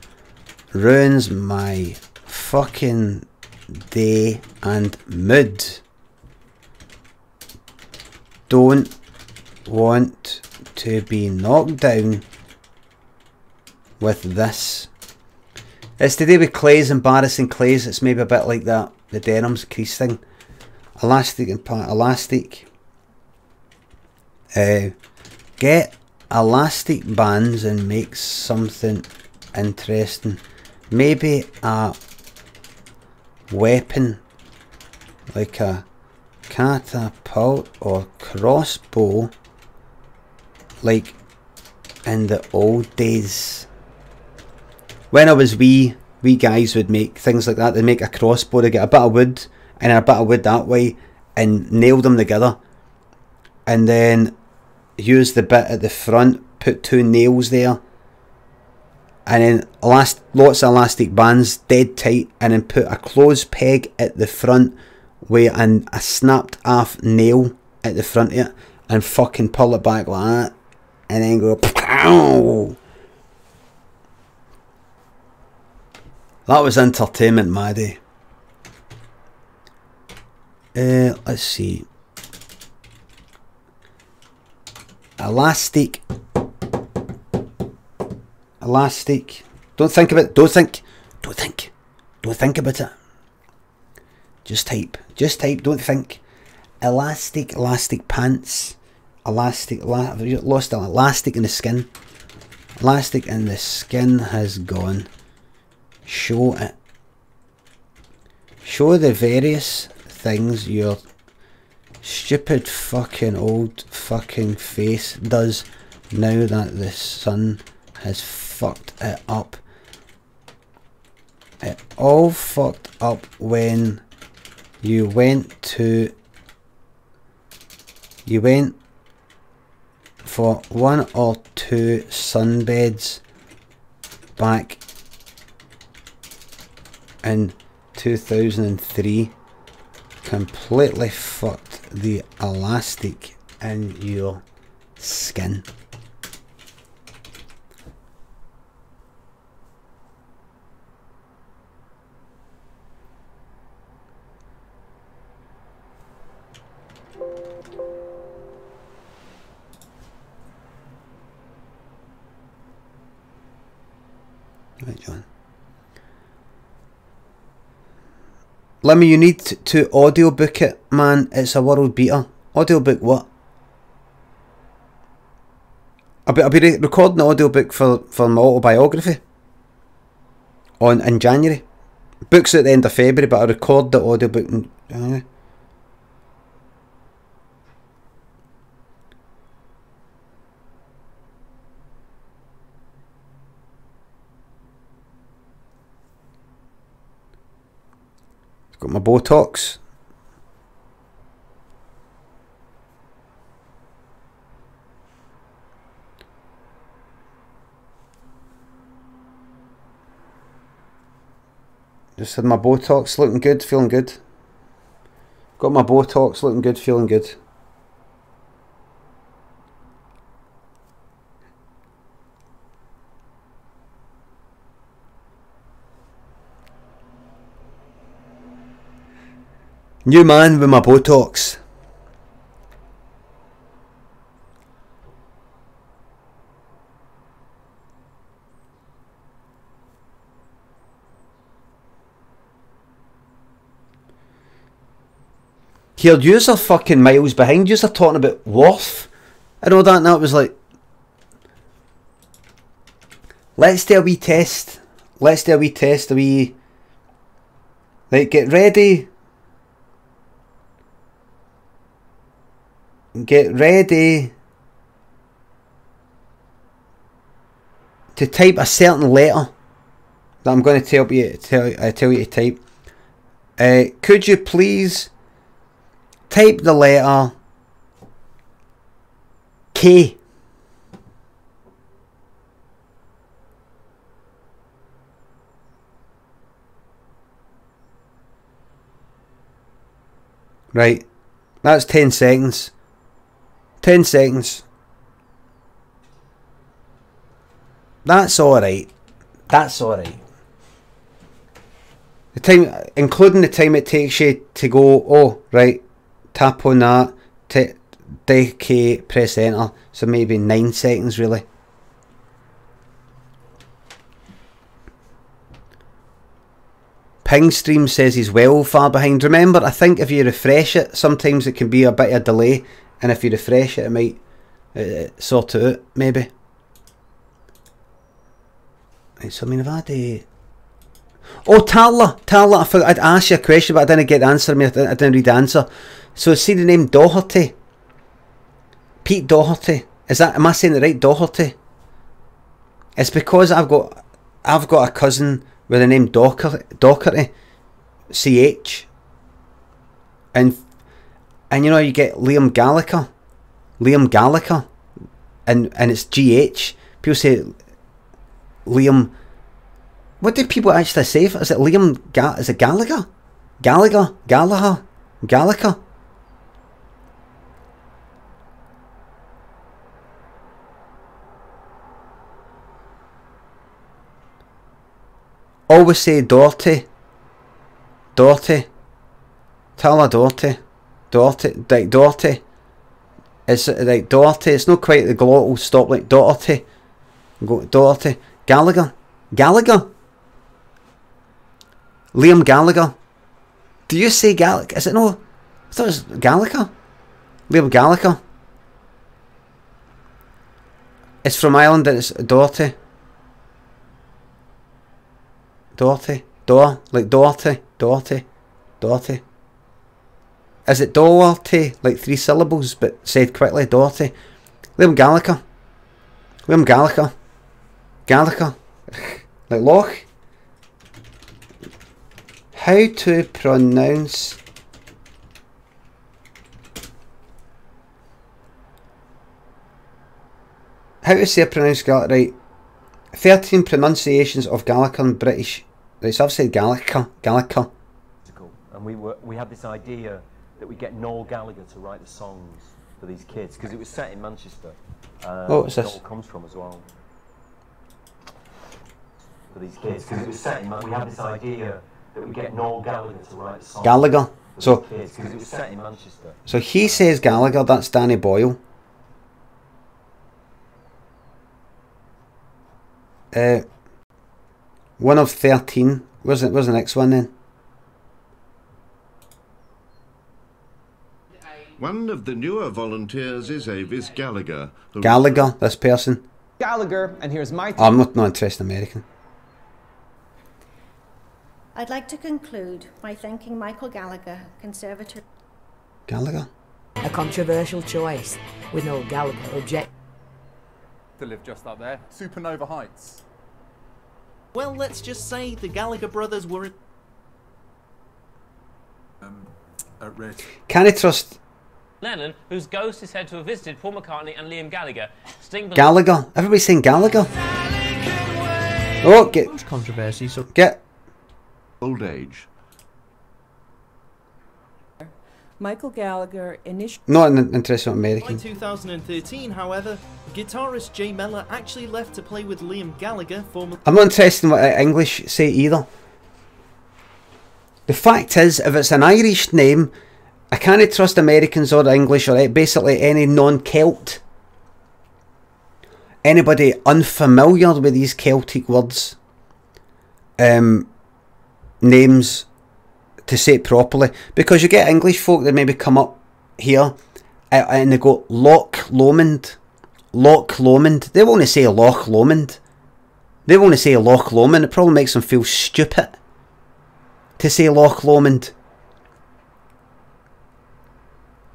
ruins my fucking day and mood. Don't want to be knocked down with this. It's to do with Clay's, embarrassing Clay's. It's maybe a bit like that, the denims crease thing. Elastic and elastic. Get elastic bands and make something interesting. Maybe a weapon like a catapult or crossbow like in the old days. When I was wee guys would make things like that. They'd make a crossbow, they get a bit of wood and a bit of wood that way and nail them together, and then use the bit at the front, put two nails there, and then lots of elastic bands dead tight, and then put a closed peg at the front with a snapped off nail at the front of it, and fucking pull it back like that, and then go pow. That was entertainment, my day. Let's see. Elastic. Don't think about it. Don't think about it. Just type. Don't think. Elastic pants. I've lost elastic in the skin. Elastic in the skin has gone. Show it. Show the various things your stupid fucking old fucking face does now that the sun has fucked it up. It all fucked up when you went for 1 or 2 sunbeds back in 2003. Completely fucked the elastic in your skin. Right, John. Limmy, you need to audiobook it, man. It's a world beater. Audiobook what? I'll be recording the audiobook for my autobiography in January. Book's at the end of February, but I'll record the audiobook in January. Got my Botox. Just had my Botox, looking good, feeling good. Got my Botox, looking good, feeling good. New man with my Botox. Here, yous are fucking miles behind. Yous are talking about Worth and all that, and that was like, let's do a wee test. Let's do a wee test. A wee, like, get ready. Get ready to type a certain letter that I'm going to tell you to type. Could you please type the letter K? Right, that's 10 seconds. 10 seconds. That's alright. That's alright. The time, including the time it takes you to go, oh, right, tap on that, K, press enter. So maybe 9 seconds really. Ping Stream says he's well far behind. Remember, I think if you refresh it, sometimes it can be a bit of a delay. And if you refresh it, it might sort it out, maybe. Right, so I mean, if I had oh, Tarla, I forgot I'd ask you a question, but I didn't get the answer. I mean, I didn't read the answer. So see the name Doherty? Pete Doherty. Is that, am I saying it right, Doherty? It's because I've got a cousin with the name Doherty. CH. And you know, you get Liam Gallagher, and it's GH. People say Liam. What do people actually say? Is it Liam? Is it Gallagher? Gallagher. Always say Doherty. Tell her Doherty. Doherty. It's like Doherty. It's not quite the glottal stop like Doherty. Doherty. Gallagher. Liam Gallagher. Do you say Gallagher? Is it no? I thought it was Gallagher. Liam Gallagher. It's from Ireland and it's Doherty. Doherty. Door. Like Doherty. Doherty. Doherty. Is it Doherty? Like 3 syllables, but said quickly. Doherty. Liam Gallagher. Liam Gallagher. Gallagher. Like Loch. How to pronounce... How to say pronounce Gallagher, right? 13 pronunciations of Gallagher in British. Right, so I've said Gallagher. Gallagher. And we had this idea that we get Noel Gallagher to write the songs for these kids, because it was set in Manchester. Oh, what's this? Noel comes from as well. For these kids, because it was set in Manchester. We had this idea that we get Noel Gallagher to write the songs. Gallagher. So, because it was set in Manchester. So he says Gallagher, that's Danny Boyle. 1 of 13. Where's the next one then? One of the newer volunteers is Avis Gallagher. Gallagher, this person. Gallagher, and here's my... Oh, I'm not interested in American. I'd like to conclude by thanking Michael Gallagher, Conservator. Gallagher? A controversial choice, with no Gallagher object. To live just up there, Supernova Heights. Well, let's just say the Gallagher brothers were at risk. Can I trust Lennon, whose ghost is said to have visited Paul McCartney and Liam Gallagher. Gallagher? Everybody's saying Gallagher. Oh, get controversy. So get old age. Michael Gallagher initially... Not interested in American. By 2013, however, guitarist Jay Mellor actually left to play with Liam Gallagher, formerly... I'm not interested in what English say either. The fact is, if it's an Irish name, I can't trust Americans or English or basically any non-Celt. Anybody unfamiliar with these Celtic words. Names to say it properly, because you get English folk that maybe come up here and they go Loch Lomond, Loch Lomond. They want to say Loch Lomond. They want to say Loch Lomond. It probably makes them feel stupid to say Loch Lomond.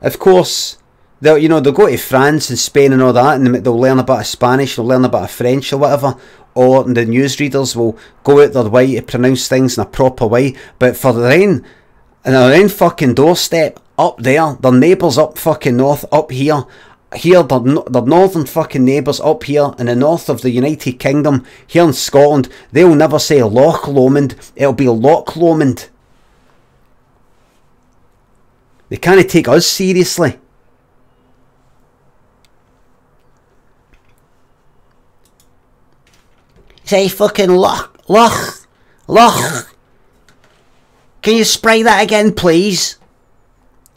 Of course, they'll go to France and Spain and all that, and they'll learn a bit of Spanish, they'll learn a bit of French or whatever. Or the newsreaders will go out their way to pronounce things in a proper way. But for their own fucking doorstep up there, their neighbours up fucking north, up here, their northern fucking neighbours up here in the north of the United Kingdom, here in Scotland, they'll never say Loch Lomond, it'll be Loch Lomond. They can't take us seriously. Say fucking Loch. Can you spray that again, please?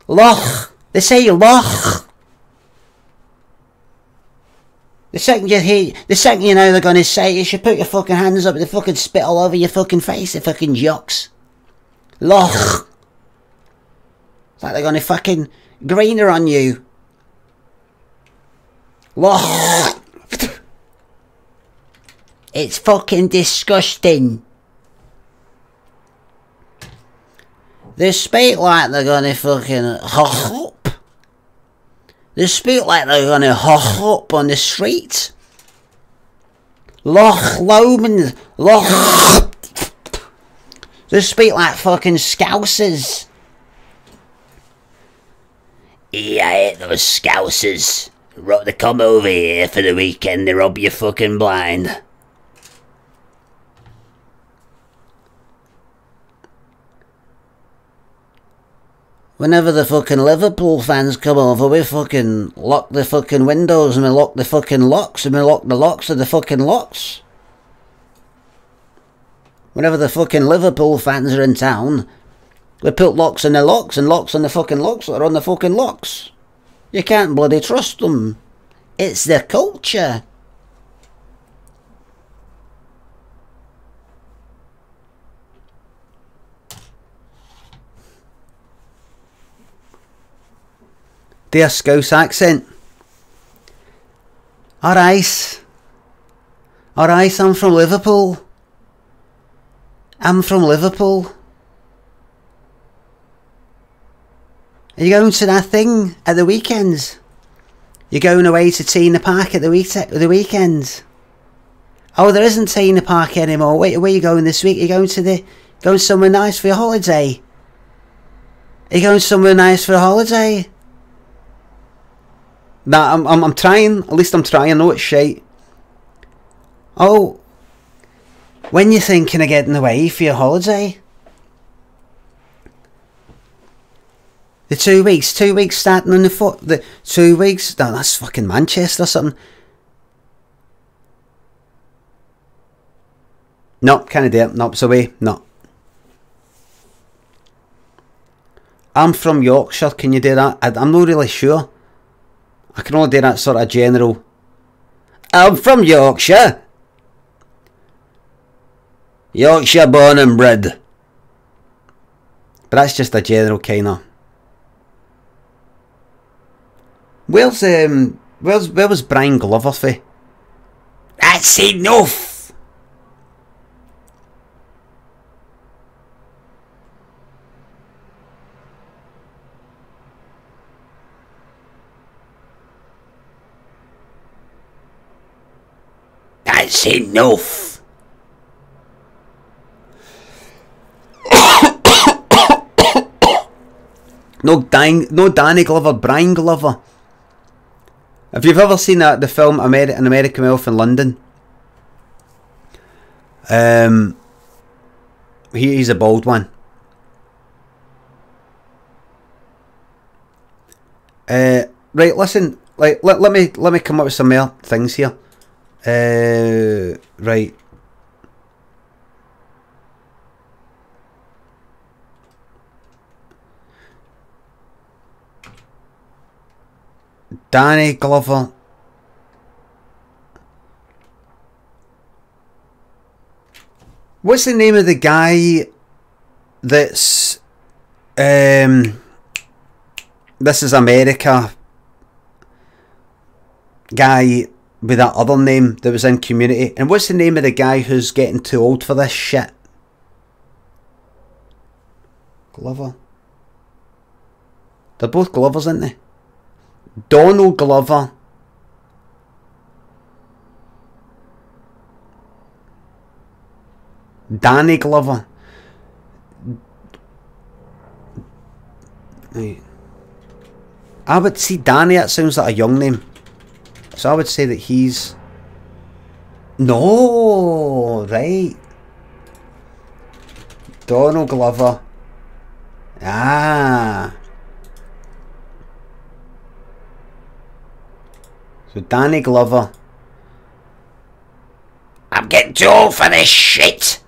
Loch. They say Loch. The second you know they're gonna say it, you should put your fucking hands up and they fucking spit all over your fucking face, the fucking jocks. Loch. It's like they're gonna fucking greener on you. Loch. It's fucking disgusting. They speak like they're gonna fucking hop. They speak like they're gonna hop on the street. Loch Lomond. Loch. They speak like fucking Scousers. Yeah, I hate those Scousers. They come over here for the weekend, they rob you fucking blind. Whenever the fucking Liverpool fans come over, we fucking lock the fucking windows and we lock the fucking locks and we lock the locks of the fucking locks. Whenever the fucking Liverpool fans are in town, we put locks on the locks and locks on the fucking locks that are on the fucking locks. You can't bloody trust them. It's their culture. Their Scouse accent. Alright. Alright, I'm from Liverpool. I'm from Liverpool. Are you going to that thing at the weekends? You're going away to Tea in the Park at the weekends? Oh, there isn't Tea in the Park anymore. Wait, where are you going this week? You're going somewhere nice for your holiday? Are you going somewhere nice for a holiday? Nah, I'm trying. At least I'm trying. I know it's shite. Oh, when you're thinking of getting away for your holiday? The 2 weeks starting on the 2 weeks. No, that's fucking Manchester or something. No, can't do it. No, it's away. No. I'm from Yorkshire. Can you do that? I'm not really sure. I can only do that sort of general. I'm from Yorkshire. Yorkshire born and bred. But that's just a general kind of. Where was Brian Glover for? That's enough. That's enough. No Danny Glover, Brian Glover. If you've ever seen the film An American Elf in London, he's a bald one. Right, listen, like let me come up with some more things here. Right. Danny Glover. What's the name of the guy that's This Is America guy with that other name that was in Community? And what's the name of the guy who's getting too old for this shit? Glover. They're both Glovers, aren't they? Donald Glover. Danny Glover. Right. I would see Danny, that sounds like a young name. So I would say that he's... No, right. Donald Glover. Ah. So Danny Glover. I'm getting too old for this shit.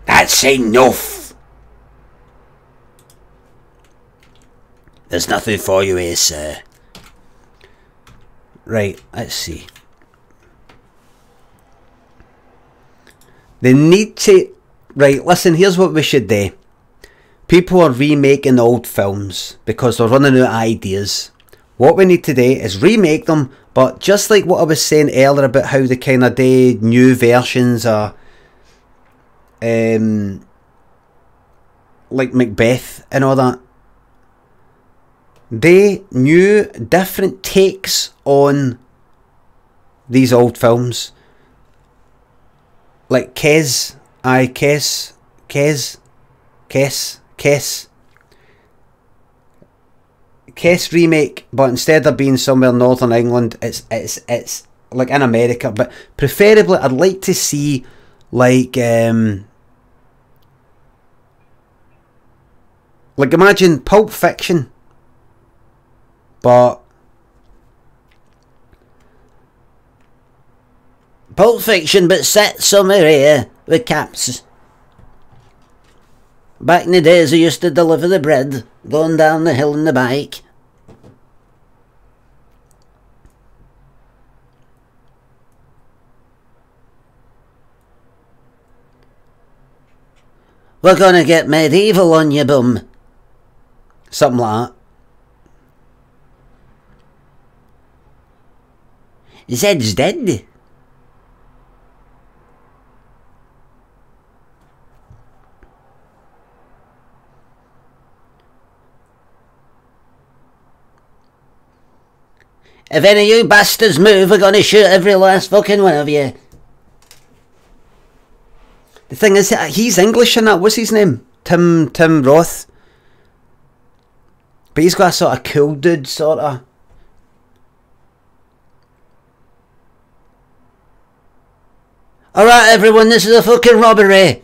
That's enough. There's nothing for you here, sir. Right, let's see. They need to... Right, listen, here's what we should do. People are remaking old films because they're running out of ideas. What we need to do is remake them, but just like what I was saying earlier about how they kind of do new versions of like Macbeth and all that. They new different takes on these old films. Like Kes remake, but instead of being somewhere in Northern England, it's like in America. But preferably, I'd like to see like imagine Pulp Fiction, but set somewhere here with caps. Back in the days I used to deliver the bread, going down the hill in the bike. We're gonna get medieval on you, bum. Something like that. Zed's dead. If any of you bastards move, we're gonna shoot every last fucking one of you. The thing is, he's English in that. What's his name? Tim Roth. But he's got a sort of cool dude, sort of. Alright everyone, this is a fucking robbery.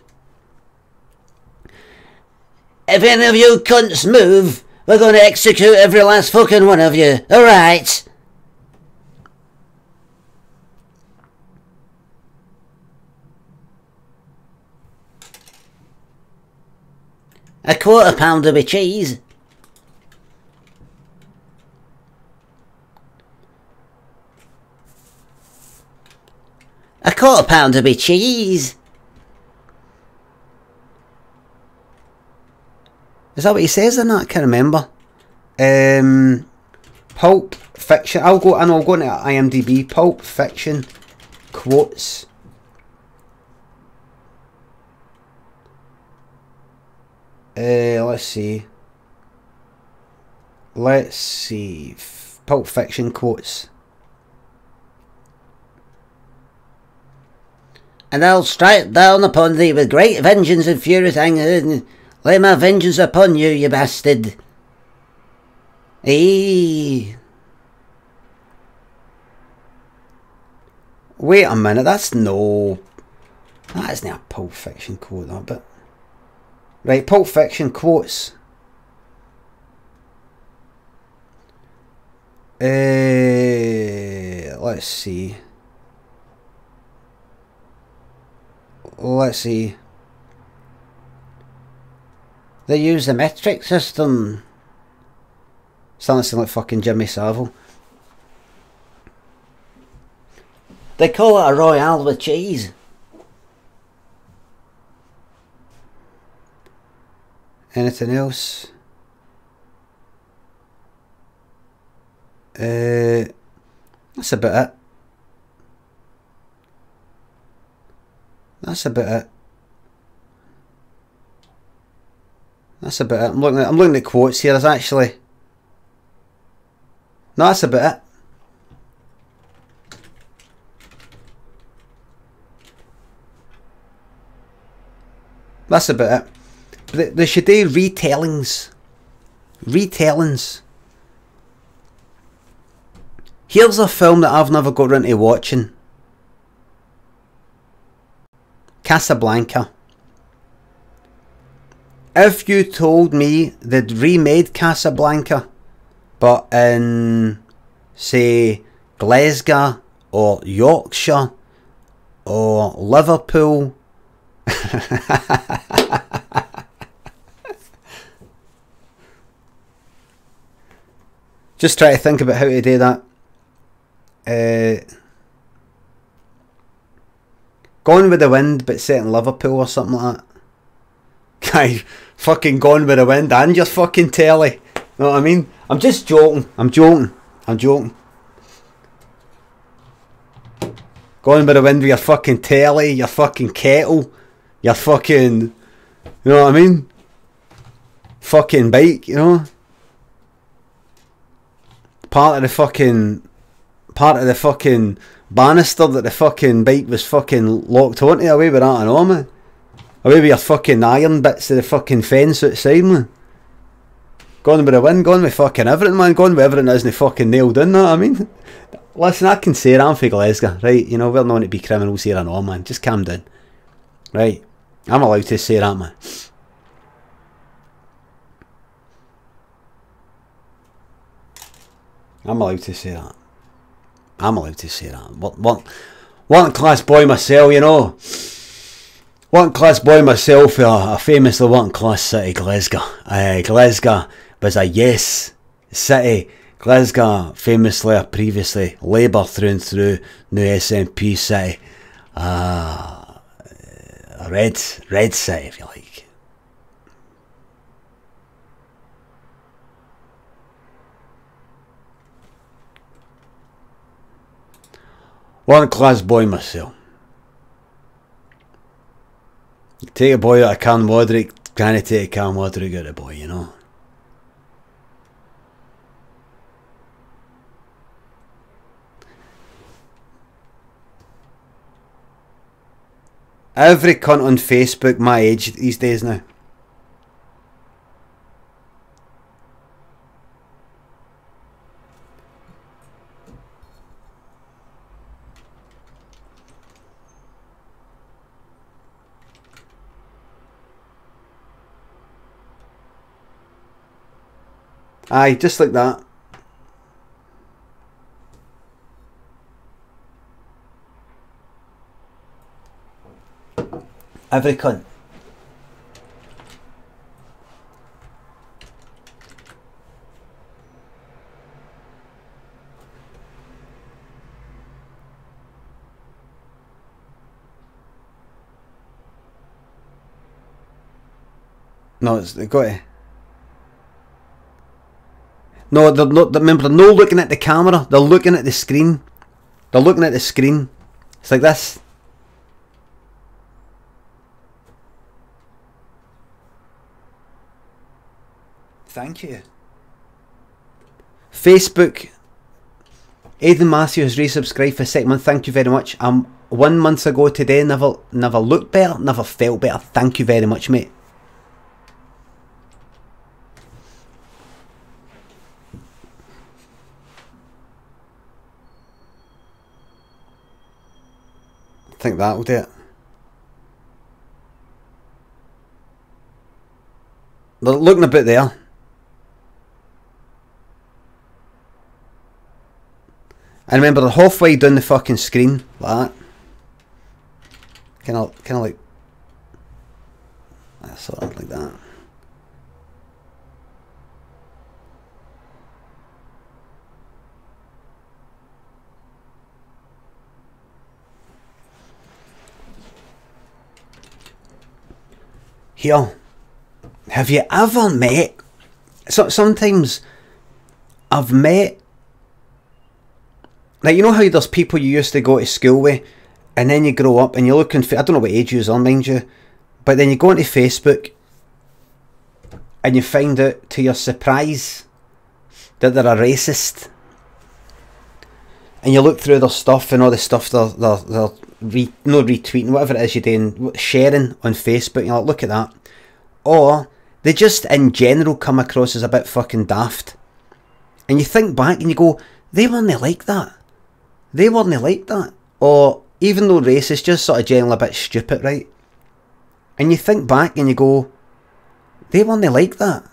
If any of you cunts move, we're going to execute every last fucking one of you. Alright. A quarter pounder with cheese. A quarter pounder with cheese. Is that what he says in that? I can't remember. Pulp Fiction. I'll go into IMDb. Pulp Fiction quotes. Let's see. Pulp Fiction quotes. And I'll strike down upon thee with great vengeance and furious anger, and lay my vengeance upon you, you bastard. Eee. Wait a minute, that isn't a Pulp Fiction quote, that bit. Right, Pulp Fiction quotes. Let's see. They use the metric system. Sounds like fucking Jimmy Savile. They call it a Royale with cheese. Anything else? That's about it. That's about it. I'm looking at quotes here. There's actually no. That's about it. That's about it. But they should do retellings. Here's a film that I've never got around to watching. Casablanca. If you told me they'd remade Casablanca, but in, say, Glasgow or Yorkshire or Liverpool, just try to think about how to do that. Gone with the Wind, but set in Liverpool or something like that. Guy, fucking Gone with the Wind and your fucking telly. Know what I mean? I'm just joking. I'm joking. Gone with the Wind with your fucking telly, your fucking kettle, your fucking, you know what I mean? Fucking bike, you know? Part of the fucking banister that the fucking bike was fucking locked onto. Away with that and all, man. Away with your fucking iron bits of the fucking fence outside, man. Gone with the Wind, gone with fucking everything, man. Gone with everything that isn't fucking nailed in, know what I mean? Listen, I can say it, I'm from Glasgow, right? You know, we're known to be criminals here and all, man. Just calm down. Right? I'm allowed to say that, man. I'm allowed to say that. One class boy myself, you know. One class boy myself, a famously one class city, Glasgow. Glasgow was a yes city. Glasgow, famously or previously, Labour through and through, new SNP city. A red city, if you like. One class boy myself. You take a boy out of Can Modric, can't take a Can Modric out of boy, you know. Every cunt on Facebook my age these days now. Aye, just like that. Every cunt. No, it's got to. No, they're not. Remember, they're not looking at the camera. They're looking at the screen. They're looking at the screen. It's like this. Thank you. Facebook. Aidan Matthew has resubscribed for the second month. Thank you very much. 1 month ago today. Never looked better. Never felt better. Thank you very much, mate. I think that'll do it. They're looking a bit there. And remember, they're halfway down the fucking screen, like that. Kind of like, sort of like that. Here, have you ever met? Sometimes I've met. Like, you know how there's people you used to go to school with, and then you grow up and you're looking for, I don't know what age you are, mind you, but then you go onto Facebook and you find out to your surprise that they're a racist. And you look through their stuff and all the stuff they're retweeting, whatever it is you're doing, sharing on Facebook, and you're like, look at that. Or they just in general come across as a bit fucking daft. And you think back and you go, they weren't like that. They weren't like that. Or even though racist, just sort of generally a bit stupid, right? And you think back and you go, they weren't like that.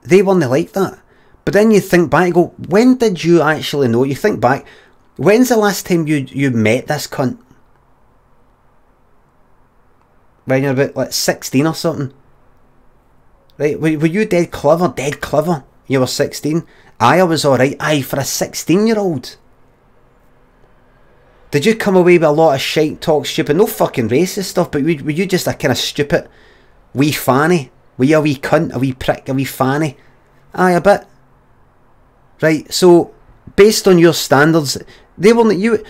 They weren't like that. But then you think back and go, when did you actually know? You think back, when's the last time you met this cunt? When you're about like 16 or something. Right, were you dead clever? Dead clever. You were 16. I was alright. Aye, for a 16-year-old. Did you come away with a lot of shite talk, stupid, no fucking racist stuff, but were you just a kind of stupid wee fanny? Were you a wee cunt, a wee prick, a wee fanny? Aye, a bit. Right, so, based on your standards, they weren't, you,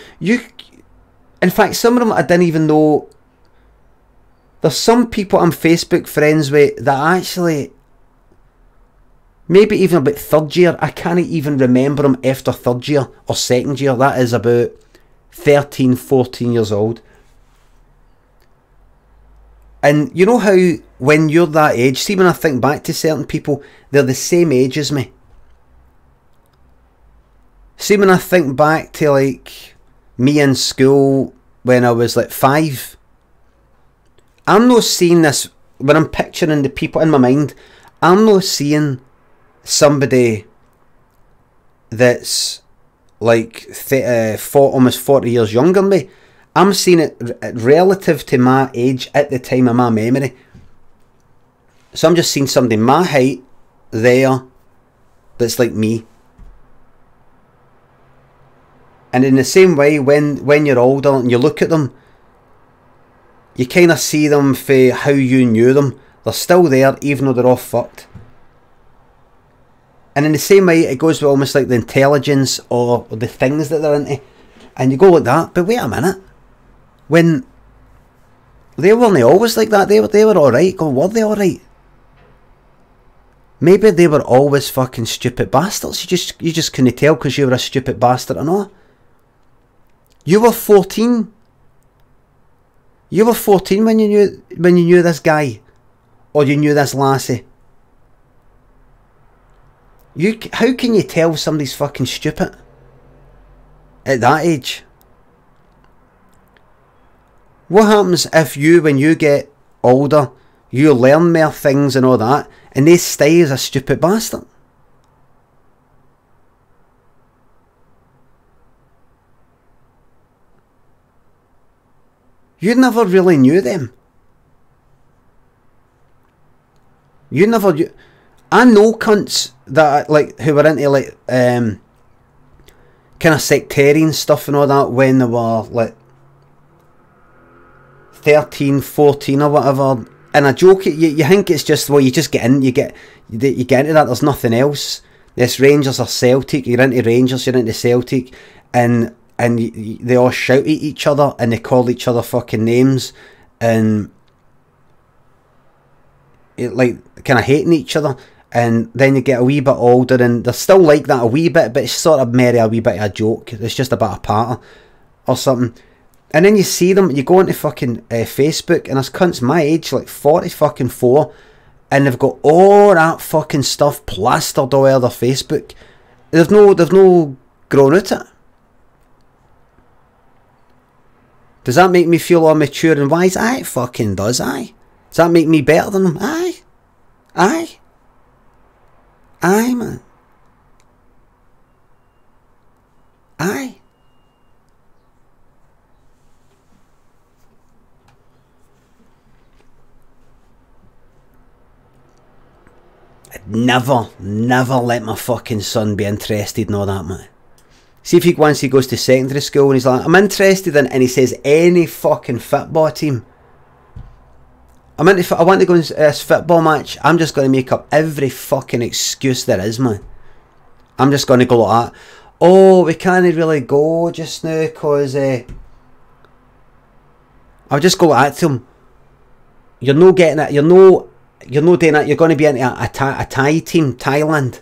in fact, some of them I didn't even know. There's some people I'm Facebook friends with that actually, maybe even about third year, I can't even remember them after third year or second year. That is about 13, 14 years old. And you know how when you're that age, see when I think back to certain people, they're the same age as me. See when I think back to like me in school when I was like 5. I'm not seeing this, when I'm picturing the people in my mind, I'm not seeing somebody that's like almost 40 years younger than me. I'm seeing it relative to my age at the time of my memory. So I'm just seeing somebody my height there that's like me. And in the same way, when you're older and you look at them, you kind of see them for how you knew them. They're still there, even though they're all fucked. And in the same way, it goes with almost like the intelligence or the things that they're into. And you go like that, but wait a minute. When they weren't always like that, they were alright. Go, were they alright? Maybe they were always fucking stupid bastards. You just couldn't tell because you were a stupid bastard or not. You were 14. You were 14 when you knew this guy, or you knew this lassie. How can you tell somebody's fucking stupid at that age? What happens if you, when you get older, you learn more things and all that, and they stay as a stupid bastard? You never really knew them. You never. I know cunts that like who were into like kind of sectarian stuff and all that when they were like 13, 14 or whatever. And I joke, you think it's just, well, you just get in, you get into that. There's nothing else. This Rangers or Celtic. You're into Rangers. You're into Celtic, and they all shout at each other and they call each other fucking names and like kind of hating each other. And then you get a wee bit older and they're still like that a wee bit, but it's sort of merely a wee bit of a joke. It's just a bit of patter or something. And then you see them, you go into fucking Facebook, and there's cunts my age, like 40 fucking 4, and they've got all that fucking stuff plastered all over their Facebook. They've no grown out it. Does that make me feel all mature and wise? Aye, it fucking does, aye. Does that make me better than them? Aye. Aye. Aye, man. Aye. I'd never let my fucking son be interested in all that, man. See if once he goes to secondary school and he's like, I'm interested in, and he says any fucking football team. I want to go into this football match. I'm just going to make up every fucking excuse there is, man. I'm just going to go like that. Oh, we can't really go just now because I'll just go like that to him. You're no getting it. You're no doing it. You're going to be into a Thai team, Thailand.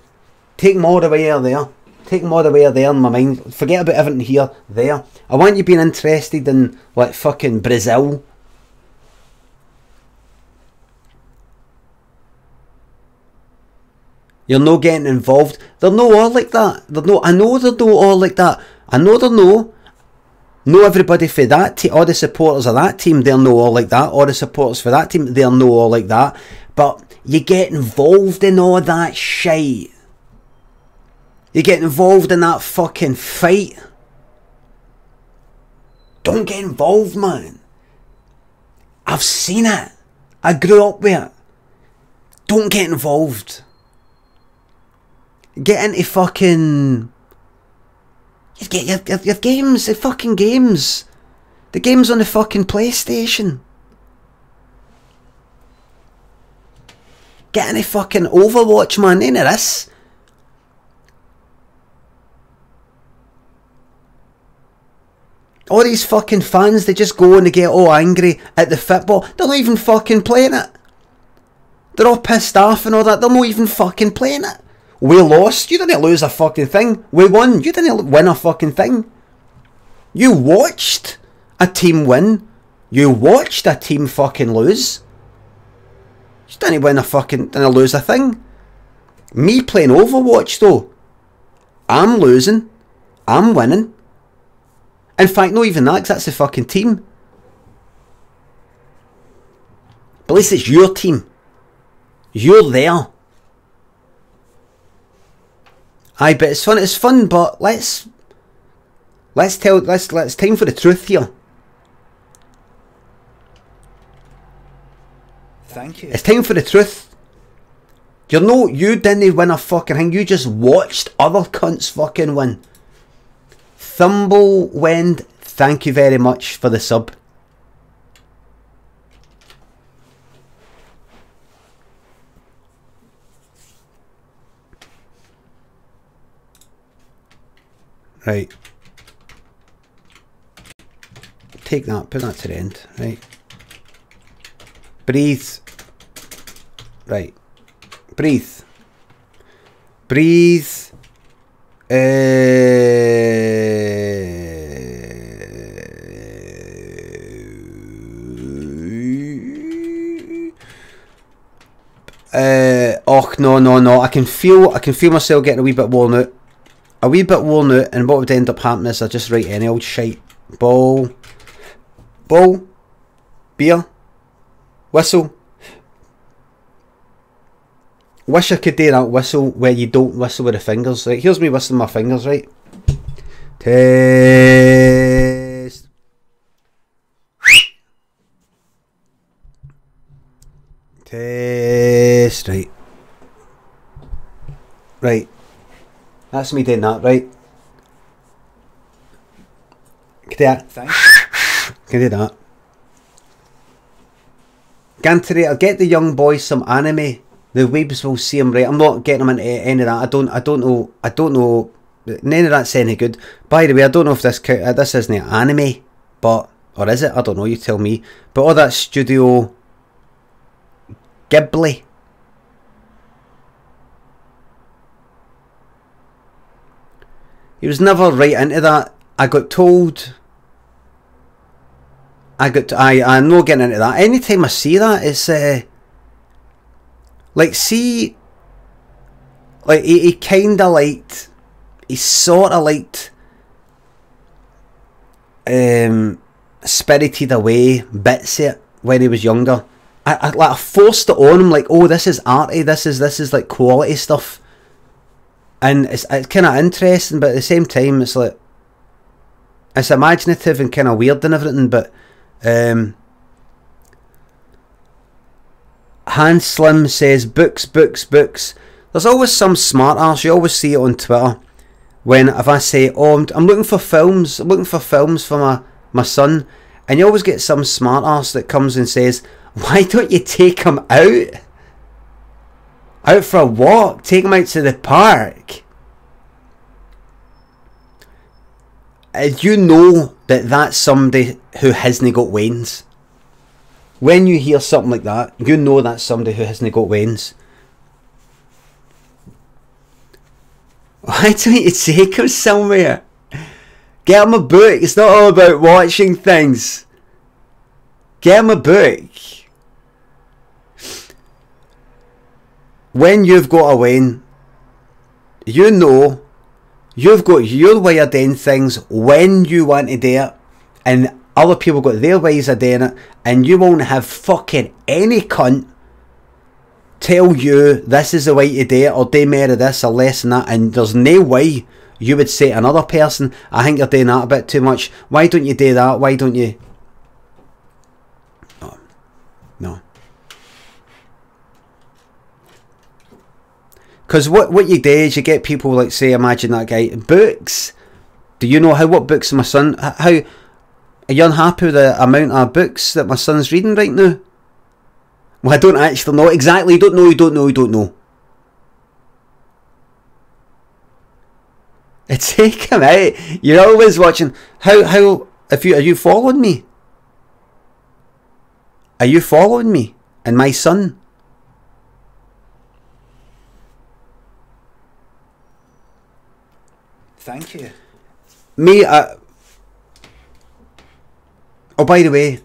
Take them all the way there. Take them all the way there in my mind. Forget about everything here, there. I want you being interested in like fucking Brazil. You're no getting involved. They're no all like that. I know they're no all like that. I know they're no. No everybody for that team, all the supporters of that team, they're no all like that. All the supporters for that team, they're no all like that. But you get involved in all that shite. You get involved in that fucking fight. Don't get involved, man. I've seen it. I grew up with it. Don't get involved. Get into fucking... You get your games, the fucking games. The games on the fucking PlayStation. Get into fucking Overwatch, man. Ain't it this? All these fucking fans, they just go and they get all angry at the football. They're not even fucking playing it. They're all pissed off and all that. They're not even fucking playing it. We lost. You didn't lose a fucking thing. We won. You didn't win a fucking thing. You watched a team win. You watched a team fucking lose. You didn't win a fucking... Didn't lose a thing. Me playing Overwatch though. I'm losing. I'm winning. In fact, not even that, because that's the fucking team. But at least it's your team. You're there. Aye, but it's fun, but let's time for the truth here. Thank you. It's time for the truth. You didn't win a fucking thing, you just watched other cunts fucking win. Thimblewend, thank you very much for the sub. Right. Take that, put that to the end, right? Breathe. Right. Breathe. Breathe. fuck, no, no, no. I can feel myself getting a wee bit worn out. A wee bit worn out, and what would end up happening is I just write any old shite. Ball, beer, whistle. Wish I could do that whistle where you don't whistle with the fingers. Right, here's me whistling my fingers, right? Test. Test. Right. Right. That's me doing that, right? Can do that. Thanks. Can do that. Gantry, I'll get the young boys some anime. The weebs will see him, right? I'm not getting them into any of that. I don't know. None of that's any good. By the way, I don't know if this isn't anime, but or is it? I don't know. You tell me. But all that Studio Ghibli. He was never right into that. I got told. I'm not getting into that. Anytime I see that, it's like, see, like he kind of liked, he sort of liked Spirited Away bits of it when he was younger. I forced it on him, like, oh, this is arty, this is like quality stuff, and it's kind of interesting, but at the same time it's like, it's imaginative and kind of weird and everything. But Hans Slim says books. There's always some smart arse. You always see it on Twitter when if I say, oh, I'm looking for films for my son, and you always get some smart arse that comes and says, why don't you take him out for a walk, take him out to the park? You know that that's somebody who hasn't got wains. When you hear something like that, you know that's somebody who hasn't got wains. Why don't you take him somewhere? Get him a book. It's not all about watching things. Get him a book. When you've got a wane, you know you've got your way of doing things when you want to do it, and other people got their ways of doing it, and you won't have fucking any cunt tell you this is the way to do it, or do more of this or less than that, and there's no way you would say to another person, I think you're doing that a bit too much, why don't you do that, why don't you... No. Because what you do is you get people like, say, imagine that guy, books. Do you know what books my son, how, are you unhappy with the amount of books that my son's reading right now? Well, I don't actually know exactly, you don't know. Take him out. You're always watching. Are you following me? Are you following me and my son? Thank you. Me, oh, by the way,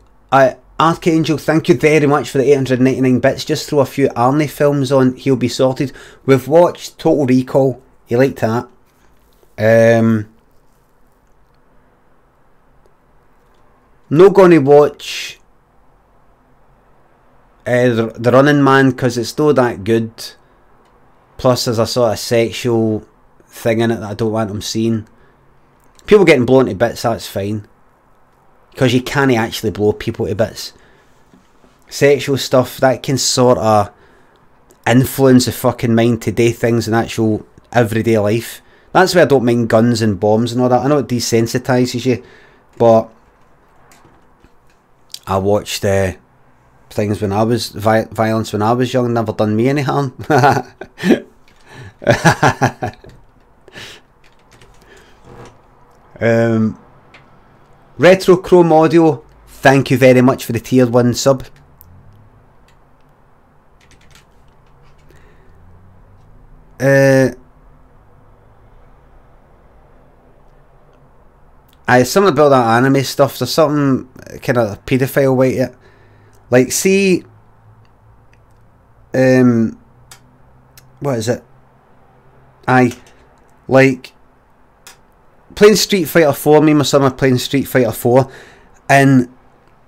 Archangel, thank you very much for the 899 bits. Just throw a few Arnie films on, he'll be sorted. We've watched Total Recall, he liked that. Not going to watch The Running Man because it's not that good. Plus there's a sort of sexual thing in it that I don't want them seeing. People getting blown to bits, that's fine, because you can't actually blow people to bits. Sexual stuff, that can sort of influence the fucking mind to do things in actual everyday life. That's why I don't mind guns and bombs and all that. I know it desensitises you, but I watched things when I was violence when I was young, never done me any harm. Retro Chrome Audio, thank you very much for the tier 1 sub. Something about that anime stuff, there's something kind of paedophile way to it. Like, see, what is it? Aye, like playing Street Fighter 4. Me and my son are playing Street Fighter 4, and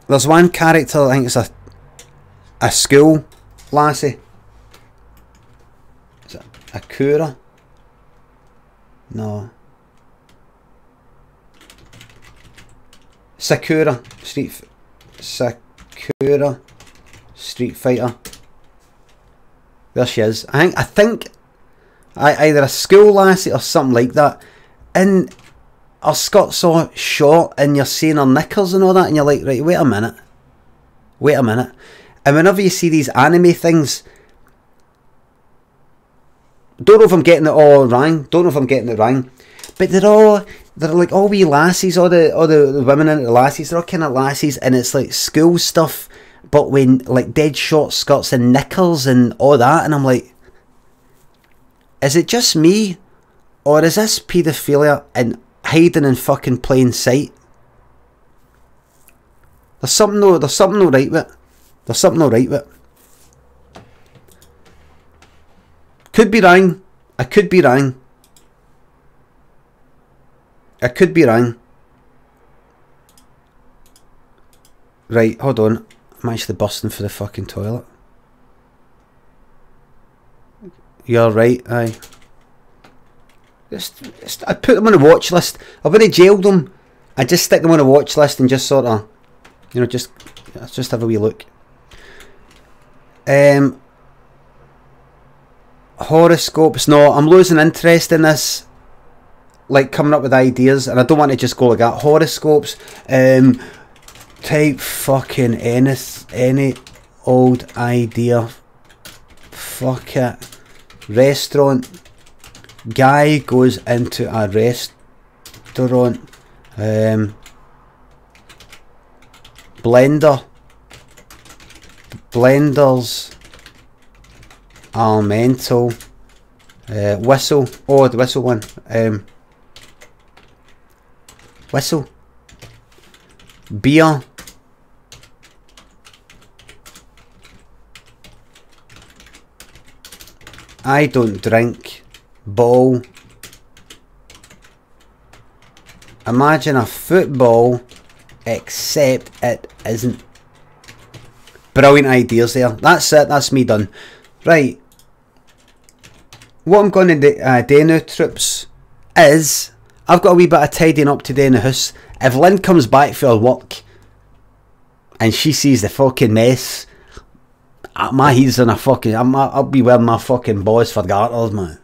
there's one character, I think it's a school lassie. Is it Akura? No. Sakura Street Fighter. There she is. I think either a school lassie or something like that. And her skirt's so short and you're seeing her knickers and all that, and you're like, right, wait a minute. And whenever you see these anime things, don't know if I'm getting it all wrong, but they're like all wee lassies, all the women into the lassies, they're all kind of lassies, and it's like school stuff, but when like dead short skirts and knickers and all that, and I'm like, is it just me, or is this paedophilia and hiding in fucking plain sight? There's something no right with it. Could be wrong. I could be wrong. Right, hold on. I'm actually busting for the fucking toilet. You're right, aye. I put them on a watch list. I wouldn't jail them. I just stick them on a watch list and just sort of, you know, just have a wee look. Horoscopes. No, I'm losing interest in this. Like coming up with ideas, and I don't want to just go like that. Horoscopes. Type fucking any old idea. Fuck it. Restaurant. Guy goes into a restaurant. Blenders are mental. Whistle. Oh, the whistle one. Whistle. Beer. I don't drink. Ball. Imagine a football, except it isn't. Brilliant ideas there. That's it. That's me done. Right. What I'm going to do now, troops, is I've got a wee bit of tidying up to do in the house. If Lynn comes back for her work and she sees the fucking mess, my head's in a fucking... I'll be wearing my fucking boys for garters, man.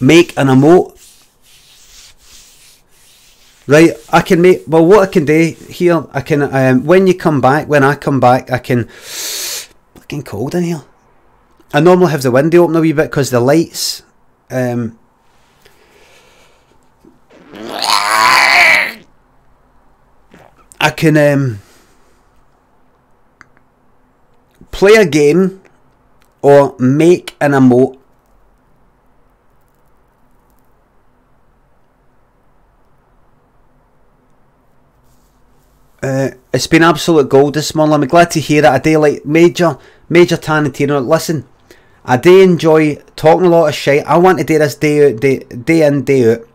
Make an emote. Right, I can make... Well, what I can do here, I can... when I come back, I can... Fucking cold in here. I normally have the window open a wee bit because the lights... I can... play a game or make an emote. It's been absolute gold this morning. I'm glad to hear it. I do like Major Tarantino. Listen, I do enjoy talking a lot of shit. I want to do this day in, day out.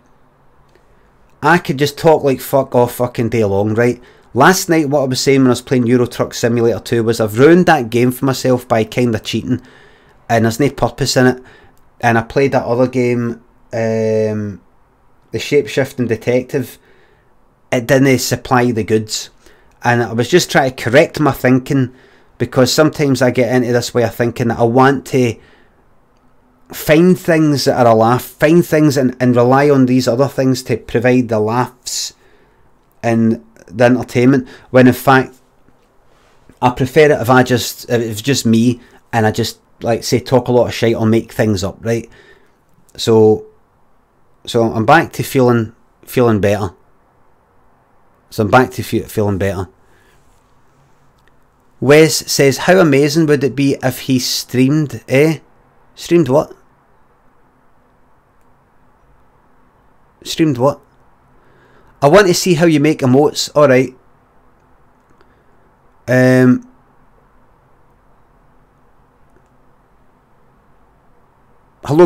I could just talk like fuck off fucking day long, right? Last night, what I was saying when I was playing Euro Truck Simulator 2 was I've ruined that game for myself by kind of cheating, and there's no purpose in it. And I played that other game, the Shape-Shifting Detective. It didn't supply the goods, and I was just trying to correct my thinking, because sometimes I get into this way of thinking that I want to find things that are a laugh, find things and rely on these other things to provide the laughs and the entertainment, when in fact I prefer it if it's just me and I just, like, say, talk a lot of shit or make things up, right? So I'm back to feeling better. Feeling better. Wes says, how amazing would it be if he streamed, Streamed what? Streamed what? I want to see how you make emotes. Alright. Hello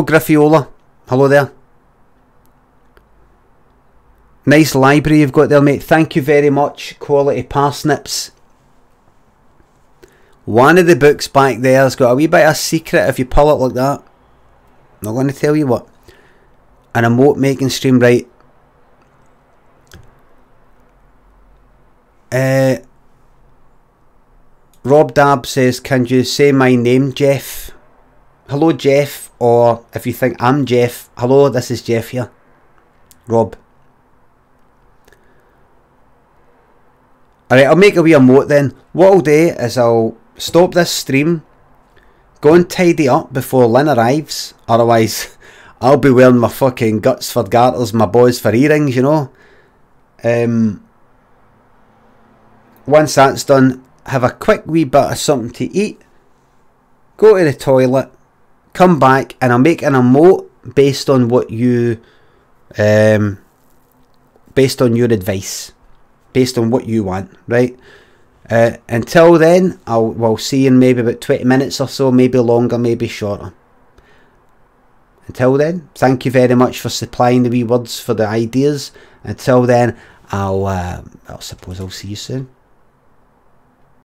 Griffiola. Hello there. Nice library you've got there, mate. Thank you very much. Quality parsnips. One of the books back there has got a wee bit of a secret if you pull it like that. Not going to tell you what. An emote making stream, right. Rob Dab says, can you say my name, Jeff? Hello, Jeff. Or if you think I'm Jeff, hello, this is Jeff here. Rob. Alright, I'll make a wee emote then. What I'll do is I'll stop this stream, go and tidy up before Lynn arrives. Otherwise, I'll be wearing my fucking guts for garters, my boys for earrings, you know. Once that's done, have a quick wee bit of something to eat, go to the toilet, come back, and I'll make an emote based on what you, based on your advice, based on what you want, right? Until then, we'll see you in maybe about 20 minutes or so, maybe longer, maybe shorter. Until then, thank you very much for supplying the wee words for the ideas. Until then, I suppose I'll see you soon.